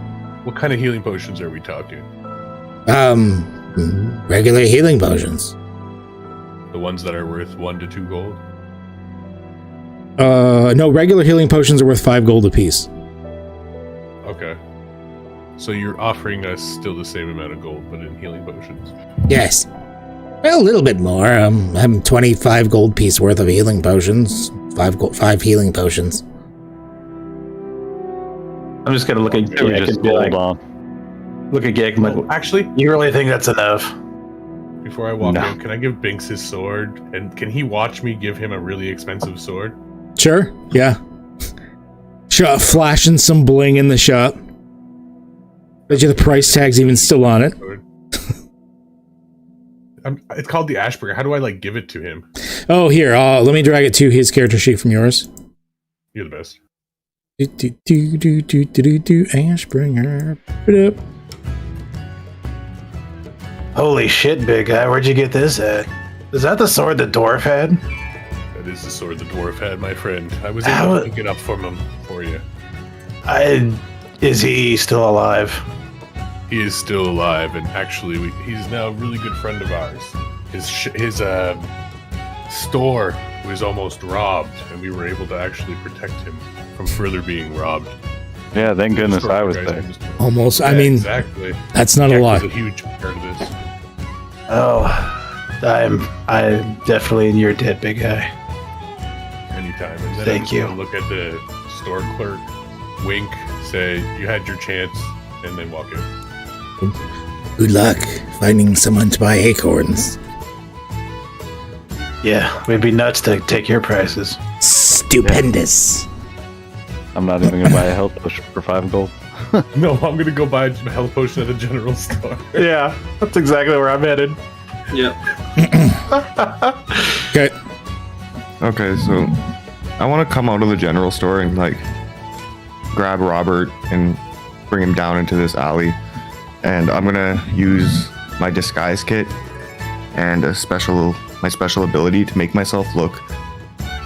What kind of healing potions are we talking? Regular healing potions. The ones that are worth 1 to 2 gold? No, regular healing potions are worth 5 gold apiece. Okay. So you're offering us still the same amount of gold, but in healing potions? Yes. Well, a little bit more. I'm 25 gold piece worth of healing potions. 5 healing potions. I'm just gonna look at Gek and be like, look at Gek and like, actually, you really think that's enough? Before I walk in, can I give Binks his sword? And can he watch me give him a really expensive sword? Sure, yeah. Flashing some bling in the shop. Bet you the price tag's even still on it. It's called the Ashburger. How do I give it to him? Oh, here. Let me drag it to his character sheet from yours. You're the best. Ashbringer. Put it up. Holy shit, big guy! Where'd you get this at? Is that the sword the dwarf had? That is the sword the dwarf had, my friend. I was able to pick it up from him for you. Is he still alive? He is still alive, and actually, he's now a really good friend of ours. His store was almost robbed, and we were able to actually protect him from further being robbed. Yeah, thank goodness I was there. Almost. Yeah, I mean, exactly. That's not a lot. Was a huge part of this. Oh, I'm definitely in your debt, big guy. Anytime. And then Thank you. Look at the store clerk, wink, say you had your chance, and then walk in. Good luck finding someone to buy acorns. Yeah, we'd be nuts to take your prices. Stupendous. I'm not even gonna buy a health potion for 5 gold. No, I'm gonna go buy a health potion at the general store. Yeah, that's exactly where I'm headed. Yep. Okay. Okay, so I want to come out of the general store and grab Robert and bring him down into this alley, and I'm gonna use my disguise kit and my special ability to make myself look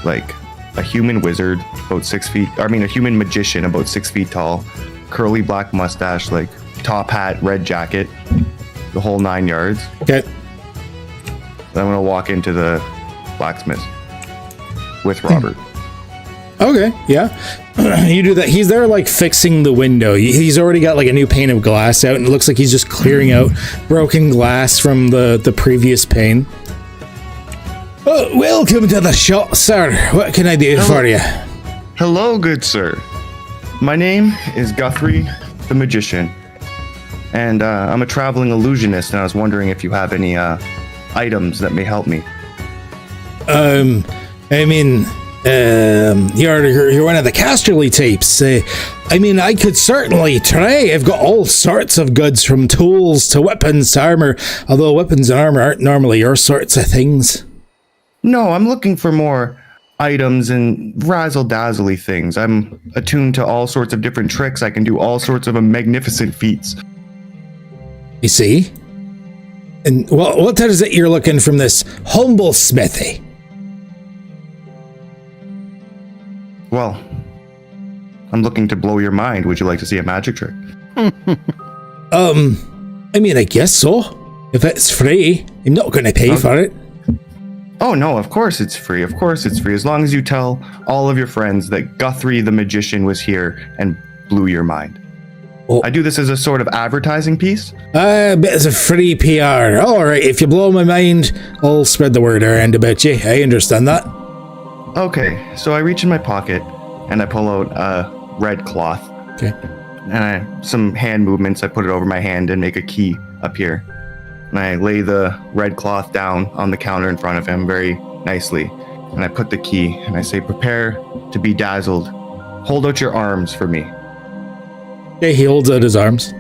like a human wizard about 6 feet. I mean, a human magician about 6 feet tall, curly black mustache, top hat, red jacket, the whole 9 yards. Okay. Then I'm gonna walk into the blacksmith with Robert. Okay, yeah. You do that. He's there like fixing the window. He's already got like a new pane of glass out, and it looks like he's just clearing out broken glass from the previous pane. Oh, welcome to the shop, sir. What can I do for you? Hello, good sir. My name is Guthrie the Magician, and I'm a traveling illusionist, and I was wondering if you have any items that may help me. I mean, you're one of the Casterly types. I mean, I could certainly try. I've got all sorts of goods, from tools to weapons to armor, although weapons and armor aren't normally your sorts of things. No, I'm looking for more items and razzle-dazzly things. I'm attuned to all sorts of different tricks. I can do all sorts of magnificent feats. You see? And what is it you're looking from this humble smithy? Well, I'm looking to blow your mind. Would you like to see a magic trick? I mean, I guess so. If it's free, I'm not going to pay for it. Oh, no, of course it's free. Of course it's free. As long as you tell all of your friends that Guthrie the Magician was here and blew your mind. Oh. I do this as a sort of advertising piece. Bit of free PR. All right, if you blow my mind, I'll spread the word around about you. I understand that. Okay, so I reach in my pocket and I pull out a red cloth. Okay. And some hand movements. I put it over my hand and make a key appear. And I lay the red cloth down on the counter in front of him very nicely. And I put the key and I say, prepare to be dazzled. Hold out your arms for me. Okay, he holds out his arms.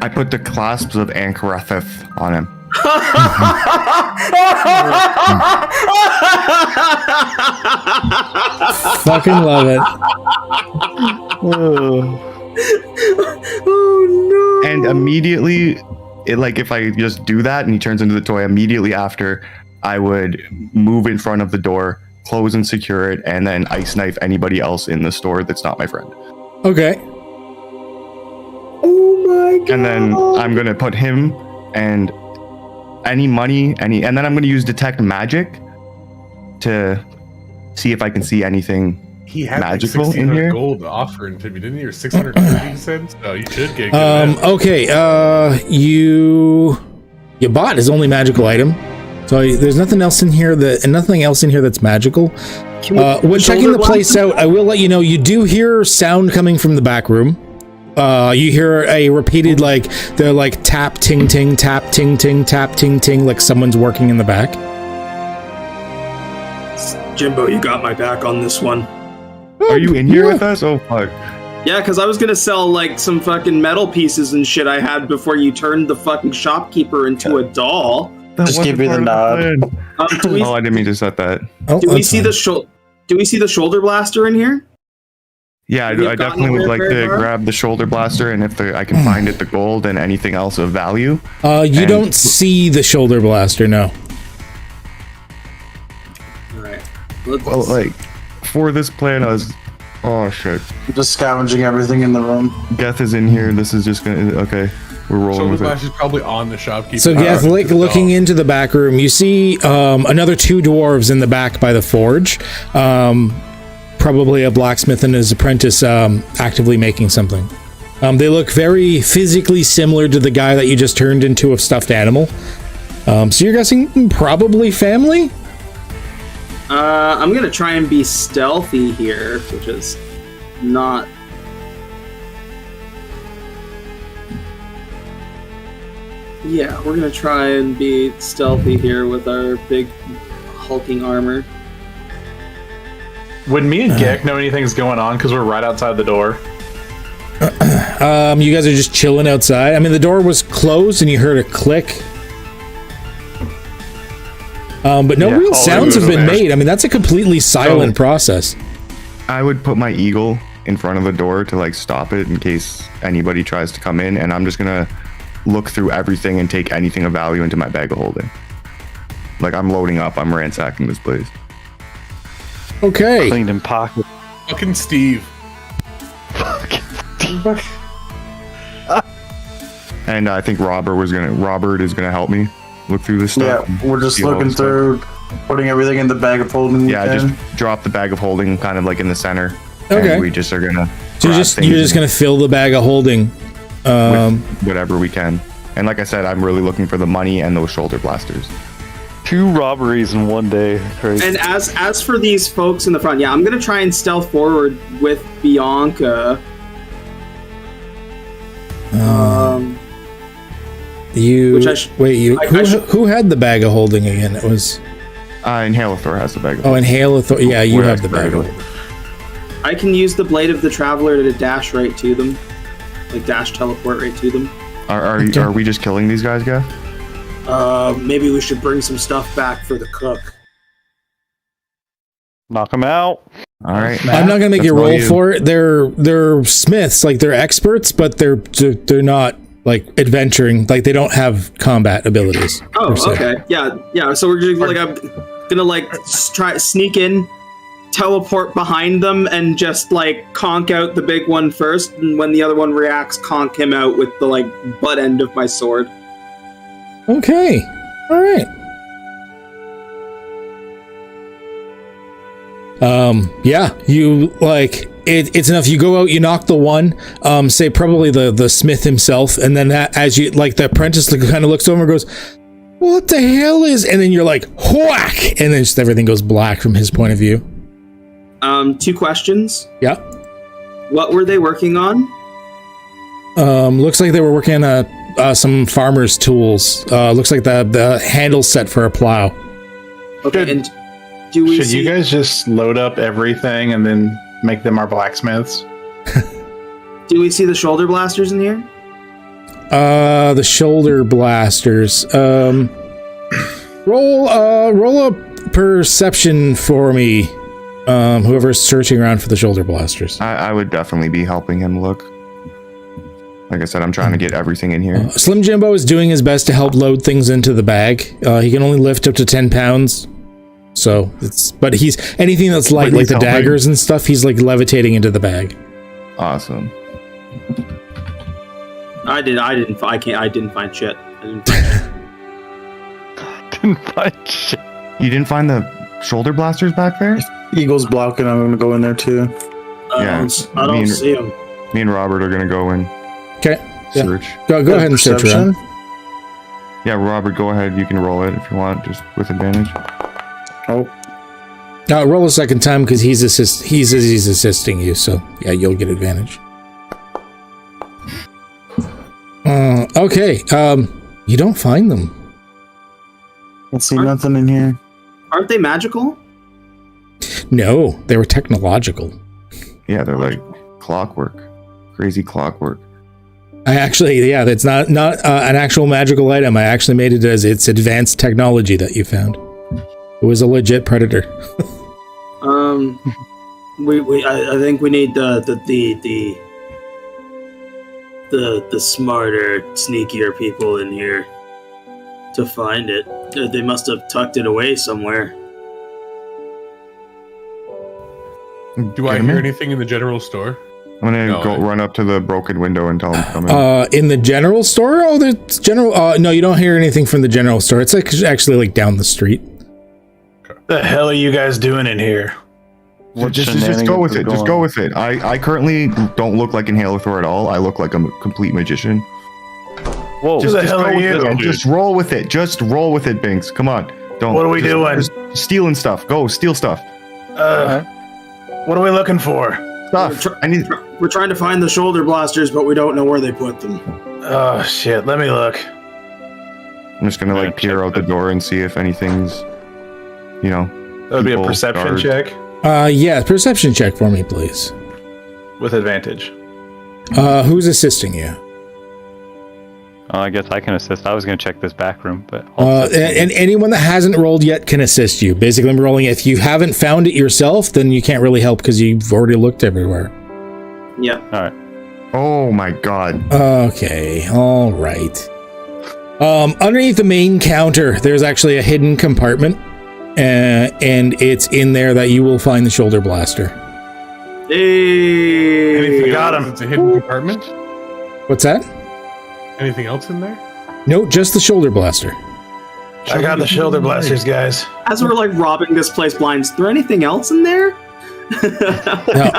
I put the clasps of Ankaretheth on him. Fucking love it. Oh no! And immediately, if I just do that and he turns into the toy, immediately after, I would move in front of the door, close and secure it, and then ice knife anybody else in the store that's not my friend. Okay. Oh my god! And then I'm gonna put him and any money, and then I'm gonna use detect magic to see if I can see anything He had magical like in here. gold offering to me, didn't he? Or 630 cents? Oh, you should get good. Okay, your bot is only magical item. So there's nothing else in here that's magical. When checking the place out, I will let you know you do hear sound coming from the back room. You hear a repeated they're tap ting ting, tap ting ting, tap ting ting, like someone's working in the back. Jimbo, you got my back on this one. Are you in here with us? Oh fuck. Yeah, because I was gonna sell some fucking metal pieces and shit I had before you turned the fucking shopkeeper into a doll. Just give me the nod. I didn't mean to set that. Do we see the shoulder blaster in here? Yeah, I definitely would like to grab the shoulder blaster, and if I can find it, the gold and anything else of value. You don't see the shoulder blaster, no. Alright. Well, for this plan, I was... Oh, shit. Just scavenging everything in the room. Geth is in here. This is just gonna... Okay, we're rolling Shoulder with it. Blast is probably on the shopkeeper. So Geth, looking into the back room, you see another two dwarves in the back by the forge. Probably a blacksmith and his apprentice actively making something. They look very physically similar to the guy that you just turned into a stuffed animal. So you're guessing probably family? I'm gonna try and be stealthy here, which is not... Yeah, we're gonna try and be stealthy here with our big hulking armor. Would me and Gek know anything's going on because we're right outside the door? You guys are just chilling outside. I mean, the door was closed and you heard a click. But no real sounds have been made. I mean, that's a completely silent process. I would put my eagle in front of the door to stop it in case anybody tries to come in, and I'm just gonna look through everything and take anything of value into my bag of holding. I'm loading up. I'm ransacking this place. Okay. Cleaned in pocket. Fucking Steve. And I think Robert is gonna help me look through this stuff. Yeah, we're just looking through, putting everything in the bag of holding. Yeah, just drop the bag of holding kind of like in the center. Okay. And we just are gonna. So you're just gonna fill the bag of holding. With whatever we can. And like I said, I'm really looking for the money and those shoulder blasters. 2 robberies in one day. Crazy. And as for these folks in the front, yeah, I'm gonna try and stealth forward with Bianca. Who had the bag of holding again? It was. Inhalathor has the bag of holding. Inhalathor. Yeah, you have the bag of holding. I can use the Blade of the Traveler to dash right to them, like dash teleport right to them. Are we just killing these guys, Gav? Maybe we should bring some stuff back for the cook. Knock them out. All right. I'm not gonna make you roll for it. They're smiths, like they're experts, but they're not like adventuring. Like they don't have combat abilities. Oh, okay. Yeah. So we're just like I'm gonna try sneak in, teleport behind them, and just like conk out the big one first, and when the other one reacts, conk him out with the butt end of my sword. Okay. All right. Yeah, you it's enough. You go out, you knock the one, say probably the smith himself, and then as you the apprentice kind of looks over and goes, "What the hell is?" And then you're like, whack, and then just everything goes black from his point of view. 2 questions. Yeah. What were they working on? Looks like they were working on some farmer's tools. Looks like the handle set for a plow. Okay, and should you guys just load up everything and then make them our blacksmiths? Do we see the shoulder blasters in here? The shoulder blasters. Roll a perception for me. Whoever's searching around for the shoulder blasters. I would definitely be helping him look. Like I said, I'm trying to get everything in here. Slim Jimbo is doing his best to help load things into the bag. He can only lift up to 10 pounds. So but he's anything that's light, like the daggers and stuff, he's levitating into the bag. Awesome. I didn't find shit. Didn't find shit. You didn't find the shoulder blasters back there? Eagle's blocking. I'm gonna go in there too. I don't see them. Me and Robert are gonna go and search. Go ahead and search around. Yeah, Robert, go ahead. You can roll it if you want, just with advantage. Oh. Roll a second time because he's assisting you, so yeah, you'll get advantage. Okay. You don't find them. I see nothing in here. Aren't they magical? No, they were technological. Yeah, they're like clockwork. Crazy clockwork. I actually, that's not an actual magical item. I actually made it as it's advanced technology that you found. It was a legit predator. I think we need the smarter, sneakier people in here to find it. They must have tucked it away somewhere. Do I hear anything in the general store? I'm gonna run up to the broken window and tell them to come in. In the general store? Oh, the general. No, you don't hear anything from the general store. It's actually down the street. The hell are you guys doing in here? Well, just go with it. Just go with it. I currently don't look like Inhalathor at all. I look like a complete magician. Whoa! Who the hell are you? Just roll with it. Just roll with it, Binks. Come on. Don't. What are we doing? Just stealing stuff. Go steal stuff. What are we looking for? Stuff. We're trying to find the shoulder blasters, but we don't know where they put them. Oh shit! Let me look. I'm just gonna peer out the door and see if anything's, That would be a perception check. Yeah, perception check for me, please. With advantage. Who's assisting you? I guess I can assist. I was going to check this back room, but and anyone that hasn't rolled yet can assist you. Basically, I'm rolling. If you haven't found it yourself, then you can't really help because you've already looked everywhere. Yeah. All right. Oh my god. Okay. All right. Underneath the main counter, there's actually a hidden compartment, and it's in there that you will find the shoulder blaster. Hey, got him. It's a hidden compartment. What's that? Anything else in there? No, just the shoulder blaster. I got the shoulder blasters, guys. As we're like robbing this place blind, is there anything else in there? No.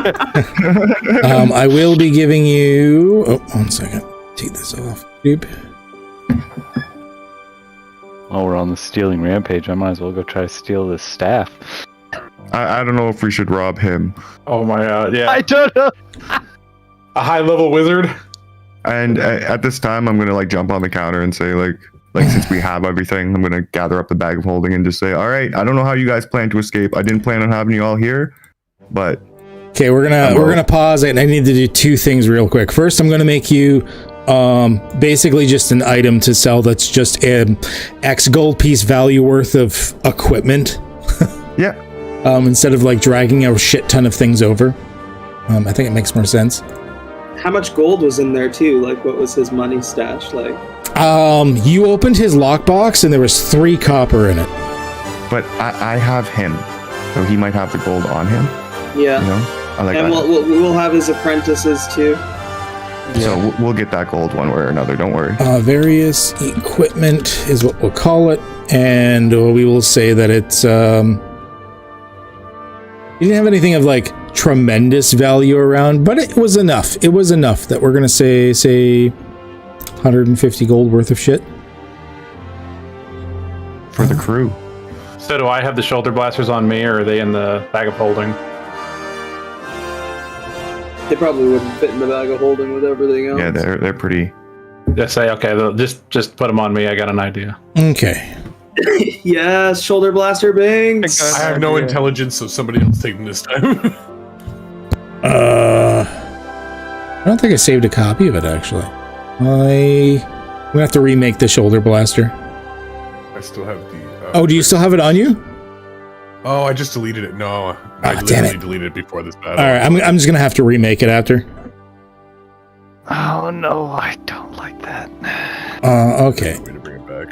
I will be giving you. Oh, 1 second. Take this off. Doop. While we're on the stealing rampage, I might as well go try to steal this staff. I don't know if we should rob him. Oh my god, yeah. I don't know. A high-level wizard? And at this time, I'm gonna like jump on the counter and say like since we have everything, I'm gonna gather up the bag of holding and just say, all right, I don't know how you guys plan to escape. I didn't plan on having you all here, but okay, we're gonna pause it, and I need to do 2 things real quick. First, I'm gonna make you basically just an item to sell that's just an X gold piece value worth of equipment. Yeah. Instead of like dragging a shit ton of things over. I think it makes more sense. How much gold was in there too? Like, what was his money stash like? You opened his lockbox and there was 3 copper in it. But I have him, so he might have the gold on him. Yeah. You know, I like and that. we'll have his apprentices too. So we'll get that gold one way or another. Don't worry. Various equipment is what we'll call it, and we will say that it's. You didn't have anything of like tremendous value around, but it was enough. It was enough that we're gonna say 150 gold worth of shit For the crew. So do I have the shoulder blasters on me, or are they in the bag of holding? They probably wouldn't fit in the bag of holding with everything else. Yeah, they're pretty. Just say, okay, just put them on me. I got an idea. Okay. Yes, shoulder blaster bangs. I have no intelligence, so somebody else take them this time. I don't think I saved a copy of it actually. I'm gonna have to remake the shoulder blaster. I still have the. Oh, do you still have it on you? Oh, I just deleted it. No, I damn literally it. deleted it before this battle. All right, I'm just gonna have to remake it after. Oh no, I don't like that. Okay. Way to bring it back.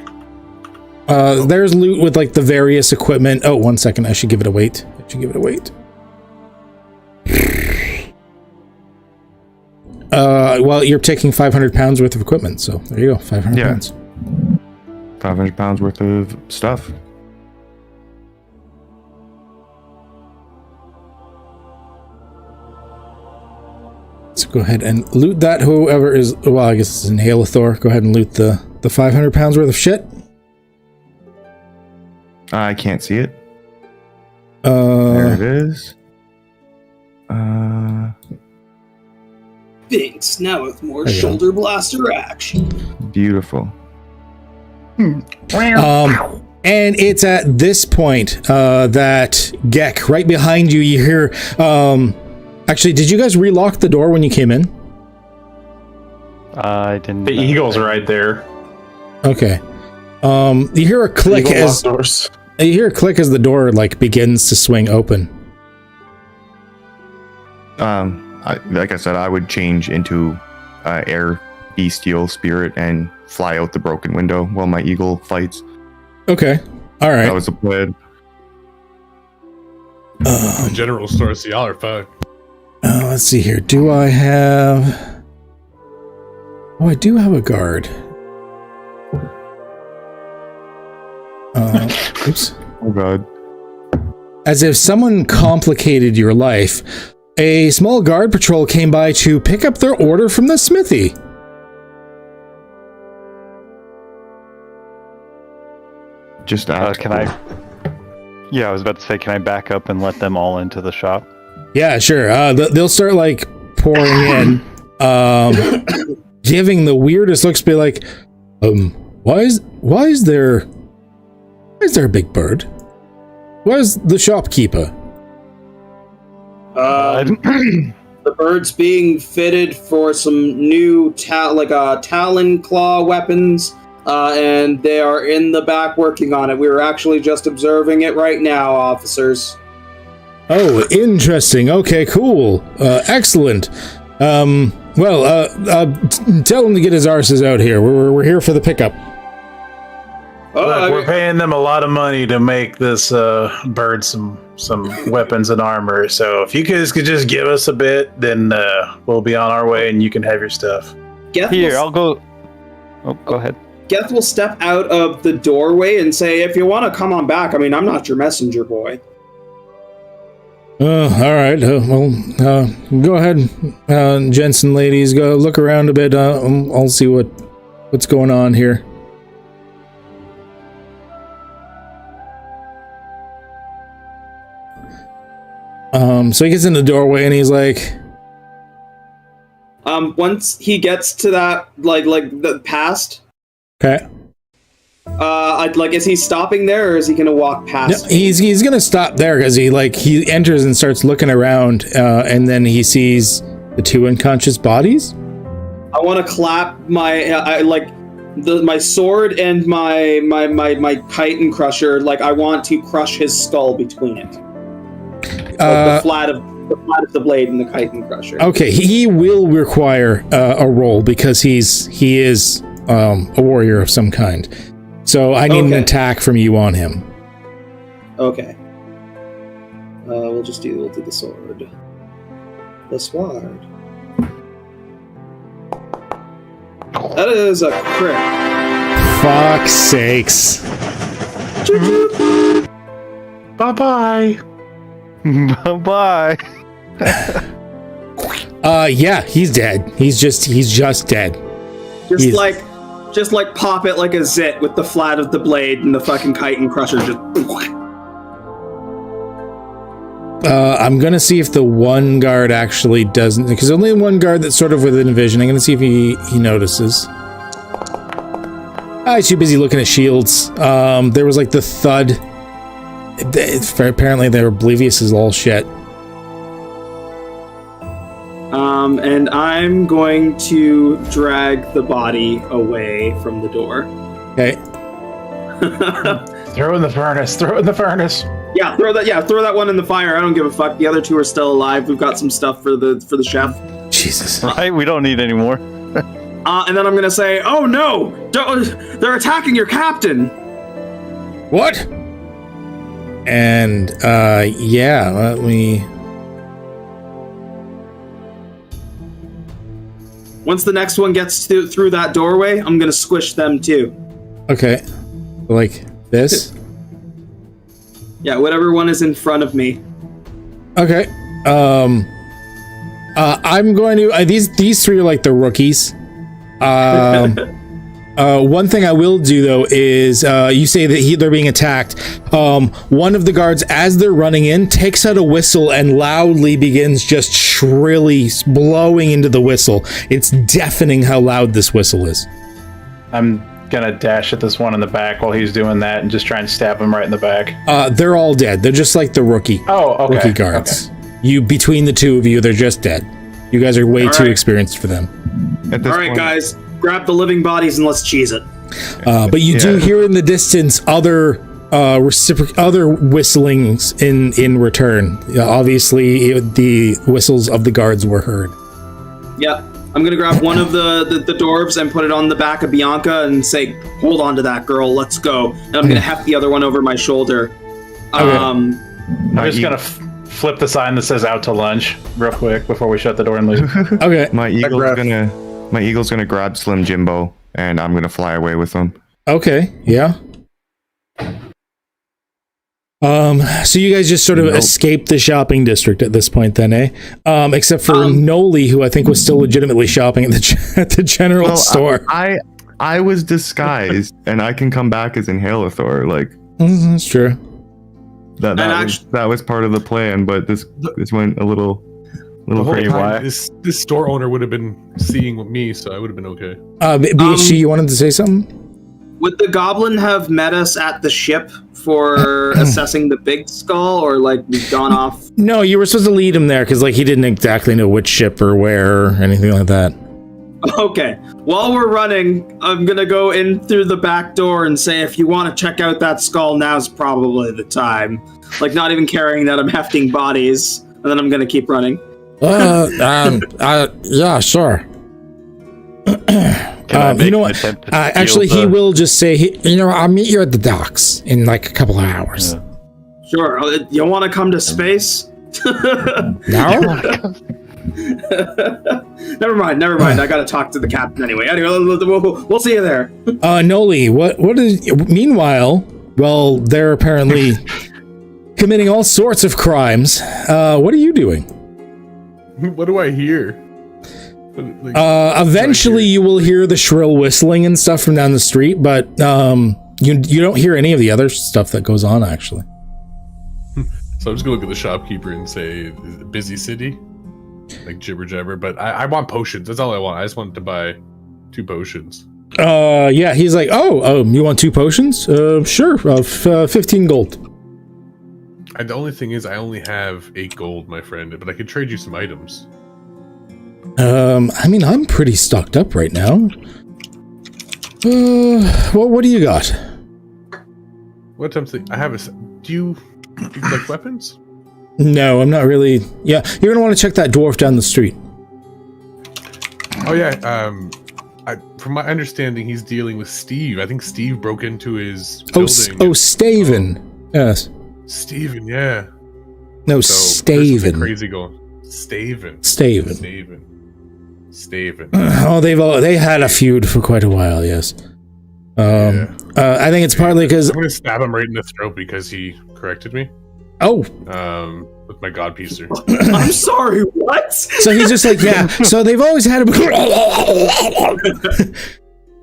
There's loot with like the various equipment. Oh, 1 second. I should give it a wait. Well, you're taking 500 pounds worth of equipment, so there you go. 500 Yeah. pounds. 500 pounds worth of stuff. So go ahead and loot that. Whoever is, well, I guess it's in Halethor. Go ahead and loot the 500 pounds worth of shit. I can't see it. There it is. Thanks. Now with more shoulder blaster action. Beautiful. And it's at this point that Gek, right behind you, you hear. Actually, did you guys relock the door when you came in? I didn't. The eagle's right there. Okay. You hear a click as the door like begins to swing open. Like I said, I would change into air bestial spirit and fly out the broken window while my eagle fights. Okay. All right. That was the plan. The general store, so y'all are fucked. Let's see here. Do I have... Oh, I do have a guard. Oops. Oh god. As if someone complicated your life, a small guard patrol came by to pick up their order from the smithy. Just ask. Can I? Yeah, I was about to say, can I back up and let them all into the shop? Yeah, sure. They'll start like pouring in, giving the weirdest looks. Be like, why is there a big bird? Where's the shopkeeper? The bird's being fitted for some new talon claw weapons, and they are in the back working on it. We were actually just observing it right now, officers. Oh, interesting. Okay, cool. Excellent. Tell him to get his arses out here. We're here for the pickup. Look, we're paying them a lot of money to make this bird some weapons and armor. So if you guys could just give us a bit, then we'll be on our way and you can have your stuff. Here, I'll go. Oh, go ahead. Geth will step out of the doorway and say, if you want to come on back, I mean, I'm not your messenger boy. All right. Go ahead, gents and ladies. Go look around a bit. I'll see what's going on here. So he gets in the doorway and he's like, once he gets to that, like the past. Okay. Is he stopping there, or is he gonna walk past? No, he's gonna stop there because he enters and starts looking around, and then he sees the two unconscious bodies. I want to clap my my sword and my chitin crusher. Like, I want to crush his skull between it. The flat of the blade and the chitin crusher. Okay, he will require a roll because he is a warrior of some kind. So I need an attack from you on him. Okay. We'll do the sword. The sword. That is a crit. Fuck's sakes. Bye-bye. Bye-bye. Yeah, he's dead. He's just dead. Just like pop it like a zit with the flat of the blade and the fucking chitin crusher just. I'm gonna see if the one guard actually doesn't, because only one guard that's sort of within vision. I'm gonna see if he notices. He's too busy looking at shields. There was like the thud. Apparently they're oblivious as all shit. And I'm going to drag the body away from the door. Okay. Throw in the furnace. Throw in the furnace. Yeah, throw that one in the fire. I don't give a fuck. The other two are still alive. We've got some stuff for the chef. Jesus. Right? We don't need any more. And then I'm gonna say, "Oh no! They're attacking your captain." What? And yeah, let me. Once the next one gets through that doorway, I'm gonna squish them too. Okay, like this. Yeah, whatever one is in front of me. Okay. I'm going to these three are like the rookies. One thing I will do though is you say that they're being attacked. One of the guards, as they're running in, takes out a whistle and loudly begins just shrilly blowing into the whistle. It's deafening how loud this whistle is. I'm gonna dash at this one in the back while he's doing that and just try and stab him right in the back. They're all dead. They're just like the rookie rookie guards. Okay. Between the two of you, they're just dead. You guys are way too experienced for them. All right, guys. Grab the living bodies and let's cheese it. But you do hear in the distance other whistlings in return. Obviously, the whistles of the guards were heard. Yeah, I'm gonna grab one of the dwarves and put it on the back of Bianca and say, "Hold on to that, girl. Let's go." And I'm gonna heft the other one over my shoulder. Okay. I'm just gonna flip the sign that says "Out to lunch" real quick before we shut the door and leave. Okay. My eagle's gonna grab Slim Jimbo, and I'm gonna fly away with him. Okay, yeah. So you guys just sort of escaped the shopping district at this point, then, eh? Except for Noli, who I think was still legitimately shopping at the general store. I was disguised, and I can come back as Inhalathor. Like, that's true. That was part of the plan, but this went a little crazy. This store owner would have been seeing me, so I would have been okay. BHG, you wanted to say something? Would the goblin have met us at the ship for assessing the big skull, or like we've gone off? No, you were supposed to lead him there because like he didn't exactly know which ship or where or anything like that. Okay. While we're running, I'm gonna go in through the back door and say, if you want to check out that skull, now's probably the time. Like, not even caring that I'm hefting bodies, and then I'm gonna keep running. Yeah, sure. You know what? Actually, he will just say, I'll meet you at the docks in like a couple of hours. Yeah. Sure. You want to come to space? No? Never mind. I gotta talk to the captain anyway. Anyway, we'll see you there. Noli, what is... Meanwhile, well, they're apparently committing all sorts of crimes. What are you doing? What do I hear? Like, Eventually you will hear the shrill whistling and stuff from down the street, but you don't hear any of the other stuff that goes on, actually. So I'm just gonna look at the shopkeeper and say, busy city? Like jibber jabber, but I want potions. That's all I want. I just wanted to buy 2 potions. Yeah, he's like, oh, you want 2 potions? Sure, 15 gold. And the only thing is, I only have 8 gold, my friend, but I could trade you some items. I mean, I'm pretty stocked up right now. Well, what do you got? What I'm saying, I have a. Do you like weapons? No, I'm not really. Yeah, you're gonna want to check that dwarf down the street. Oh yeah. From my understanding, he's dealing with Steve. I think Steve broke into his building. Staven. Yes. Steven, yeah. No, So, Staven. there's something crazy going. Staven. Oh, they had a feud for quite a while. Yes. I think it's partly because I'm gonna stab him right in the throat because he corrected me. Oh. With my godpiecer. I'm sorry. What? So he's just like, yeah. So they've always had a.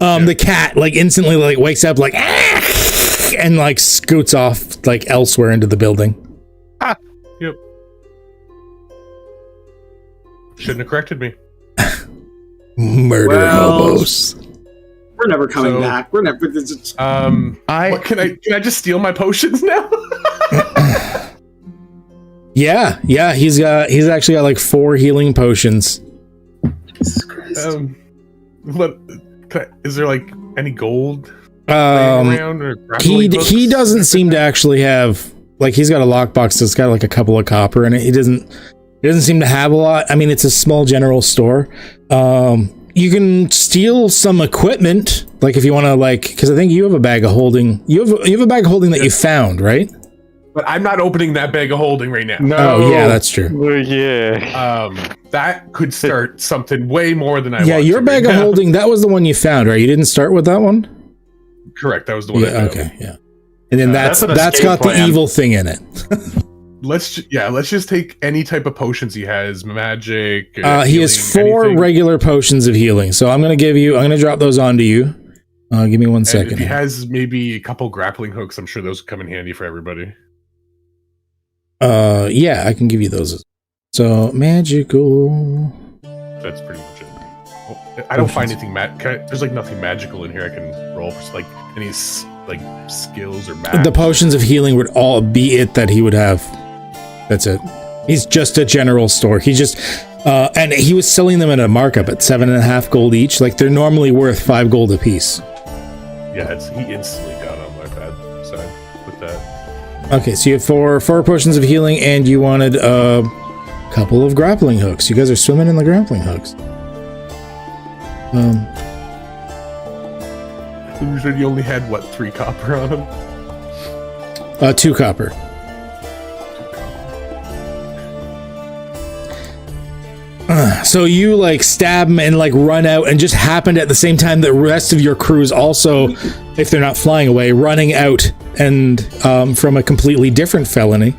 The cat like instantly like wakes up like and like scoots off like elsewhere into the building. Yep. Shouldn't have corrected me. Murder hobos. We're never coming back. We're never. What, can I just steal my potions now? Yeah. He's actually got like 4 healing potions. Jesus Christ. Is there like any gold around? Or he doesn't seem to actually have like he's got a lockbox that's got like a couple of copper in it. He doesn't seem to have a lot. I mean, it's a small general store. You can steal some equipment, like if you want to, like, because I think you have a bag of holding. You have a bag of holding that you found, right? But I'm not opening that bag of holding right now. No. Oh yeah, that's true. Yeah. That could start something way more than I want. Yeah, your bag of holding, that was the one you found, right? You didn't start with that one? Correct, that was the one I found. Okay, yeah. And then that's an got escape the plan. evil thing in it. Let's just take any type of potions he has, magic. He has healing, 4 anything. regular potions of healing. So I'm gonna drop those onto you. Give me 1 second. If he has maybe a couple grappling hooks, I'm sure those come in handy for everybody. Yeah, I can give you those. So magical. That's pretty much it. Oh, I don't find anything there's like nothing magical in here I can roll for, like any like skills or magic. The potions of healing would all be it that he would have. That's it. He's just a general store. He just and he was selling them at a markup at 7.5 gold each. Like they're normally worth 5 gold a piece. Yeah, he instantly got on my bad side with that. Okay, so you have 4 potions of healing, and you wanted a couple of grappling hooks. You guys are swimming in the grappling hooks. You said you only had, what, 3 copper on him? 2 copper. So you like stab him and like run out, and just happened at the same time the rest of your crew's also, if they're not flying away, running out and from a completely different felony.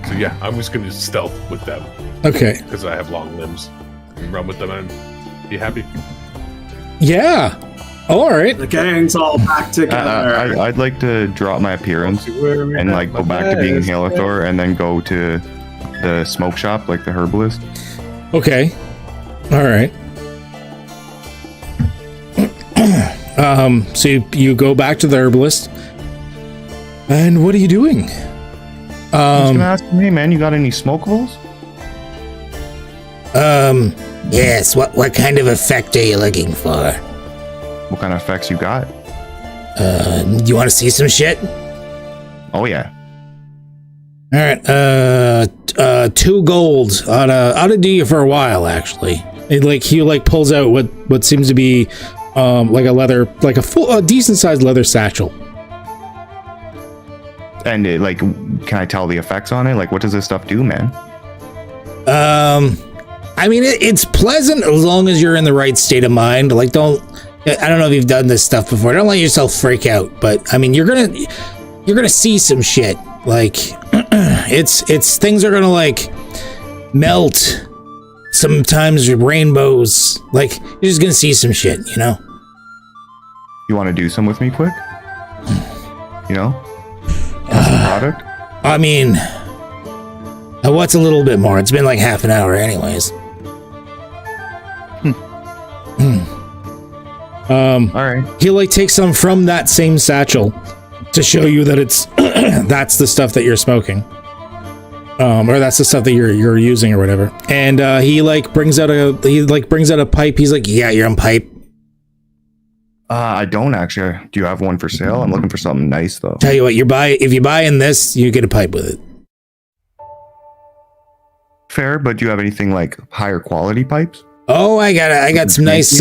So yeah, I'm just going to stealth with them. Okay. Because I have long limbs. And run with them and be happy. Yeah. All right. The gang's all back together. I'd like to drop my appearance and like go back to being Halathor and then go to the smoke shop, like the herbalist. Okay. All right. So you go back to the herbalist, and what are you doing? I was gonna ask him, hey man, you got any smokables? Yes, what kind of effect are you looking for? What kind of effects you got? You want to see some shit? Oh yeah. All right. 2 gold ought to do you for a while, actually. He pulls out what seems to be like a leather, like a decent sized leather satchel. And can I tell the effects on it? Like, what does this stuff do, man? I mean, it's pleasant as long as you're in the right state of mind. Like, I don't know if you've done this stuff before. Don't let yourself freak out. But I mean, you're gonna see some shit. Like, it's things are gonna like melt. Sometimes rainbows. Like, you're just gonna see some shit, you know. You want to do some with me, quick? You know, some product. I mean, what's a little bit more? It's been like half an hour, anyways. All right. He'll like take some from that same satchel to show you that it's that's the stuff that you're smoking, or that's the stuff that you're using or whatever. And he brings out a pipe. He's like, "Yeah, you're on pipe." I don't actually. Do you have one for sale? I'm looking for something nice though. Tell you what, if you buy in this, you get a pipe with it. Fair, but do you have anything like higher quality pipes? Oh, I got some nice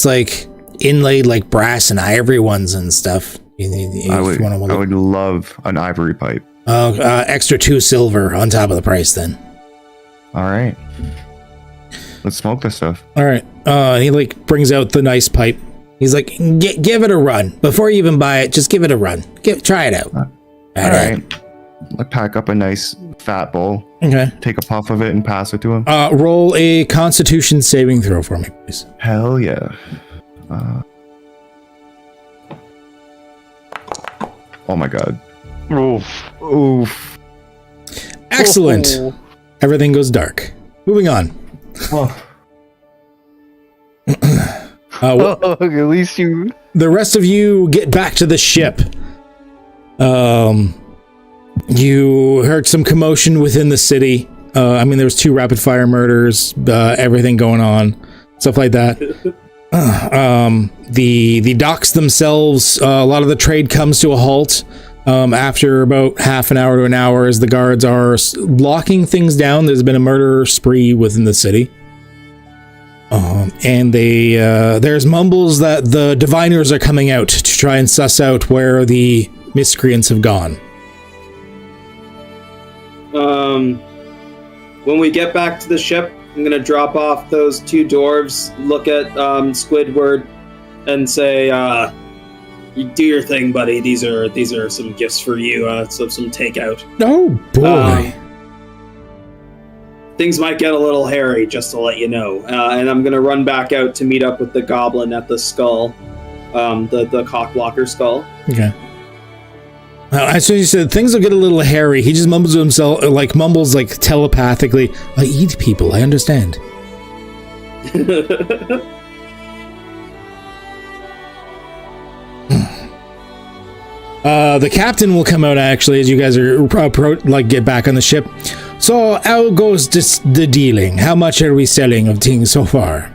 like inlaid like brass and ivory ones and stuff. I would love an ivory pipe. Extra 2 silver on top of the price then. All right. Let's smoke this stuff. All right. He like brings out the nice pipe. He's like, give it a run. Before you even buy it, just give it a run. Try it out. All right. I pack up a nice fat bowl. Okay. Take a puff of it and pass it to him. Roll a Constitution saving throw for me, please. Hell yeah. Oh my god. Oof. Excellent. Oh. Everything goes dark. Moving on. At least you. The rest of you get back to the ship. You heard some commotion within the city. I mean, there was 2 rapid fire murders, everything going on, stuff like that. The docks themselves, a lot of the trade comes to a halt after about half an hour to an hour as the guards are locking things down. There's been a murder spree within the city. And there's mumbles that the diviners are coming out to try and suss out where the miscreants have gone. When we get back to the ship, I'm gonna drop off those 2 dwarves, look at Squidward, and say, "You do your thing, buddy. These are some gifts for you. Some takeout." Oh boy. Things might get a little hairy, just to let you know. And I'm gonna run back out to meet up with the goblin at the skull, the cockblocker skull. Okay. As soon as you said things will get a little hairy, he just mumbles to himself, mumbles telepathically, "I eat people, I understand." The captain will come out actually as you guys are get back on the ship. So how goes the dealing? How much are we selling of things so far?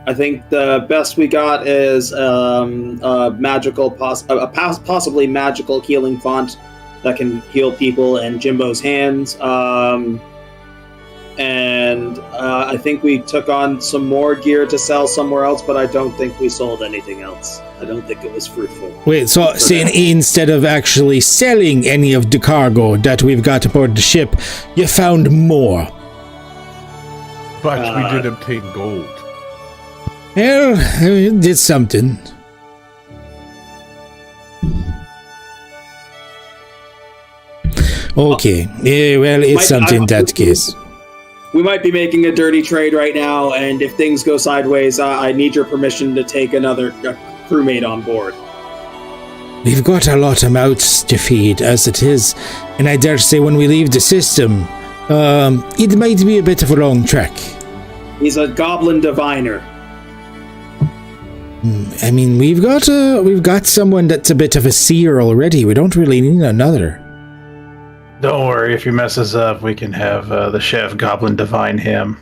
I think the best we got is magical, possibly magical healing font that can heal people in Jimbo's hands. And I think we took on some more gear to sell somewhere else, but I don't think we sold anything else. I don't think it was fruitful. Wait, so instead of actually selling any of the cargo that we've got aboard the ship, you found more? But we did obtain gold. Well, it did something. Okay, well, it's something in that case. We might be making a dirty trade right now, and if things go sideways, I need your permission to take another crewmate on board. We've got a lot of mouths to feed as it is, and I dare say when we leave the system, it might be a bit of a long trek. He's a goblin diviner. I mean, we've got someone that's a bit of a seer already. We don't really need another. Don't worry, if he messes up, we can have the chef goblin divine him.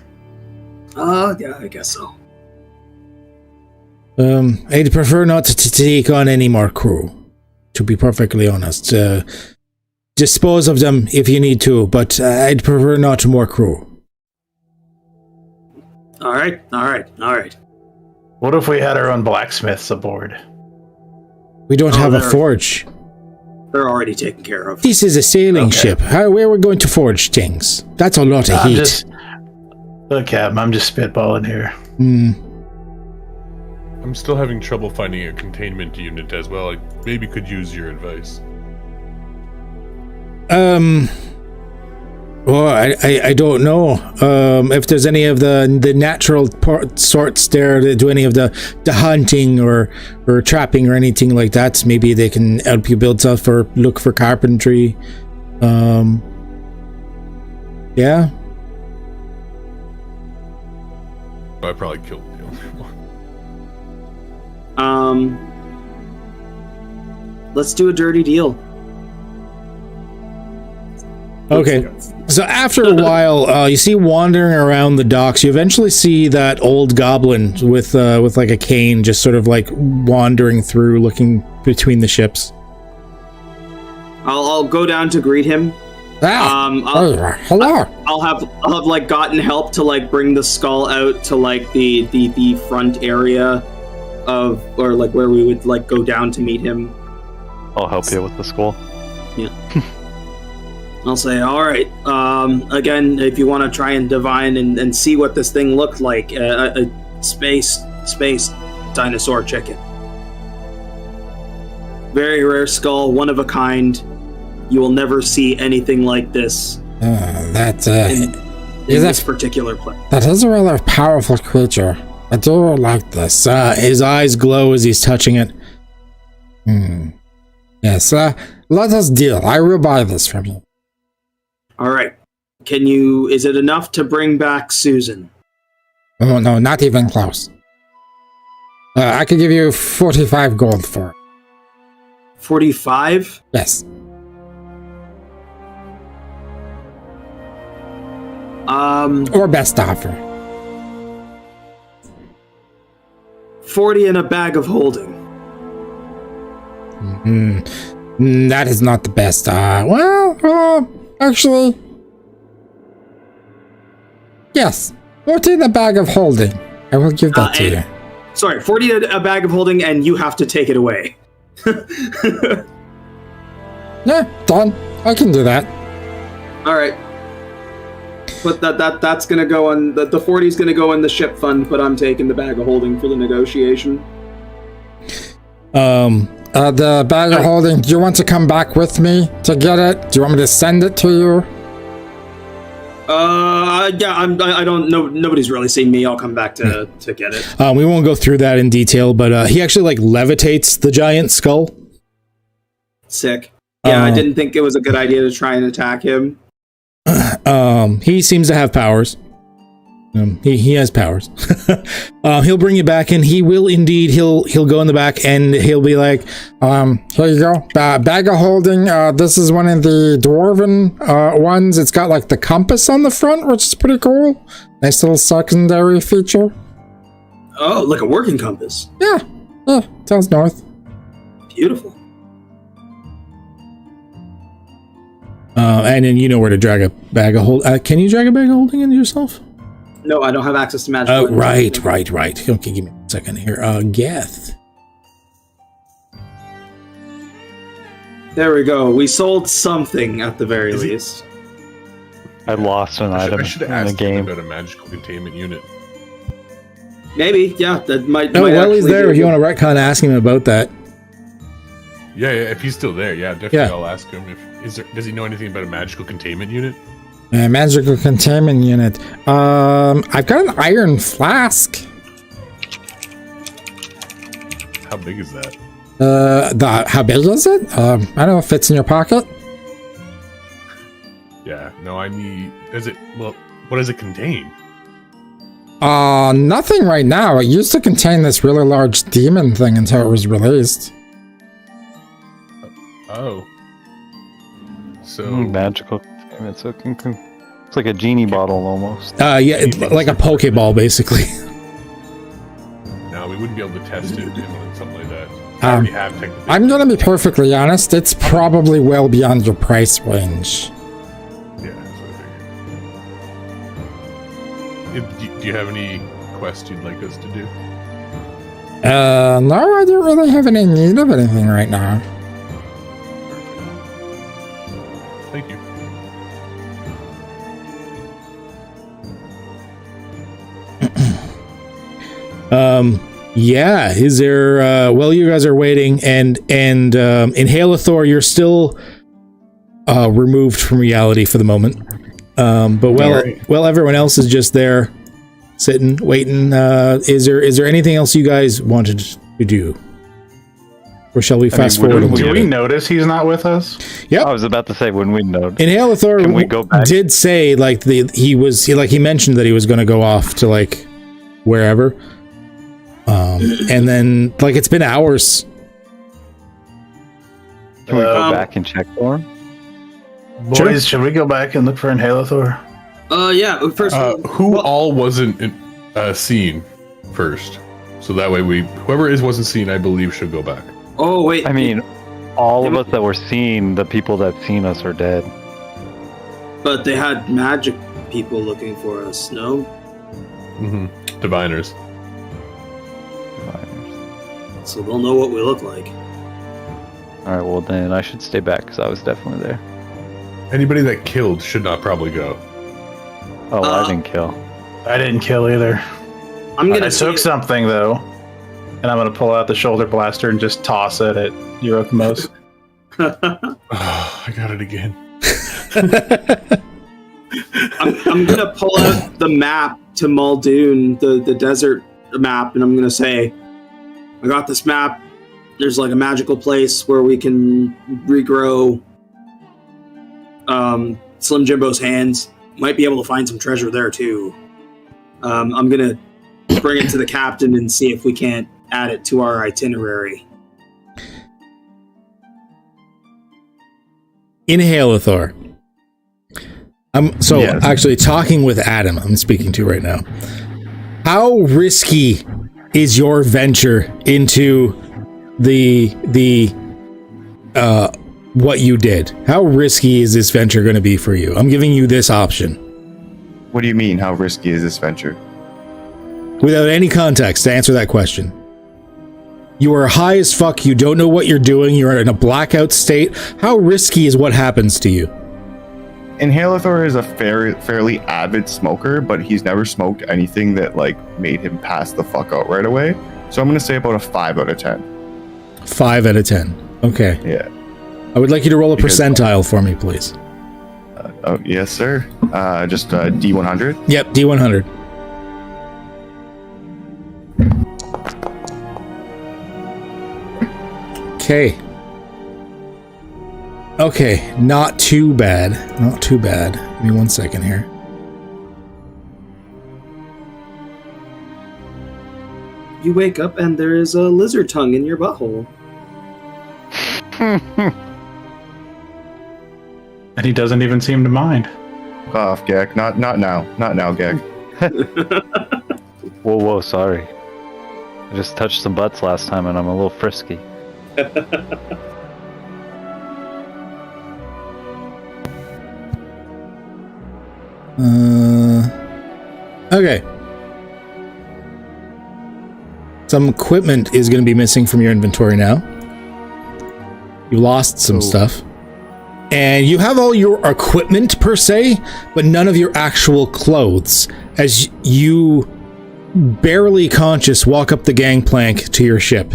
Yeah, I guess so. I'd prefer not to take on any more crew, to be perfectly honest. Dispose of them if you need to, but I'd prefer not more crew. All right. What if we had our own blacksmiths aboard? We don't have a forge. They're already taken care of. This is a sailing ship. Where we're going to forge things? That's a lot of heat. Look, Captain, I'm just spitballing here. I'm still having trouble finding a containment unit as well. I maybe could use your advice. Well, I don't know if there's any of the natural sorts there that do any of the hunting or trapping or anything like that. Maybe they can help you build stuff or look for carpentry. Yeah. I probably killed the only one. Let's do a dirty deal. Okay. So after a while, you see wandering around the docks, you eventually see that old goblin with like a cane, just sort of like wandering through, looking between the ships. I'll go down to greet him. Hello. I'll have like gotten help to like bring the skull out to like the front area of, or like where we would like go down to meet him. I'll help you with the skull. Yeah. I'll say, all right. Again, if you want to try and divine and see what this thing looked like, a space dinosaur chicken. Very rare skull, one of a kind. You will never see anything like this. In this particular place. That is a rather powerful creature. I do like this. His eyes glow as he's touching it. Yes, let us deal. I will buy this from you. All right. Is it enough to bring back Susan? Oh, no, not even close. I could give you 45 gold for it. 45? Yes. Or best offer. 40 in a bag of holding. That is not the best. Actually, yes. 40 in a bag of holding. I will give that to you. Sorry, 40 in a bag of holding, and you have to take it away. Yeah, done. I can do that. All right. But that's gonna go on. The 40 is gonna go in the ship fund, but I'm taking the bag of holding for the negotiation. The bag of holding, do you want to come back with me to get it? Do you want me to send it to you? Yeah, I don't know. Nobody's really seen me. I'll come back to get it. We won't go through that in detail, but he actually like levitates the giant skull. Sick. Yeah, I didn't think it was a good idea to try and attack him. He seems to have powers. He has powers. He'll bring you back, and he will indeed. He'll go in the back, and he'll be like, "Here you go, bag of holding. This is one of the dwarven ones. It's got like the compass on the front, which is pretty cool. Nice little secondary feature. Oh, like a working compass. Yeah, tells north. Beautiful. And then you know where to drag a bag of hold. Can you drag a bag of holding in yourself? No, I don't have access to magic. Oh, right. Okay, give me a second here. Geth. There we go. We sold something at the very least. I lost an item I should have in asked the game. about a magical containment unit. Maybe, yeah. That might. Oh, might well, he's actually there. be If you good. want to retcon, ask him about that. Yeah, if he's still there, definitely Yeah. I'll ask him. Does he know anything about a magical containment unit? Magical containment unit. I've got an iron flask. How big is that? How big is it? I don't know if it fits in your pocket. Yeah, no, I need. What does it contain? Nothing right now. It used to contain this really large demon thing until it was released. Oh. So. Magical. It's like a genie bottle almost. Yeah, like a Pokeball, basically. No, we wouldn't be able to test it in something like that. I already have technically. I'm gonna be perfectly honest. It's probably well beyond your price range. Yeah, that's what I figured. Do you have any quests you'd like us to do? No, I don't really have any need of anything right now. Yeah, is there well, you guys are waiting, and in Halathor you're still removed from reality for the moment. But everyone else is just there sitting, waiting. Is there anything else you guys wanted to do? Or shall we fast forward? Do we notice he's not with us? Yep. I was about to say, when we know. And Halathor did say like he mentioned that he was going to go off to like wherever. And then like it's been hours. Can we go back and check for him? Boys, should we go back and look for Inhalathor? Yeah. First, who all wasn't seen first? So that way whoever wasn't seen, I believe, should go back. Oh wait. I mean, all of us that were seen, the people that seen us are dead. But they had magic people looking for us, no? Mm-hmm. Diviners. So they'll know what we look like. Alright, well then I should stay back because I was definitely there. Anybody that killed should not probably go. Oh, I didn't kill. I didn't kill either. I took something though, and I'm gonna pull out the shoulder blaster and just toss it at Eurythmos. I got it again. I'm gonna pull out the map to Muldoon, the desert map, and I'm gonna say, I got this map. There's like a magical place where we can regrow Slim Jimbo's hands. Might be able to find some treasure there too. I'm gonna bring it to the captain and see if we can't add it to our itinerary. In Halathor. Actually talking with Adam, I'm speaking to right now. How risky is your venture into the what you did? How risky is this venture going to be for you? I'm giving you this option. What do you mean, how risky is this venture? Without any context to answer that question. You are high as fuck, you don't know what you're doing, you're in a blackout state. How risky is what happens to you? Inhalathor is a fairly avid smoker, but he's never smoked anything that like made him pass the fuck out right away. So I'm going to say about a 5 out of 10. 5 out of 10. Okay. Yeah. I would like you to roll a percentile for me, please. Oh, yes, sir. Just D100? Yep, D100. Okay. Okay, not too bad. Not too bad. Give me 1 second here. You wake up and there is a lizard tongue in your butthole. And he doesn't even seem to mind. Off, Gek. Not now. Not now, Gek. Whoa, sorry. I just touched some butts last time and I'm a little frisky. Okay. Some equipment is going to be missing from your inventory now. You lost some stuff. And you have all your equipment per se, but none of your actual clothes. As you, barely conscious, walk up the gangplank to your ship.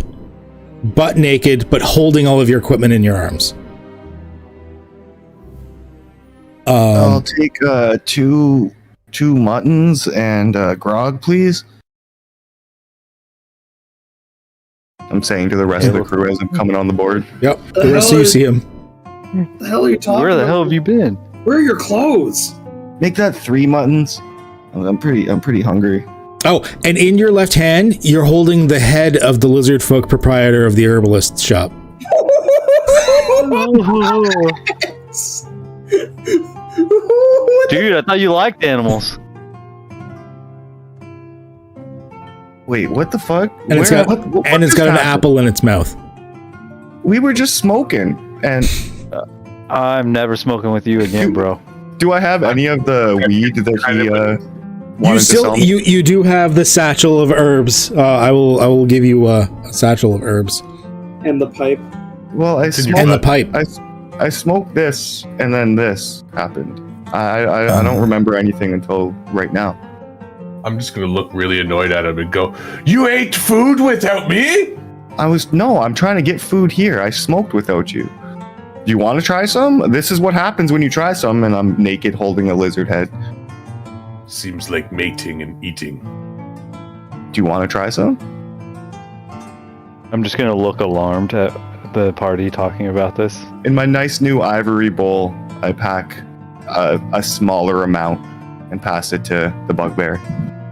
Butt naked, but holding all of your equipment in your arms. I'll take two muttons and grog, please. I'm saying to the rest of the crew as I'm coming on the board. Yep, the rest of you see him. What the hell are you talking about? Where the hell have you been? Where are your clothes? Make that 3 muttons. I'm pretty hungry. Oh, and in your left hand, you're holding the head of the lizard folk proprietor of the herbalist shop. Dude, I thought you liked animals. Wait, what the fuck? And it's got, what and it's got an apple in its mouth. We were just smoking, and I'm never smoking with you again, bro. Do I have any of the weed that he wanted to sell me? You do have the satchel of herbs. I will give you a satchel of herbs. And the pipe. Well, I smoked, and the pipe. I smoked this, and then this happened. I don't remember anything until right now. I'm just gonna look really annoyed at him and go, "You ate food without me?" I'm trying to get food here. I smoked without you. Do you want to try some? This is what happens when you try some, and I'm naked holding a lizard head. Seems like mating and eating. Do you want to try some? I'm just gonna look alarmed at the party talking about this. In my nice new ivory bowl, I pack a smaller amount and pass it to the bugbear.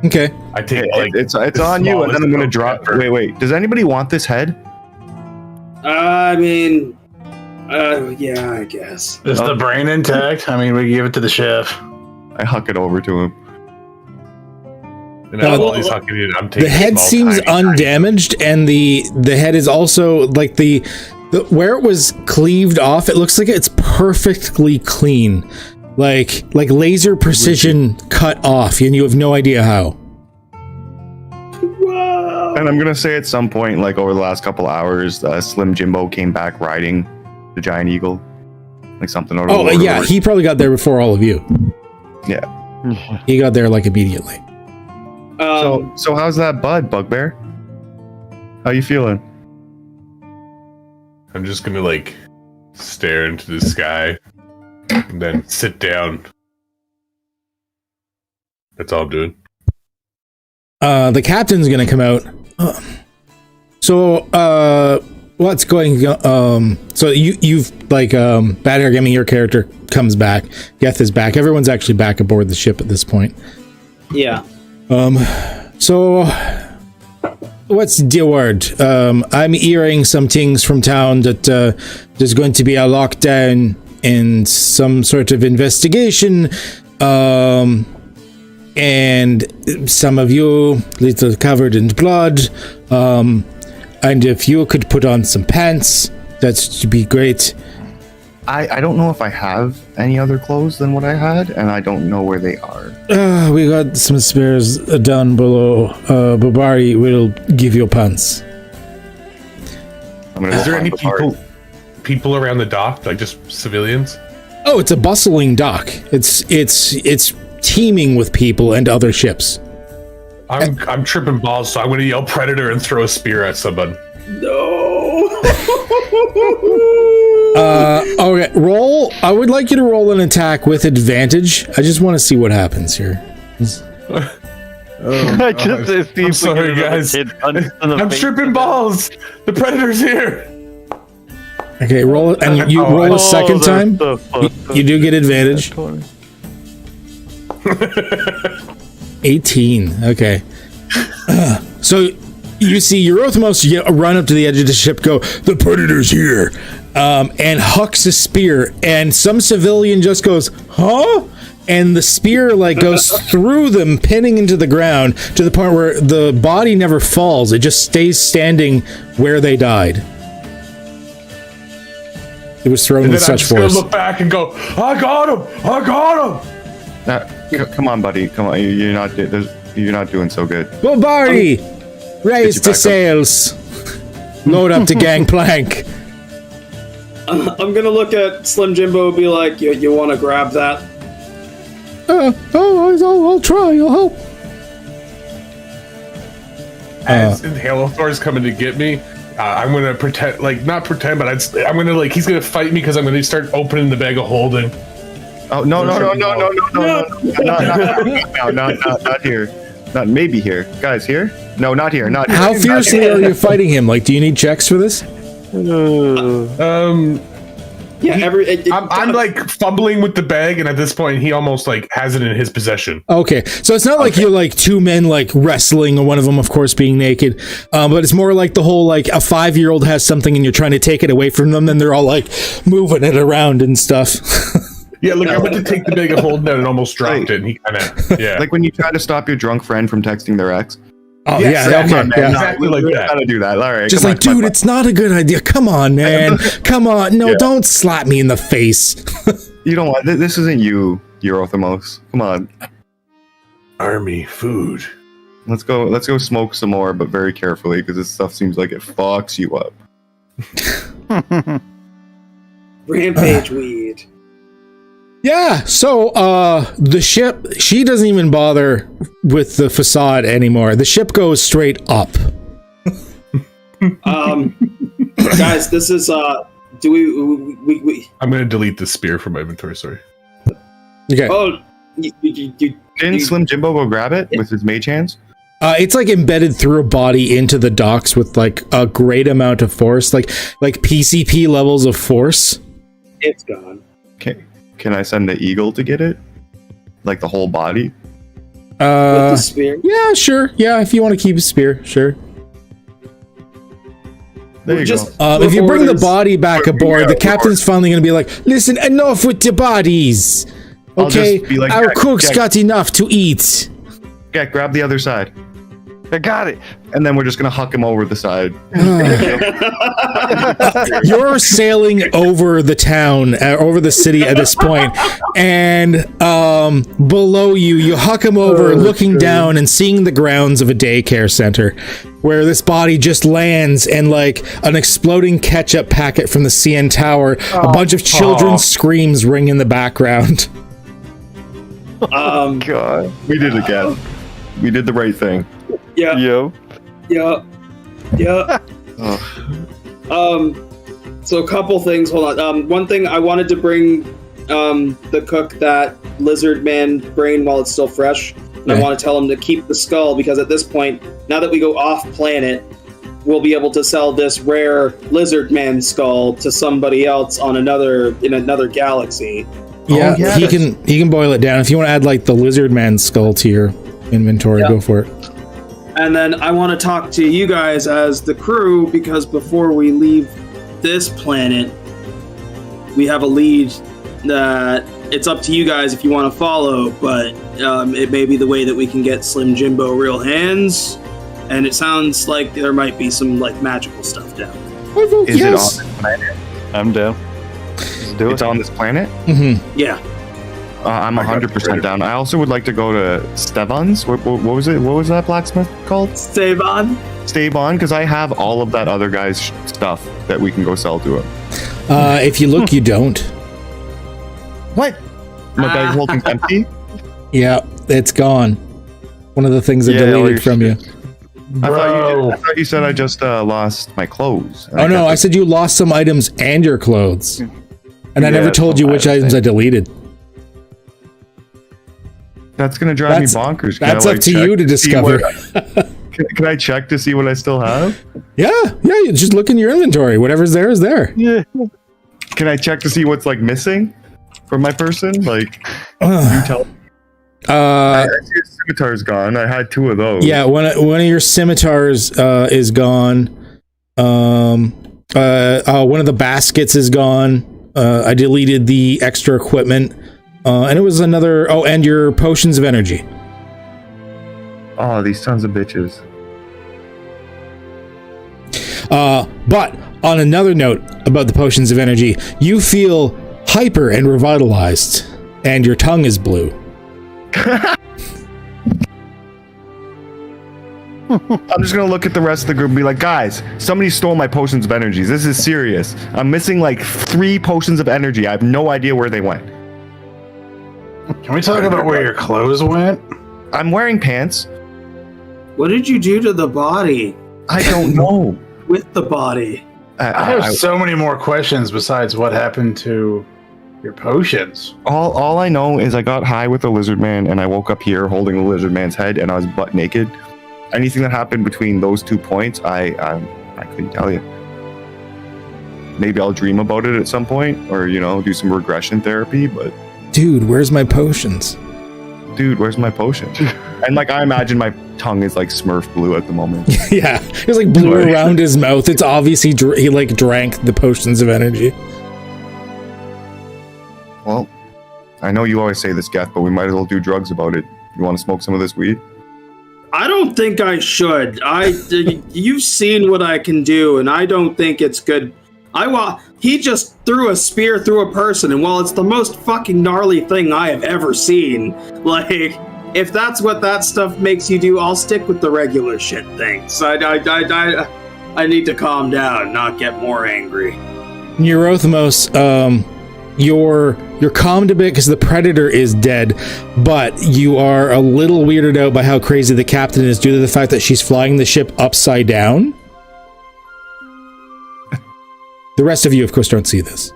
Okay. I take It's on you, and then I'm gonna drop. Wait. Does anybody want this head? I mean, yeah, I guess. Is the brain intact? I mean, we give it to the chef. I huck it over to him. And while he's hucking it, I'm taking The head seems undamaged, and the head is also like the where it was cleaved off. It looks like it's perfectly clean, like laser precision cut off, and you have no idea how. Wow. And I'm gonna say at some point, like over the last couple hours, Slim Jimbo came back riding the giant eagle, like something over. Oh yeah, he probably got there before all of you. Yeah, he got there like immediately. So how's that bud, Bugbear? How you feeling? I'm just gonna like stare into the sky and then sit down. That's all I'm doing. The captain's gonna come out. What's going? So you've like Bad Hair Gaming, your character comes back. Geth is back. Everyone's actually back aboard the ship at this point. Yeah. So what's the word? I'm hearing some things from town that there's going to be a lockdown and some sort of investigation. And some of you little covered in blood. And if you could put on some pants, that's to be great. I don't know if I have any other clothes than what I had, and I don't know where they are. We got some spares down below. Babari will give you pants. Is there any people around the dock, like just civilians? Oh, it's a bustling dock. It's teeming with people and other ships. I'm tripping balls, so I'm going to yell predator and throw a spear at someone. No. Okay, roll. I would like you to roll an attack with advantage. I just want to see what happens here. I'm sorry, guys. I'm tripping balls. The predator's here. Okay, roll it, and you roll a second time. You do get advantage. 18. Okay. So you see Eurythmos run up to the edge of the ship, go, "The predator's here," and hucks a spear, and some civilian just goes, "Huh?" And the spear like goes through them, pinning into the ground to the point where the body never falls. It just stays standing where they died. It was thrown with such force. I'm just gonna look back and go, "I got him! I got him!" Come on, buddy. Come on. You're not doing so good. Well, Barty, raise the sails. Load up the gangplank. I'm gonna look at Slim Jimbo and be like, "You want to grab that?" I'll try. I'll help. As Halo Thor's coming to get me, I'm gonna pretend, like not pretend, but I'm gonna like he's gonna fight me because I'm gonna start opening the bag of holding. Oh no! Not here. Not maybe here, guys. Here? No, not here. Not here. How fiercely are you fighting him? Like, do you need checks for this? Yeah, I'm like fumbling with the bag, and at this point, he almost like has it in his possession. Okay, so it's not like you're like two men like wrestling, or one of them, of course, being naked. But it's more like the whole like a 5-year-old has something and you're trying to take it away from them, and they're all like moving it around and stuff. Yeah, look, I went to take the bag of holding it and almost dropped it, and he kind of like when you try to stop your drunk friend from texting their ex. Oh yeah, okay, exactly like that. Gotta do that. All right, just like, dude, it's not a good idea. Come on, man. Come on. No, don't slap me in the face. You don't want this. Isn't you, Eurythmos? Come on. Army food. Let's go smoke some more, but very carefully, because this stuff seems like it fucks you up. Rampage weed. Yeah, so the ship, she doesn't even bother with the facade anymore. The ship goes straight up. Guys, this is do we I'm gonna delete the spear from my inventory, sorry. Okay. Oh, Didn't Slim Jimbo go grab it with his mage hands? It's like embedded through a body into the docks with like a great amount of force, like PCP levels of force. It's gone. Okay. Can I send the eagle to get it? Like the whole body? With the spear? Yeah, sure. Yeah, if you want to keep a spear, sure. There you go. If you bring the body back aboard, the captain's finally going to be like, listen, enough with the bodies. Okay, like, our cook's got enough to eat. Yeah, grab the other side. I got it. And then we're just going to huck him over the side. You're sailing over the town, over the city at this point, and below you huck him over, looking down and seeing the grounds of a daycare center, where this body just lands, and like an exploding ketchup packet from the CN Tower, a bunch of children's screams ring in the background. God. We did it again. We did the right thing. Yeah. Yep. So a couple things. Hold on. One thing I wanted to bring the cook that lizard man brain while it's still fresh. And I want to tell him to keep the skull, because at this point, now that we go off planet, we'll be able to sell this rare lizard man skull to somebody else on another galaxy. Yeah, he can boil it down. If you want to add like the lizard man skull to your inventory, go for it. And then I want to talk to you guys as the crew, because before we leave this planet, we have a lead that it's up to you guys if you want to follow, but it may be the way that we can get Slim Jimbo real hands, and it sounds like there might be some like magical stuff down there. Is it on this planet? I'm down. It's on this planet? Mm-hmm. Yeah. I'm 100% down. I also would like to go to Stevan's. What was it? What was that blacksmith called? Stavon, because I have all of that other guy's stuff that we can go sell to him. If you look, you don't. What? My bag holding's empty? Yeah, it's gone. One of the things I deleted from you. I thought you said I just lost my clothes. Oh no, I said you lost some items and your clothes. And I never told you which items I deleted. That's going to drive me bonkers. That's up to you to discover. Can I check to see what I still have? Yeah, you just look in your inventory. Whatever's there is there. Yeah. Can I check to see what's like missing from my person? Like, you tell. I see a scimitar's gone. I had 2 of those. Yeah, one of your scimitars is gone. One of the baskets is gone. I deleted the extra equipment. And it was another... Oh, and your potions of energy. Oh, these sons of bitches. But on another note about the potions of energy, you feel hyper and revitalized, and your tongue is blue. I'm just gonna look at the rest of the group and be like, guys, somebody stole my potions of energy. This is serious. I'm missing like 3 potions of energy. I have no idea where they went. Can we talk about where your clothes went? I'm wearing pants. what did you do to the body? I don't know. With the body? I have so many more questions besides what happened to your potions. All I know is I got high with the lizard man and I woke up here holding the lizard man's head and I was butt naked. Anything that happened between those 2 points, I couldn't tell you. Maybe I'll dream about it at some point, or do some regression therapy. But dude, where's my potions? And like I imagine my tongue is like Smurf blue at the moment. Yeah, there's like blue around his mouth. It's obvious he drank the potions of energy. Well, I know you always say this, Geth, but we might as well do drugs about it. You want to smoke some of this weed? I don't think I should. You've seen what I can do, and I don't think it's good. He just threw a spear through a person, and while it's the most fucking gnarly thing I have ever seen, like, if that's what that stuff makes you do, I'll stick with the regular shit things. I need to calm down, not get more angry. Neurothmos, your you're calmed a bit because the predator is dead, but you are a little weirded out by how crazy the captain is due to the fact that she's flying the ship upside down. The rest of you, of course, don't see this.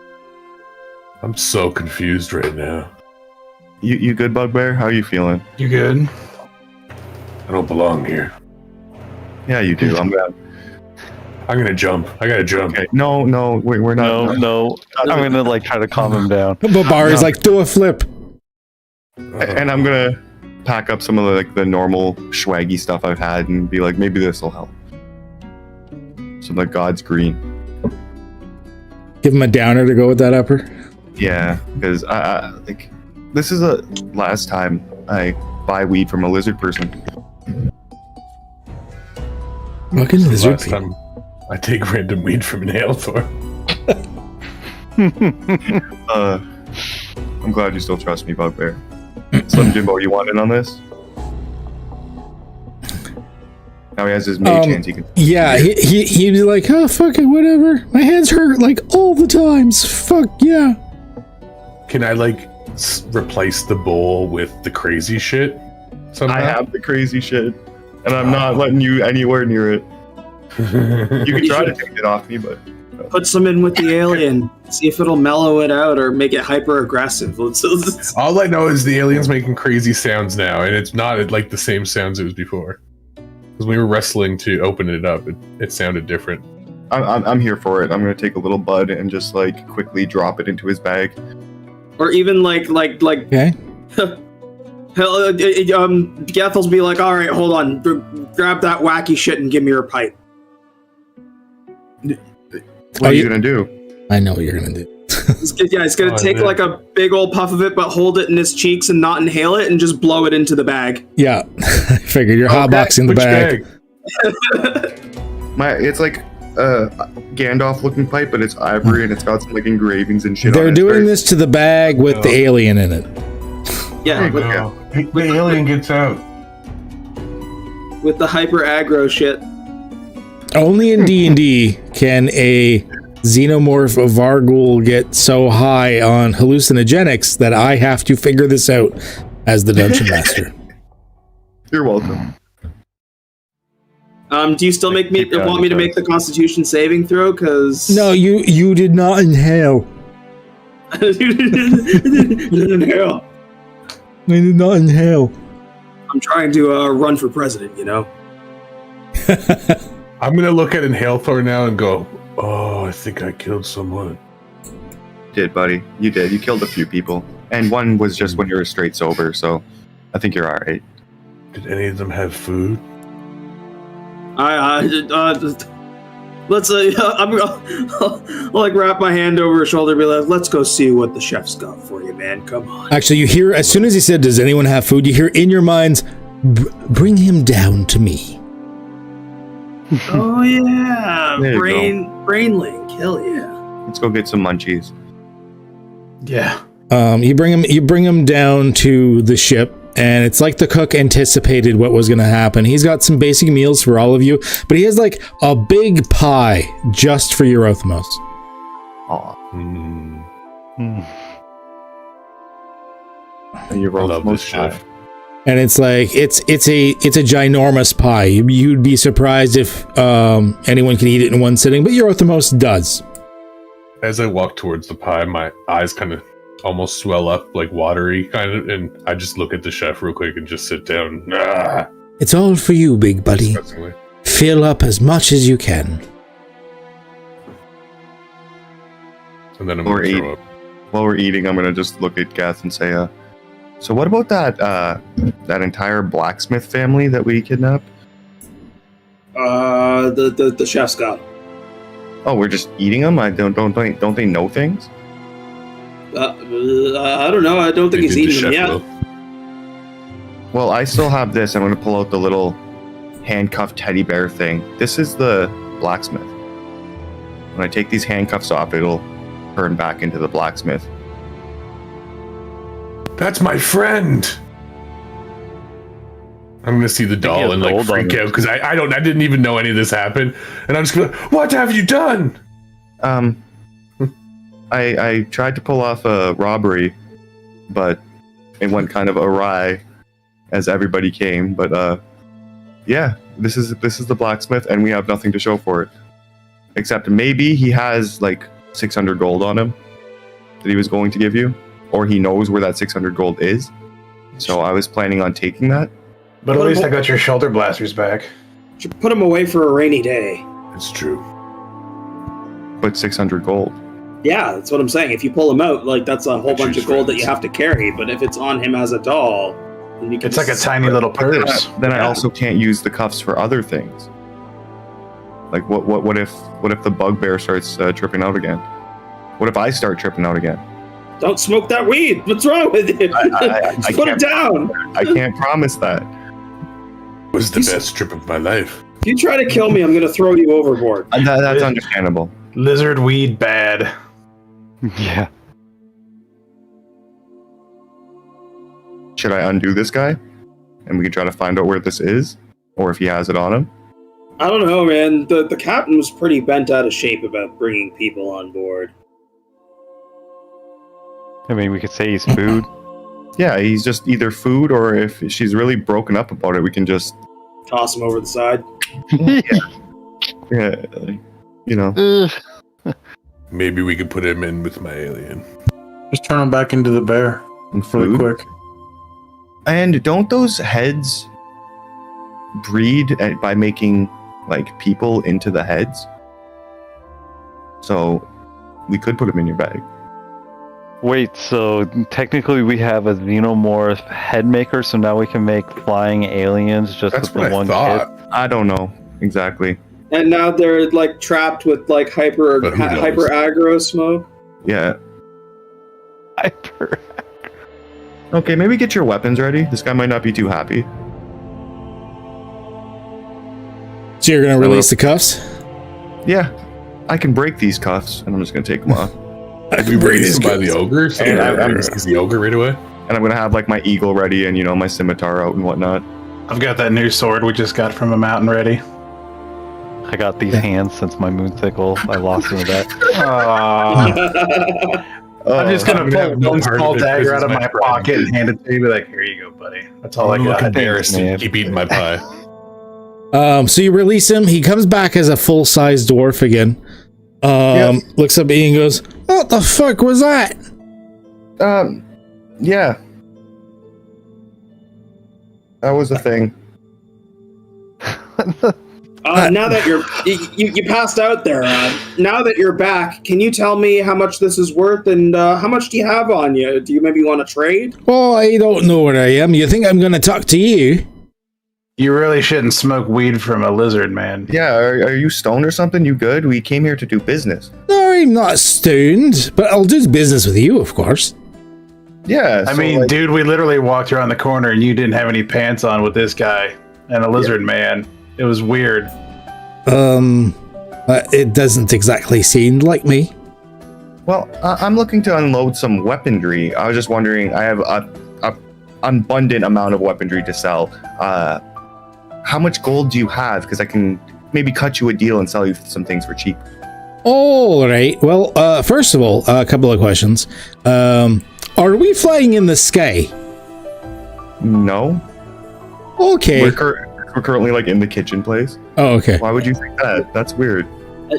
I'm so confused right now. You good, Bugbear? How are you feeling? You good? I don't belong here. Yeah, you do. I'm gonna jump. I gotta jump. Okay. No, we're not. No. I'm gonna like try to calm him down. But Barry's like, do a flip. And I'm gonna pack up some of the normal swaggy stuff I've had and be like, maybe this will help. So the God's green. Give him a downer to go with that upper. Yeah, because I like this is the last time I buy weed from a lizard person. Fucking lizard Last time I take random weed from Inhalator. I'm glad you still trust me, Bugbear. Slim Jimbo, you want in on this? Now he has his mage hands. He can. Yeah, he'd be like, oh, fuck it, whatever. My hands hurt like all the times. Fuck yeah. Can I replace the bowl with the crazy shit? Somehow? I have the crazy shit, and I'm not letting you anywhere near it. You can try to take it off me, but put some in with the alien. See if it'll mellow it out or make it hyper aggressive. All I know is the alien's making crazy sounds now, and it's not like the same sounds it was before. Because we were wrestling to open it up, it sounded different. I'm here for it. I'm gonna take a little bud and just quickly drop it into his bag. Or even like okay. Gethel's be like, all right, hold on, grab that wacky shit and give me your pipe. What are you gonna do? I know what you're gonna do. He's gonna take a big old puff of it, but hold it in his cheeks and not inhale it, and just blow it into the bag. Yeah, I figured you're hotboxing the bag. It's like a Gandalf-looking pipe, but it's ivory and it's got some engravings and shit. They're doing this to the bag with the alien in it. Yeah, the alien gets out with the hyper aggro shit. Only in D&D can a xenomorph of Vargul get so high on hallucinogenics that I have to figure this out as the dungeon master. You're welcome. Do you still want me to make the Constitution saving throw? Because no, you did not inhale. You didn't inhale. I did not inhale. I'm trying to run for president, you know. I'm gonna look at Inhalator now and go, oh, I think I killed someone. You did, buddy. You did. You killed a few people. And one was just when you were straight sober, so I think you're alright. Did any of them have food? Let's I'll wrap my hand over his shoulder and be like, let's go see what the chef's got for you, man. Come on. Actually, you hear, as soon as he said, does anyone have food? You hear in your minds, bring him down to me. Oh yeah, brain link, hell yeah. Let's go get some munchies. Yeah. You bring him down to the ship, and it's like the cook anticipated what was going to happen. He's got some basic meals for all of you, but he has a big pie just for Eurythmos. Aw. And I love this chef. And it's a ginormous pie. You'd be surprised if anyone can eat it in one sitting, but Eurythmos does. As I walk towards the pie, my eyes kind of almost swell up, watery, kind of, and I just look at the chef real quick and just sit down. Ah! It's all for you, big buddy. Fill up as much as you can. And then I'm going to throw up. While we're eating, I'm going to just look at Gath and say, so what about that entire blacksmith family that we kidnapped? The chef's got them. Oh, we're just eating them? Don't they know things? I don't know. I don't think he's eaten them yet. Well, I still have this. I'm going to pull out the little handcuffed teddy bear thing. This is the blacksmith. When I take these handcuffs off, it'll turn back into the blacksmith. That's my friend. I'm gonna see the doll and freak out because I didn't even know any of this happened, and I'm just gonna, what have you done? I tried to pull off a robbery, but it went kind of awry as everybody came. But yeah, this is the blacksmith, and we have nothing to show for it, except maybe he has like 600 gold on him that he was going to give you, or he knows where that 600 gold is. So I was planning on taking that. But at least I got your shoulder blasters back. Should put him away for a rainy day. It's true. But 600 gold. Yeah, that's what I'm saying. If you pull him out, like that's a whole bunch of gold that you have to carry. But if it's on him as a doll, then you can it's like a tiny little purse. Then I also can't use the cuffs for other things. Like what if the bugbear starts tripping out again? What if I start tripping out again? Don't smoke that weed. What's wrong with you? Just put it down. I can't promise that. It was the best trip of my life. If you try to kill me, I'm going to throw you overboard. That's understandable. Lizard weed bad. Yeah. Should I undo this guy? And we can try to find out where this is? Or if he has it on him? I don't know, man. The captain was pretty bent out of shape about bringing people on board. I mean, we could say he's food. Yeah, he's just either food, or if she's really broken up about it, we can just toss him over the side. Yeah, you know. Maybe we could put him in with my alien. Just turn him back into the bear really quick. And don't those heads breed by making like people into the heads? So we could put him in your bag. Wait, so technically we have a xenomorph head maker, so now we can make flying aliens just with the one kit? I don't know exactly. And now they're like trapped with like hyper aggro smoke. Yeah. Hyper. Okay, maybe get your weapons ready. This guy might not be too happy. So you're gonna release the cuffs? Yeah, I can break these cuffs, and I'm just gonna take them off. I can break these by the ogre, so is the ogre right away. And I'm gonna have like my eagle ready, and my scimitar out and whatnot. I've got that new sword we just got from a mountain ready. I got these hands since my moon sickle. I lost into that. I'm just gonna pull one small dagger out of my pocket and hand it to you. Be like, here you go, buddy. That's all I got. Look embarrassed and keep eating my pie. So you release him. He comes back as a full-size dwarf again. Looks up at you and goes, "What the fuck was that?" Yeah. That was a thing. Now that you passed out there, now that you're back, can you tell me how much this is worth and how much do you have on you? Do you maybe want to trade? Well, I don't know where I am. You think I'm going to talk to you? You really shouldn't smoke weed from a lizard, man. Yeah, are you stoned or something? You good? We came here to do business. No, I'm not stoned, but I'll do business with you, of course. Yeah. I mean, dude, we literally walked around the corner and you didn't have any pants on with this guy and a lizard man. It was weird. It doesn't exactly seem like me. Well, I'm looking to unload some weaponry. I was just wondering, I have a abundant amount of weaponry to sell. How much gold do you have? Because I can maybe cut you a deal and sell you some things for cheap. All right. Well, first of all, a couple of questions. Are we flying in the sky? No. Okay. We're currently like in the kitchen place. Oh, okay. Why would you think that? That's weird.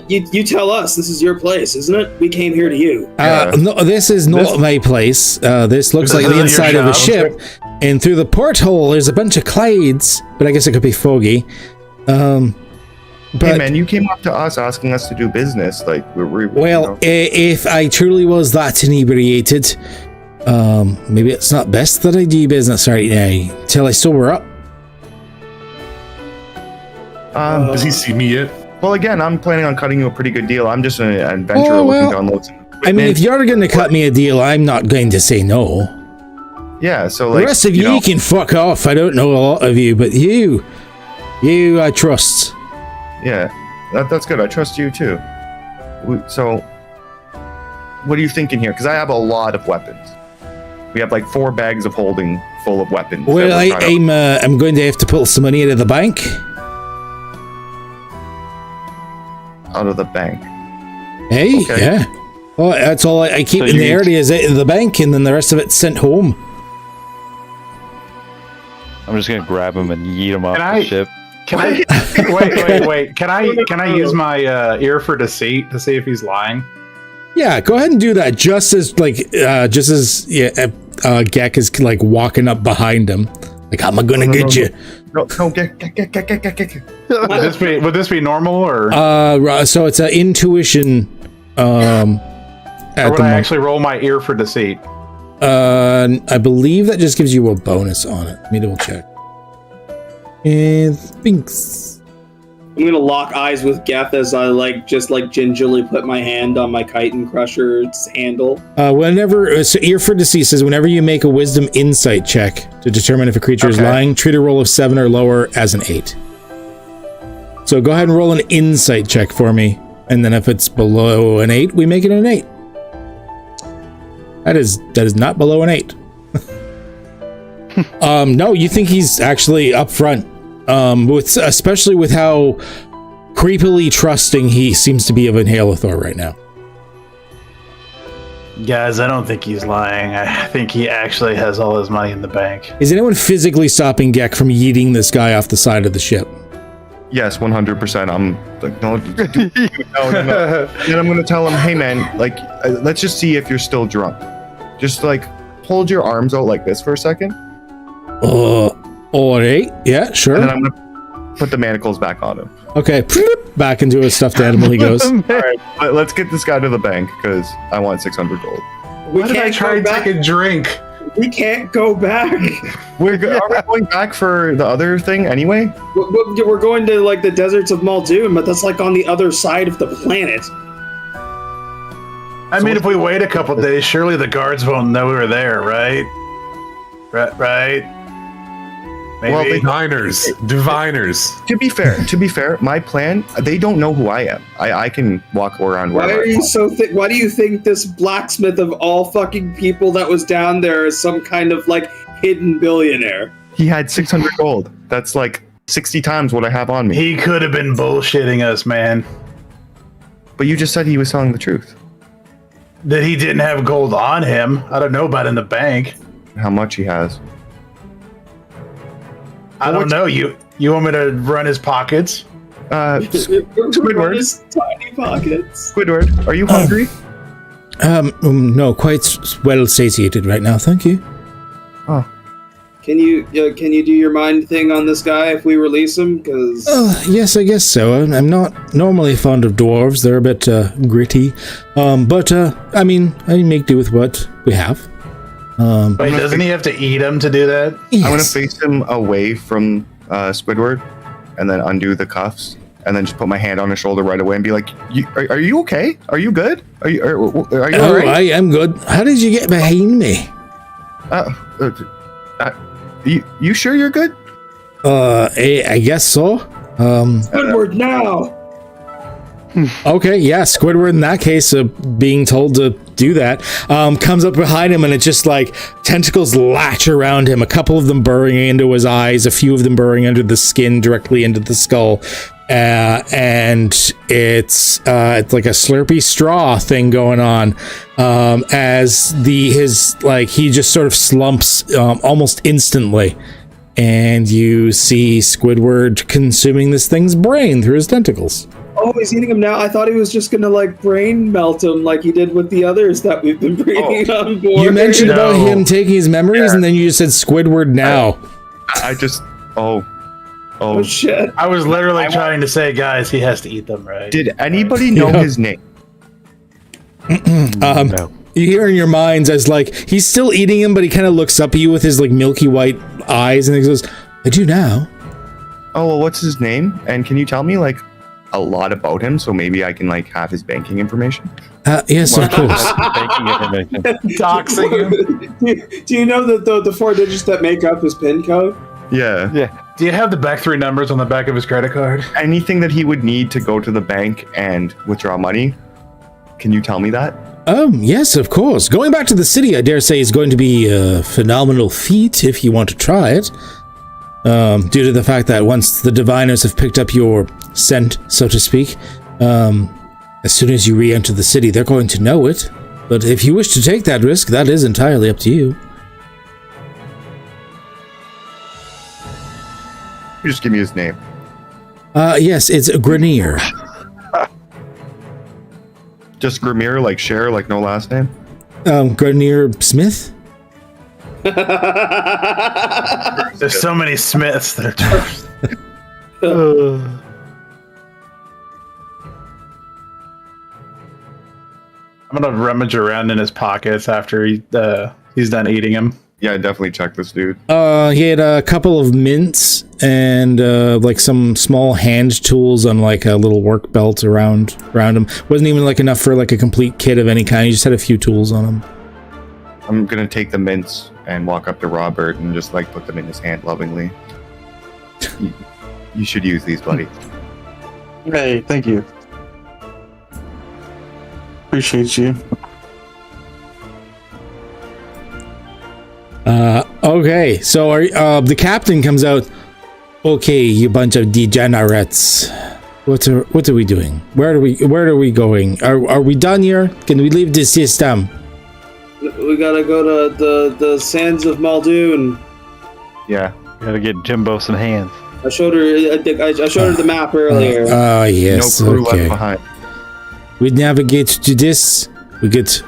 You tell us. This is your place, isn't it? We came here to you. No, this is not my place. This looks like the inside of a ship. And through the porthole, there's a bunch of clouds, but I guess it could be foggy. But hey man, you came up to us asking us to do business. Like if I truly was that inebriated, maybe it's not best that I do business right now till I sober up. Does he see me yet? Well, again, I'm planning on cutting you a pretty good deal. I'm just an adventurer looking to unload some equipment. I mean, if you're going to cut me a deal, I'm not going to say no. Yeah, so like... The rest of you can fuck off. I don't know a lot of you, but you I trust. Yeah, that's good. I trust you too. So, what are you thinking here? Because I have a lot of weapons. We have like 4 bags of holding full of weapons. Well, I'm going to have to pull some money out of the bank. Out of the bank. Hey, okay. Yeah. Well, that's all I keep So in you the need- area is in the bank, and then the rest of it's sent home. I'm just gonna grab him and yeet him off Can the I- ship. Can I wait? Can I use my ear for deceit to see if he's lying? Yeah, go ahead and do that. Just as Gek is like walking up behind him, like I'm gonna get you. No, get. Would this be normal or? So it's an intuition. Or At would the I moment. actually roll my ear for deceit? I believe that just gives you a bonus on it. Let me double check. And thanks. I'm gonna lock eyes with Geth as I just gingerly put my hand on my chitin crusher's handle. So ear for deceit says whenever you make a wisdom insight check to determine if a creature is lying, treat a roll of 7 or lower as an 8. So go ahead and roll an insight check for me, and then if it's below an 8, we make it an 8. That is not below an 8. No, you think he's actually up front, especially with how creepily trusting he seems to be of Inhalathor right now. Guys, I don't think he's lying. I think he actually has all his money in the bank. Is anyone physically stopping Gek from yeeting this guy off the side of the ship? Yes, 100%. I'm like, no. Then I'm gonna tell him, hey man, let's just see if you're still drunk. Just hold your arms out like this for a second. All right. Yeah, sure. And then I'm gonna put the manacles back on him. Okay, back into a stuffed animal he goes. All right, but let's get this guy to the bank because I want 600 gold. We Why did I can't try go and back. take a drink? We can't go back. Are we going back for the other thing anyway? We're going to the deserts of Muldoon, but that's on the other side of the planet. I mean, if we wait a couple days, surely the guards won't know we're there, right? Right? Maybe. Well, Diviners. To be fair, my plan, they don't know who I am. I can walk around Why wherever are I you want. so thick? Why do you think this blacksmith of all fucking people that was down there is some kind of hidden billionaire? He had 600 gold. That's 60 times what I have on me. He could have been bullshitting us, man. But you just said he was telling the truth. That he didn't have gold on him. I don't know about in the bank. How much he has. I don't know. You want me to run his pockets? Squidward. His tiny pockets. Squidward, are you hungry? No, quite well satiated right now, thank you. Oh. Can you do your mind thing on this guy if we release him? Because Yes, I guess so. I'm not normally fond of dwarves. They're a bit gritty. But I make do with what we have. Wait, doesn't he have to eat him to do that? Yes. I'm going to face him away from Squidward and then undo the cuffs and then just put my hand on his shoulder right away and be like, are you okay? Are you good? Are you all right? I am good. How did you get behind me? You sure you're good? I guess so. Squidward now. Okay, yeah, Squidward in that case, being told to do that, comes up behind him and it's just tentacles latch around him, a couple of them burrowing into his eyes, a few of them burrowing under the skin directly into the skull, and it's like a slurpy straw thing going on, as he just sort of slumps almost instantly, and you see Squidward consuming this thing's brain through his tentacles. Oh, he's eating him now. I thought he was just gonna brain melt him like he did with the others that we've been bringing on board. You mentioned about him taking his memories, and then you just said Squidward now. I just Oh shit! I was literally trying to say, guys, he has to eat them, right? Did anybody know his name? No. You hear in your minds as he's still eating him, but he kind of looks up at you with his milky white eyes, and he goes, "I do now." Oh, well, what's his name? And can you tell me a lot about him so maybe I can have his banking information? Yes, of course. Banking information. Doxing him. Do you know that the 4 digits that make up his PIN code? Yeah. Do you have the back 3 numbers on the back of his credit card? Anything that he would need to go to the bank and withdraw money? Can you tell me that? Yes, of course. Going back to the city, I dare say, is going to be a phenomenal feat if you want to try it. Due to the fact that once the diviners have picked up your scent, so to speak, As soon as you re-enter the city, they're going to know it. But if you wish to take that risk, that is entirely up to you. You just give me his name. Yes, it's Grenier. Just Grenier, like Cher, like no last name? Grenier Smith? There's so many Smiths that I'm gonna rummage around in his pockets after he's done eating him. Yeah, definitely check this dude. He had a couple of mints and like some small hand tools on like a little work belt around him. Wasn't even like enough for like a complete kit of any kind. He just had a few tools on him. I'm gonna take the mints and walk up to Robert and just like put them in his hand lovingly. You should use these, buddy. Hey, thank you. Appreciate you. Okay, so the captain comes out. Okay, you bunch of degenerates. What are we doing? Where are we going? Are we done here? Can we leave the system? We gotta go to the sands of Muldoon. Yeah, gotta get Jimbo some hands. I showed her. I showed her the map earlier. Yes. No crew okay. left behind. We navigate to this. We get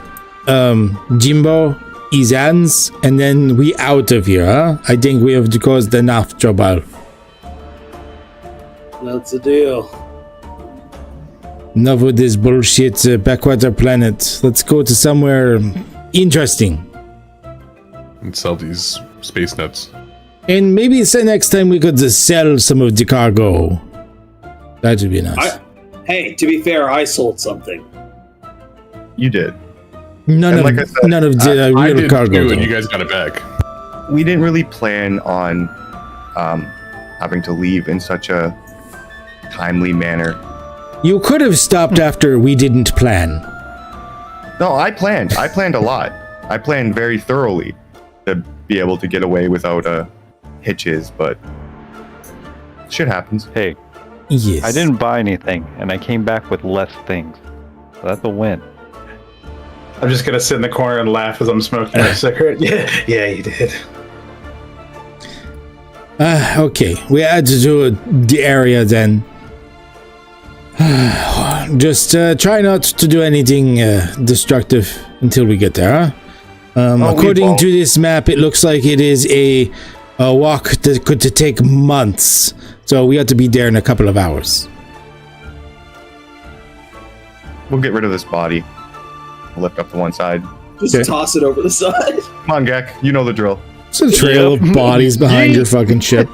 Jimbo, Izans, and then we out of here. Huh? I think we have caused enough trouble. That's the deal. Enough with this bullshit backwater planet. Let's go to somewhere interesting. And sell these space nuts. And maybe next time we could sell some of the cargo. That would be nice. Hey, to be fair, I sold something. You did. None of the I real did cargo. too, and you guys got it back. We didn't really plan on having to leave in such a timely manner. You could have stopped after we didn't plan. No, I planned. I planned a lot. I planned very thoroughly to be able to get away without hitches, but shit happens. Hey, yes. I didn't buy anything, and I came back with less things. So that's a win. I'm just gonna sit in the corner and laugh as I'm smoking my cigarette. Yeah, you did. Okay, we had to do the area then. Just try not to do anything destructive until we get there, huh? According to this map, it looks like it is a walk that could take months. So we have to be there in a couple of hours. We'll get rid of this body. Lift up to one side. Just toss it over the side. Come on, Gek. You know the drill. It's a trail of bodies behind your fucking ship.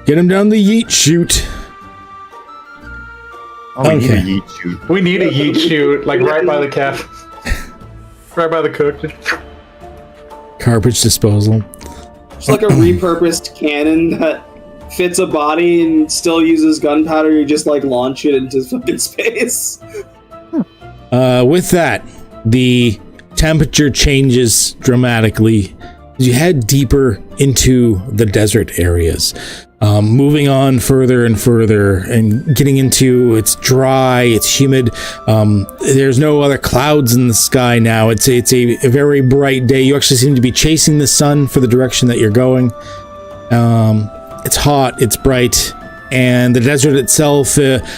Get him down the yeet chute. Oh, we need a yeet chute. We need a yeet chute, like right by the calf. Right by the cook. Garbage disposal. It's like a repurposed cannon that fits a body and still uses gunpowder. You just like launch it into fucking space. With that, the temperature changes dramatically as you head deeper into the desert areas. Moving on further and further and getting into it's dry, it's humid. There's no other clouds in the sky now. It's a very bright day. You actually seem to be chasing the sun for the direction that you're going. It's hot, it's bright. And the desert itself,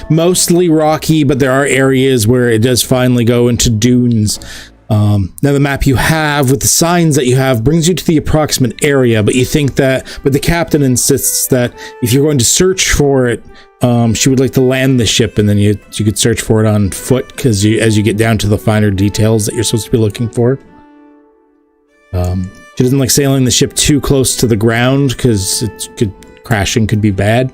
mostly rocky, but there are areas where it does finally go into dunes. Now the map you have with the signs that you have brings you to the approximate area, but you think that, but the captain insists that if you're going to search for it, she would like to land the ship and then you could search for it on foot because as you get down to the finer details that you're supposed to be looking for. She doesn't like sailing the ship too close to the ground because crashing could be bad.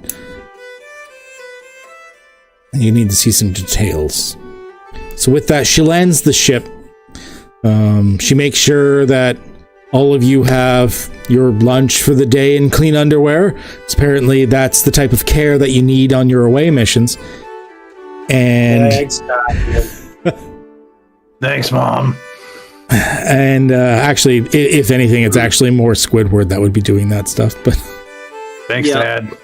You need to see some details. So with that, she lands the ship. She makes sure that all of you have your lunch for the day and clean underwear. Apparently, that's the type of care that you need on your away missions. And thanks, Mom. And actually, if anything, it's actually more Squidward that would be doing that stuff. But thanks, Dad.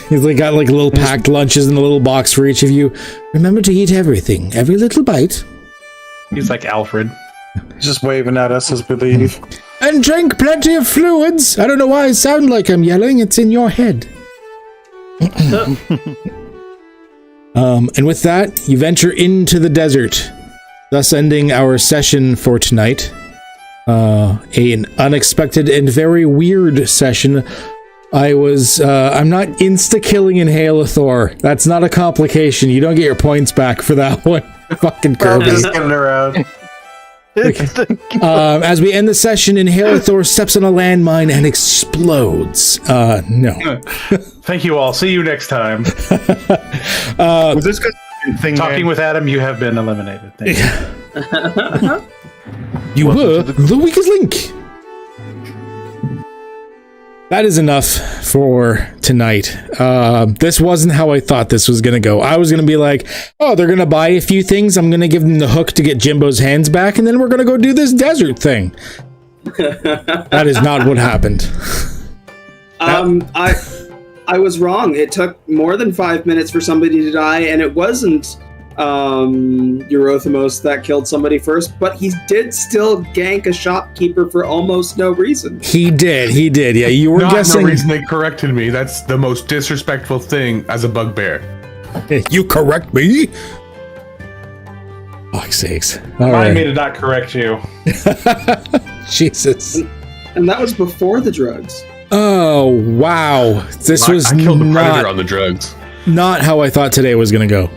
He's like got like little packed lunches in a little box for each of you. Remember to eat everything, every little bite. He's like Alfred. Just waving at us as we leave. And drink plenty of fluids. I don't know why I sound like I'm yelling. It's in your head. And with that, you venture into the desert, thus ending our session for tonight. An unexpected and very weird session. I'm not insta-killing Inhalathor. That's not a complication. You don't get your points back for that one. Fucking Kirby. Just getting around. As we end the session, Inhalathor steps on a landmine and explodes. No. Thank you all. See you next time. Was this good thing? Talking with Adam, you have been eliminated. Thank you. You were the weakest link. That is enough for tonight. This wasn't how I thought this was going to go. I was going to be like, oh, they're going to buy a few things. I'm going to give them the hook to get Jimbo's hands back, and then we're going to go do this desert thing. That is not what happened. I was wrong. It took more than 5 minutes for somebody to die, and it wasn't Eurythmos that killed somebody first, but he did still gank a shopkeeper for almost no reason. He did. Yeah, you were guessing. No reason they corrected me. That's the most disrespectful thing as a bugbear. You correct me? Fuck's sakes. Remind me to not correct you. Jesus. And that was before the drugs. Oh, wow. This was I killed the predator on the drugs. Not how I thought today was going to go.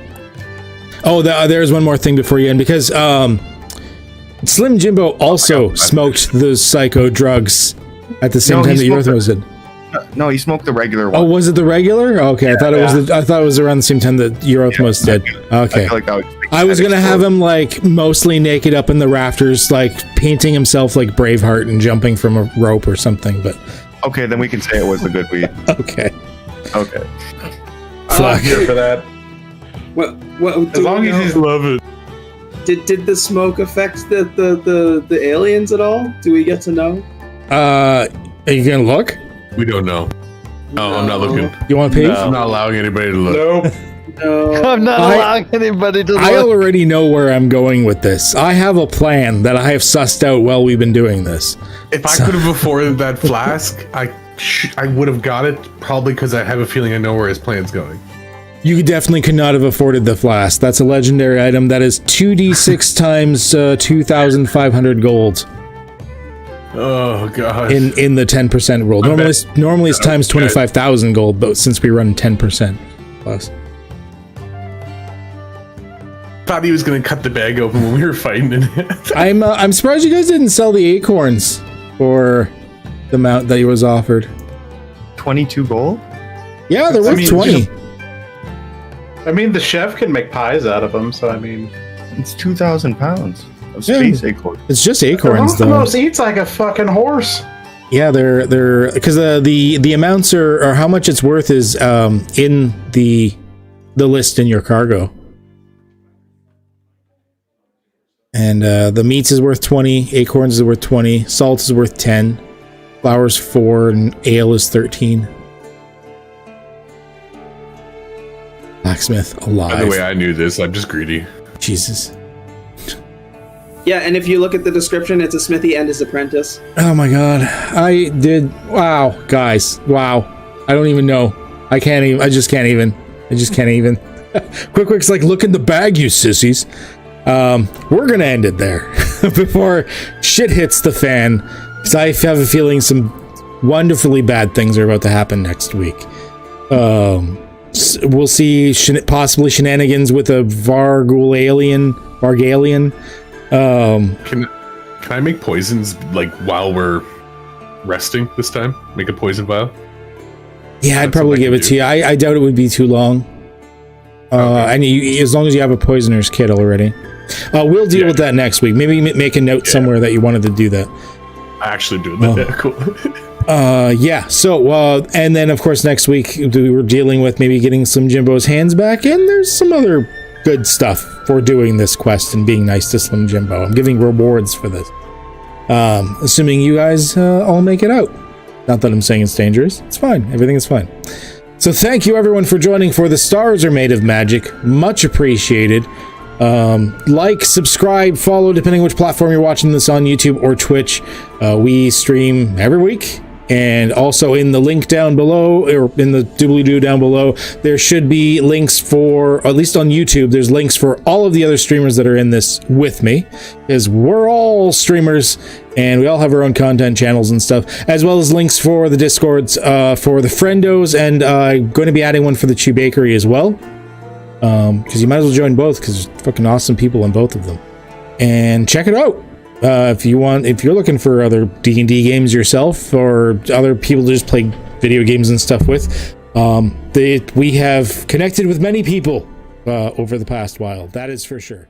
Oh, there's one more thing before you end, because Slim Jimbo also smoked those psycho drugs at the same time that Eurythmos did. No, he smoked the regular one. Oh, was it the regular? Okay, I thought it was around the same time that Eurythmos did. Okay. I feel like I was gonna have him like mostly naked up in the rafters, like painting himself like Braveheart and jumping from a rope or something, but okay, then we can say it was the good weed. Okay. I'm here for that. As long as he's love it. Did the smoke affect the aliens at all? Do we get to know? Are you gonna look? We don't know. No, I'm not looking. You want to pee? No. I'm not allowing anybody to look. Nope. No. I'm not allowing anybody to look. I already know where I'm going with this. I have a plan that I have sussed out while we've been doing this. If I could have afforded that flask, I would have got it, probably because I have a feeling I know where his plan's going. You definitely could not have afforded the flask. That's a legendary item. That is 2d6 times 2,500 gold. Oh god! In the 10% rule. Normally it's times 25,000 gold, but since we run 10% plus. Thought he was gonna cut the bag open when we were fighting in it. I'm surprised you guys didn't sell the acorns for the amount that he was offered. 22 gold? Yeah, they're worth 20. I mean, the chef can make pies out of them, so I mean, it's 2,000 pounds of space acorns. It's just acorns, though. Rothmos eats like a fucking horse. Yeah, they're because the amounts or how much it's worth is in the list in your cargo. And the meats is worth 20, acorns is worth 20, salt is worth 10, flour's 4, and ale is 13. Blacksmith alive. By the way, I knew this. I'm just greedy. Jesus. Yeah, and if you look at the description, it's a smithy and his apprentice. Oh my god. Wow, guys. Wow. I don't even know. I just can't even. Quick's like, look in the bag, you sissies. We're gonna end it there before shit hits the fan, because I have a feeling some wonderfully bad things are about to happen next week. We'll see possibly shenanigans with a Vargalian. Can I make poisons like while we're resting this time? Make a poison vial? Yeah, I'd probably give it to you. I doubt it would be too long. And as long as you have a poisoner's kit already. We'll deal with that next week. Maybe make a note somewhere that you wanted to do that. I actually do that. Yeah, cool. So and then of course next week we were dealing with maybe getting some Jimbo's hands back, and there's some other good stuff for doing this quest and being nice to Slim Jimbo. I'm giving rewards for this. Assuming you guys all make it out. Not that I'm saying it's dangerous. It's fine. Everything is fine. So thank you everyone for joining for The Stars Are Made of Magic. Much appreciated. Like, subscribe, follow, depending which platform you're watching this on, YouTube or Twitch. We stream every week. And also in the link down below, or in the doobly-doo down below, there should be links for, at least on YouTube, there's links for all of the other streamers that are in this with me, because we're all streamers, and we all have our own content channels and stuff, as well as links for the Discords, for the Friendos, and I'm going to be adding one for the Chew Bakery as well, because you might as well join both, because there's fucking awesome people in both of them. And check it out. If you're looking for other D&D games yourself, or other people to just play video games and stuff with, we have connected with many people over the past while. That is for sure.